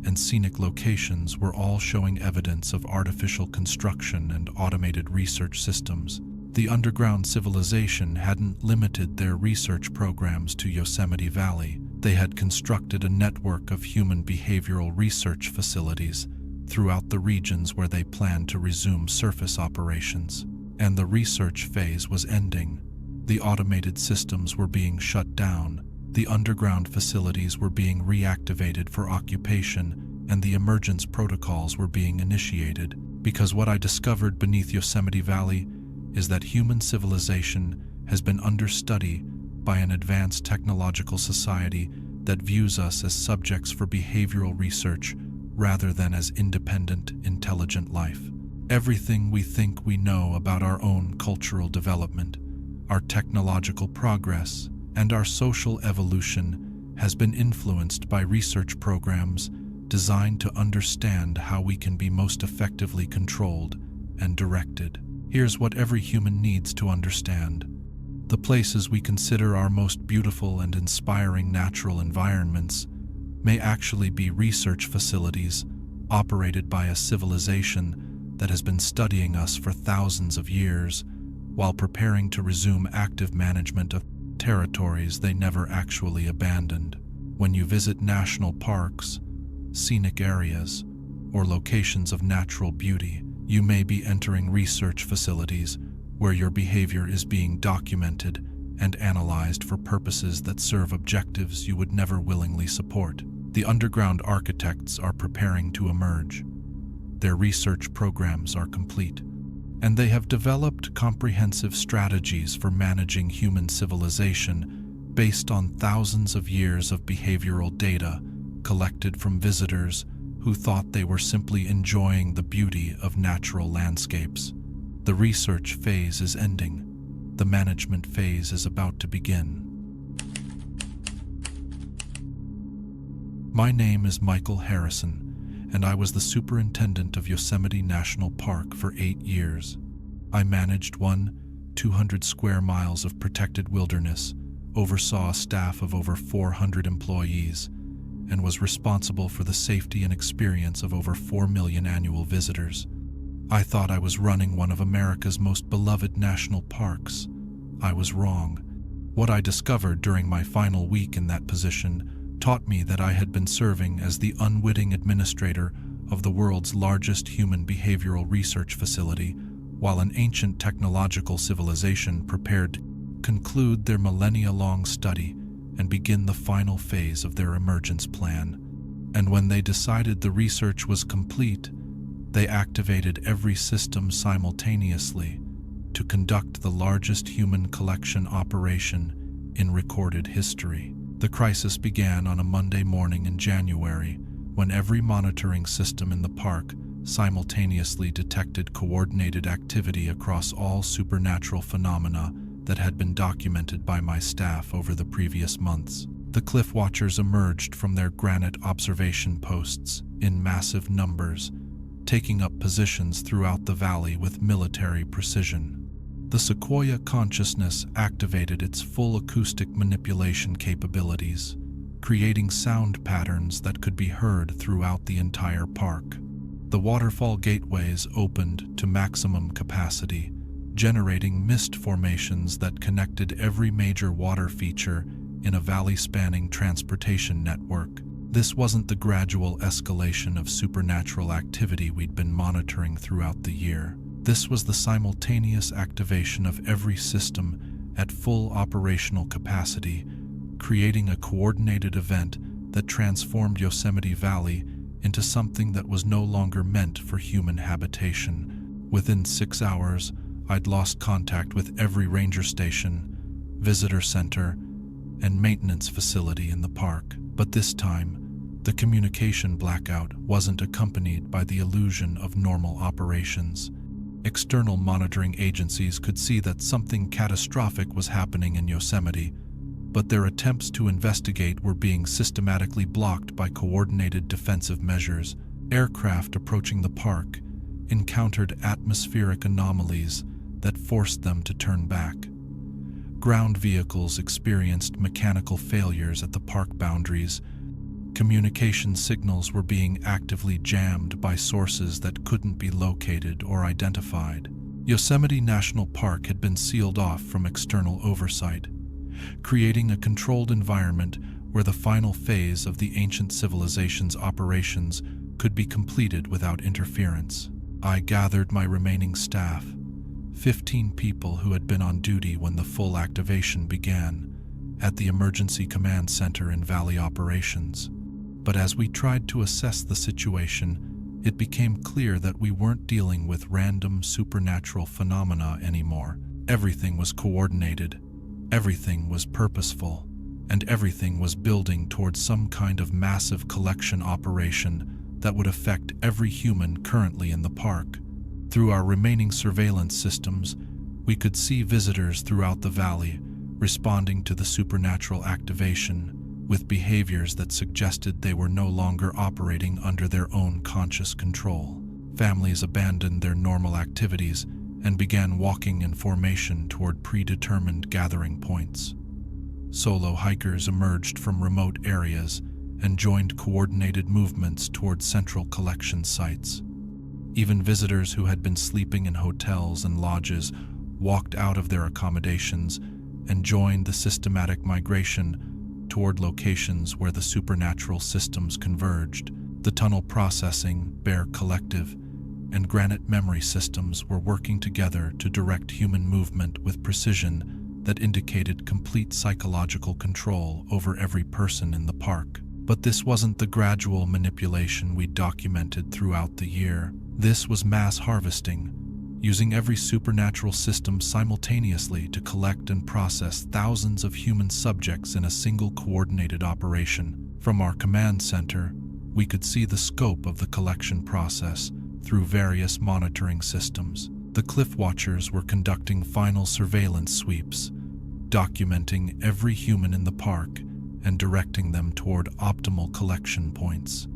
and scenic locations were all showing evidence of artificial construction and automated research systems. The underground civilization hadn't limited their research programs to Yosemite Valley. They had constructed a network of human behavioral research facilities throughout the regions where they planned to resume surface operations. And the research phase was ending. The automated systems were being shut down, the underground facilities were being reactivated for occupation, and the emergence protocols were being initiated. Because what I discovered beneath Yosemite Valley is that human civilization has been under study by an advanced technological society that views us as subjects for behavioral research rather than as independent, intelligent life. Everything we think we know about our own cultural development, our technological progress, and our social evolution has been influenced by research programs designed to understand how we can be most effectively controlled and directed. Here's what every human needs to understand. The places we consider our most beautiful and inspiring natural environments may actually be research facilities operated by a civilization that has been studying us for thousands of years while preparing to resume active management of territories they never actually abandoned. When you visit national parks, scenic areas, or locations of natural beauty, you may be entering research facilities where your behavior is being documented and analyzed for purposes that serve objectives you would never willingly support. The underground architects are preparing to emerge. Their research programs are complete, and they have developed comprehensive strategies for managing human civilization based on thousands of years of behavioral data collected from visitors who thought they were simply enjoying the beauty of natural landscapes. The research phase is ending. The management phase is about to begin. My name is Michael Harrison, and I was the superintendent of Yosemite National Park for 8 years. I managed 200 square miles of protected wilderness, oversaw a staff of over 400 employees, and was responsible for the safety and experience of over 4 million annual visitors. I thought I was running one of America's most beloved national parks. I was wrong. What I discovered during my final week in that position taught me that I had been serving as the unwitting administrator of the world's largest human behavioral research facility, while an ancient technological civilization prepared to conclude their millennia-long study and begin the final phase of their emergence plan. And when they decided the research was complete, they activated every system simultaneously to conduct the largest human collection operation in recorded history. The crisis began on a Monday morning in January, when every monitoring system in the park simultaneously detected coordinated activity across all supernatural phenomena that had been documented by my staff over the previous months. The cliff watchers emerged from their granite observation posts in massive numbers, taking up positions throughout the valley with military precision. The sequoia consciousness activated its full acoustic manipulation capabilities, creating sound patterns that could be heard throughout the entire park. The waterfall gateways opened to maximum capacity, generating mist formations that connected every major water feature in a valley-spanning transportation network. This wasn't the gradual escalation of supernatural activity we'd been monitoring throughout the year. This was the simultaneous activation of every system at full operational capacity, creating a coordinated event that transformed Yosemite Valley into something that was no longer meant for human habitation. Within 6 hours, I'd lost contact with every ranger station, visitor center, and maintenance facility in the park. But this time, the communication blackout wasn't accompanied by the illusion of normal operations. External monitoring agencies could see that something catastrophic was happening in Yosemite, but their attempts to investigate were being systematically blocked by coordinated defensive measures. Aircraft approaching the park encountered atmospheric anomalies that forced them to turn back. Ground vehicles experienced mechanical failures at the park boundaries. Communication signals were being actively jammed by sources that couldn't be located or identified. Yosemite National Park had been sealed off from external oversight, creating a controlled environment where the final phase of the ancient civilization's operations could be completed without interference. I gathered my remaining staff, 15 people who had been on duty when the full activation began, at the Emergency Command Center in Valley Operations. But as we tried to assess the situation, it became clear that we weren't dealing with random supernatural phenomena anymore. Everything was coordinated, everything was purposeful, and everything was building towards some kind of massive collection operation that would affect every human currently in the park. Through our remaining surveillance systems, we could see visitors throughout the valley responding to the supernatural activation with behaviors that suggested they were no longer operating under their own conscious control. Families abandoned their normal activities and began walking in formation toward predetermined gathering points. Solo hikers emerged from remote areas and joined coordinated movements toward central collection sites. Even visitors who had been sleeping in hotels and lodges walked out of their accommodations and joined the systematic migration toward locations where the supernatural systems converged. The tunnel processing, Bear Collective, and Granite memory systems were working together to direct human movement with precision that indicated complete psychological control over every person in the park. But this wasn't the gradual manipulation we documented throughout the year. This was mass harvesting, using every supernatural system simultaneously to collect and process thousands of human subjects in a single coordinated operation. From our command center, we could see the scope of the collection process through various monitoring systems. The cliff watchers were conducting final surveillance sweeps, documenting every human in the park and directing them toward optimal collection points.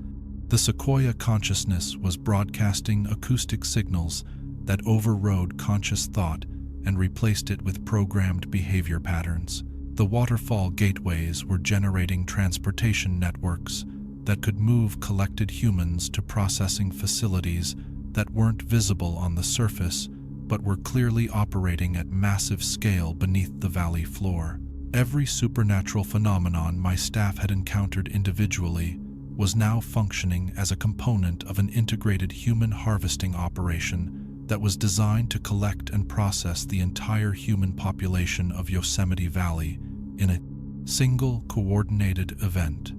The sequoia consciousness was broadcasting acoustic signals that overrode conscious thought and replaced it with programmed behavior patterns. The waterfall gateways were generating transportation networks that could move collected humans to processing facilities that weren't visible on the surface but were clearly operating at massive scale beneath the valley floor. Every supernatural phenomenon my staff had encountered individually was now functioning as a component of an integrated human harvesting operation that was designed to collect and process the entire human population of Yosemite Valley in a single coordinated event.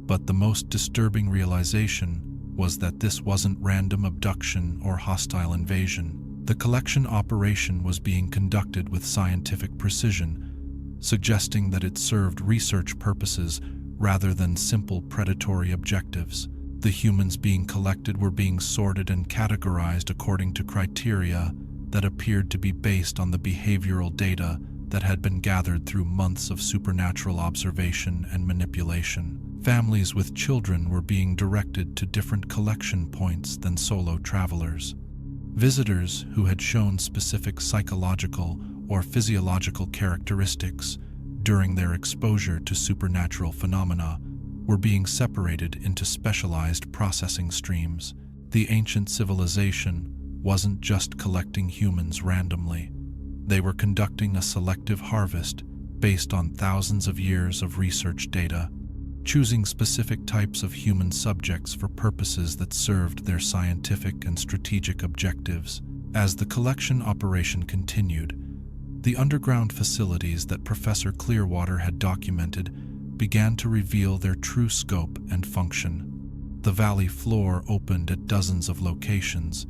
But the most disturbing realization was that this wasn't random abduction or hostile invasion. The collection operation was being conducted with scientific precision, suggesting that it served research purposes rather than simple predatory objectives. The humans being collected were being sorted and categorized according to criteria that appeared to be based on the behavioral data that had been gathered through months of supernatural observation and manipulation. Families with children were being directed to different collection points than solo travelers. Visitors who had shown specific psychological or physiological characteristics during their exposure to supernatural phenomena were being separated into specialized processing streams. The ancient civilization wasn't just collecting humans randomly. They were conducting a selective harvest based on thousands of years of research data, choosing specific types of human subjects for purposes that served their scientific and strategic objectives. As the collection operation continued, the underground facilities that Professor Clearwater had documented began to reveal their true scope and function. The valley floor opened at dozens of locations,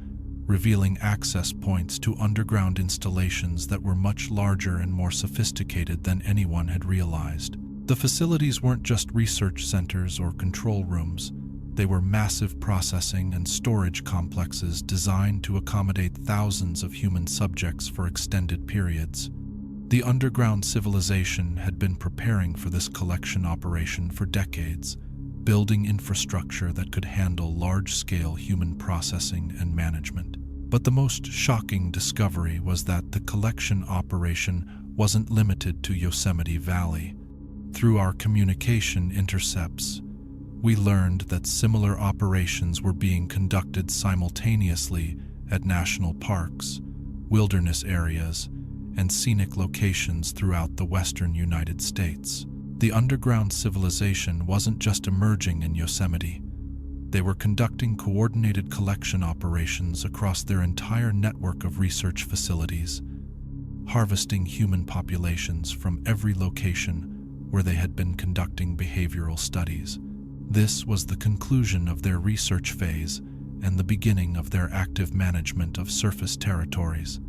revealing access points to underground installations that were much larger and more sophisticated than anyone had realized. The facilities weren't just research centers or control rooms. They were massive processing and storage complexes designed to accommodate thousands of human subjects for extended periods. The underground civilization had been preparing for this collection operation for decades, building infrastructure that could handle large-scale human processing and management. But the most shocking discovery was that the collection operation wasn't limited to Yosemite Valley. Through our communication intercepts, we learned that similar operations were being conducted simultaneously at national parks, wilderness areas, and scenic locations throughout the western United States. The underground civilization wasn't just emerging in Yosemite. They were conducting coordinated collection operations across their entire network of research facilities, harvesting human populations from every location where they had been conducting behavioral studies. This was the conclusion of their research phase and the beginning of their active management of surface territories.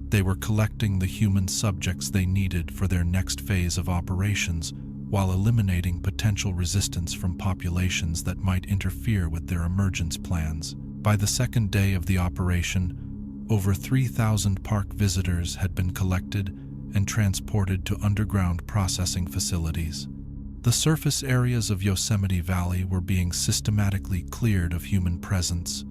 They were collecting the human subjects they needed for their next phase of operations, while eliminating potential resistance from populations that might interfere with their emergence plans. By the second day of the operation, over 3,000 park visitors had been collected and transported to underground processing facilities. The surface areas of Yosemite Valley were being systematically cleared of human presence,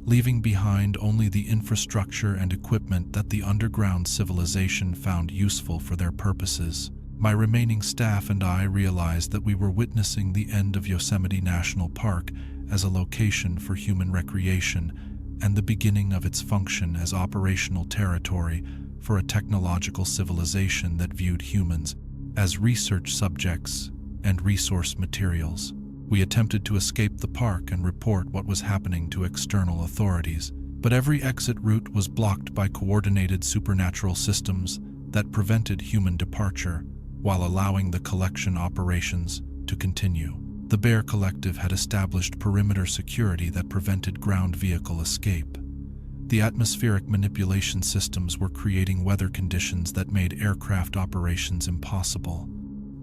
leaving behind only the infrastructure and equipment that the underground civilization found useful for their purposes. My remaining staff and I realized that we were witnessing the end of Yosemite National Park as a location for human recreation and the beginning of its function as operational territory for a technological civilization that viewed humans as research subjects and resource materials. We attempted to escape the park and report what was happening to external authorities, but every exit route was blocked by coordinated supernatural systems that prevented human departure while allowing the collection operations to continue. The Bear Collective had established perimeter security that prevented ground vehicle escape. The atmospheric manipulation systems were creating weather conditions that made aircraft operations impossible.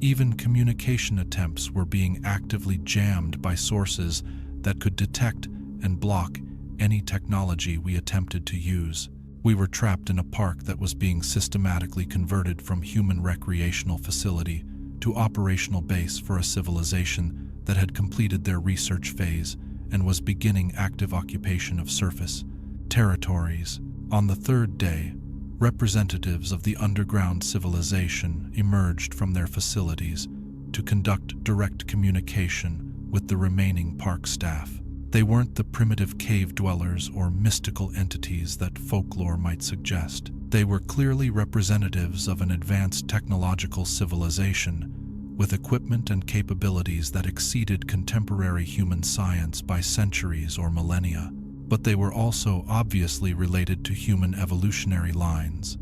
Even communication attempts were being actively jammed by sources that could detect and block any technology we attempted to use. We were trapped in a park that was being systematically converted from human recreational facility to operational base for a civilization that had completed their research phase and was beginning active occupation of surface territories. On the third day, representatives of the underground civilization emerged from their facilities to conduct direct communication with the remaining park staff. They weren't the primitive cave dwellers or mystical entities that folklore might suggest. They were clearly representatives of an advanced technological civilization with equipment and capabilities that exceeded contemporary human science by centuries or millennia. But they were also obviously related to human evolutionary lines,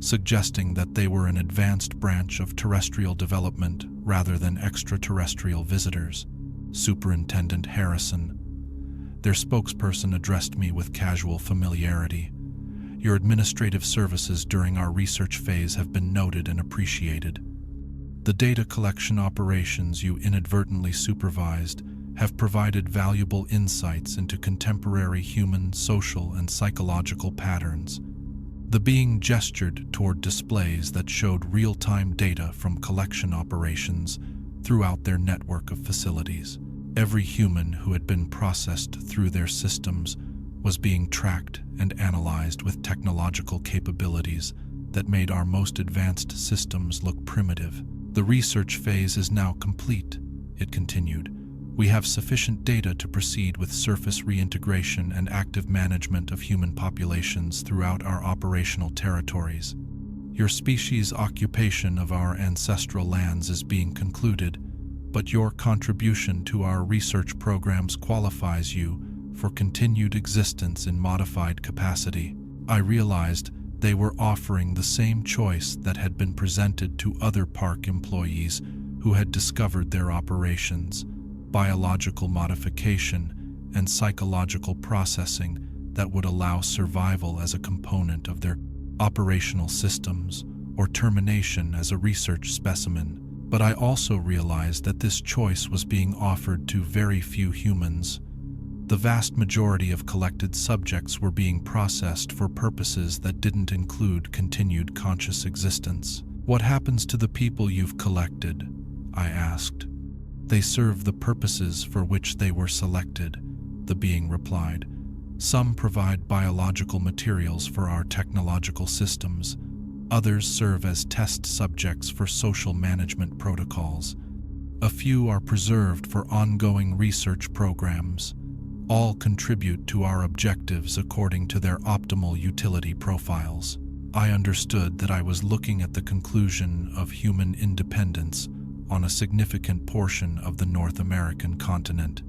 suggesting that they were an advanced branch of terrestrial development rather than extraterrestrial visitors. Superintendent Harrison, their spokesperson, addressed me with casual familiarity. Your administrative services during our research phase have been noted and appreciated. The data collection operations you inadvertently supervised have provided valuable insights into contemporary human, social, and psychological patterns. The being gestured toward displays that showed real-time data from collection operations throughout their network of facilities. Every human who had been processed through their systems was being tracked and analyzed with technological capabilities that made our most advanced systems look primitive. The research phase is now complete, it continued. We have sufficient data to proceed with surface reintegration and active management of human populations throughout our operational territories. Your species' occupation of our ancestral lands is being concluded, but your contribution to our research programs qualifies you for continued existence in modified capacity. I realized they were offering the same choice that had been presented to other park employees who had discovered their operations: biological modification and psychological processing that would allow survival as a component of their operational systems or termination as a research specimen. But I also realized that this choice was being offered to very few humans. The vast majority of collected subjects were being processed for purposes that didn't include continued conscious existence. What happens to the people you've collected? I asked. They serve the purposes for which they were selected, the being replied. Some provide biological materials for our technological systems. Others serve as test subjects for social management protocols. A few are preserved for ongoing research programs. All contribute to our objectives according to their optimal utility profiles. I understood that I was looking at the conclusion of human independence on a significant portion of the North American continent.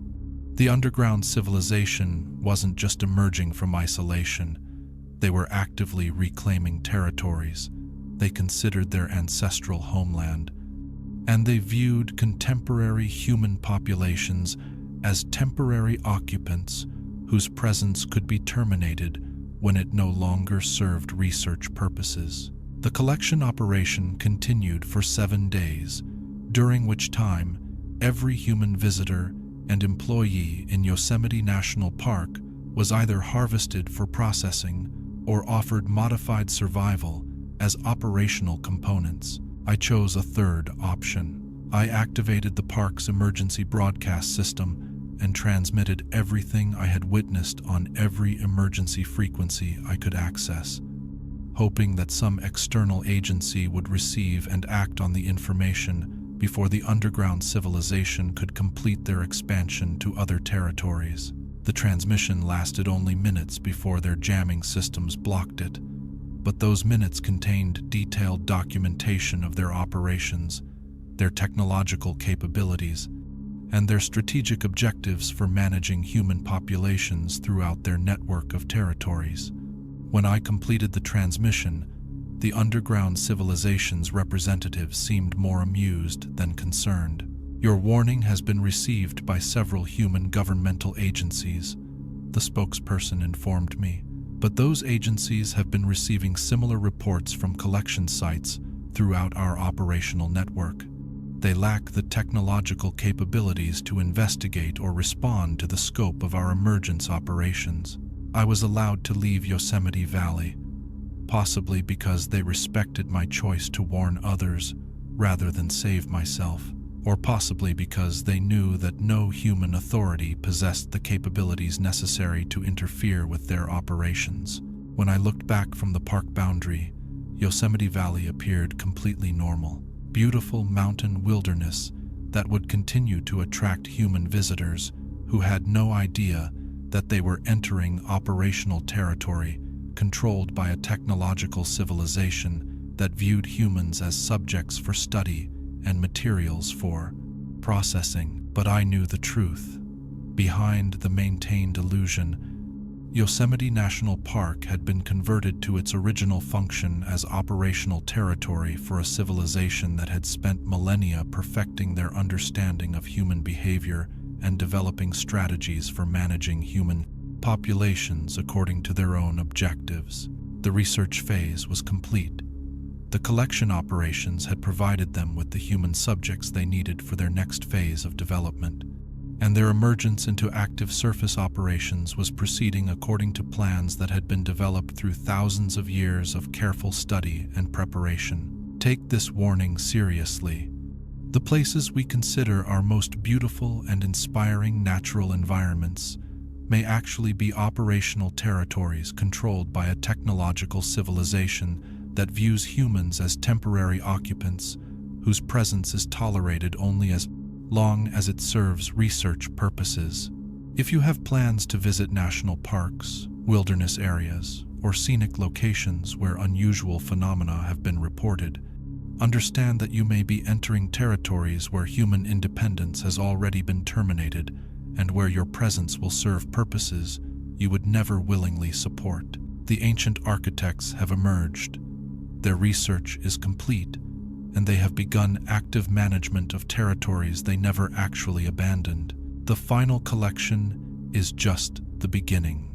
The underground civilization wasn't just emerging from isolation. They were actively reclaiming territories they considered their ancestral homeland, and they viewed contemporary human populations as temporary occupants whose presence could be terminated when it no longer served research purposes. The collection operation continued for 7 days, during which time every human visitor and employee in Yosemite National Park was either harvested for processing or offered modified survival as operational components. I chose a third option. I activated the park's emergency broadcast system and transmitted everything I had witnessed on every emergency frequency I could access, hoping that some external agency would receive and act on the information before the underground civilization could complete their expansion to other territories. The transmission lasted only minutes before their jamming systems blocked it, but those minutes contained detailed documentation of their operations, their technological capabilities, and their strategic objectives for managing human populations throughout their network of territories. When I completed the transmission, the underground civilization's representatives seemed more amused than concerned. "Your warning has been received by several human governmental agencies," the spokesperson informed me. "But those agencies have been receiving similar reports from collection sites throughout our operational network. They lack the technological capabilities to investigate or respond to the scope of our emergence operations." I was allowed to leave Yosemite Valley, possibly because they respected my choice to warn others rather than save myself, or possibly because they knew that no human authority possessed the capabilities necessary to interfere with their operations. When I looked back from the park boundary, Yosemite Valley appeared completely normal. Beautiful mountain wilderness that would continue to attract human visitors who had no idea that they were entering operational territory controlled by a technological civilization that viewed humans as subjects for study and materials for processing. But I knew the truth. Behind the maintained illusion, Yosemite National Park had been converted to its original function as operational territory for a civilization that had spent millennia perfecting their understanding of human behavior and developing strategies for managing human populations according to their own objectives. The research phase was complete. The collection operations had provided them with the human subjects they needed for their next phase of development, and their emergence into active surface operations was proceeding according to plans that had been developed through thousands of years of careful study and preparation. Take this warning seriously. The places we consider our most beautiful and inspiring natural environments may actually be operational territories controlled by a technological civilization that views humans as temporary occupants whose presence is tolerated only as long as it serves research purposes. If you have plans to visit national parks, wilderness areas, or scenic locations where unusual phenomena have been reported, understand that you may be entering territories where human independence has already been terminated and where your presence will serve purposes you would never willingly support. The ancient architects have emerged. Their research is complete, and they have begun active management of territories they never actually abandoned. The final collection is just the beginning.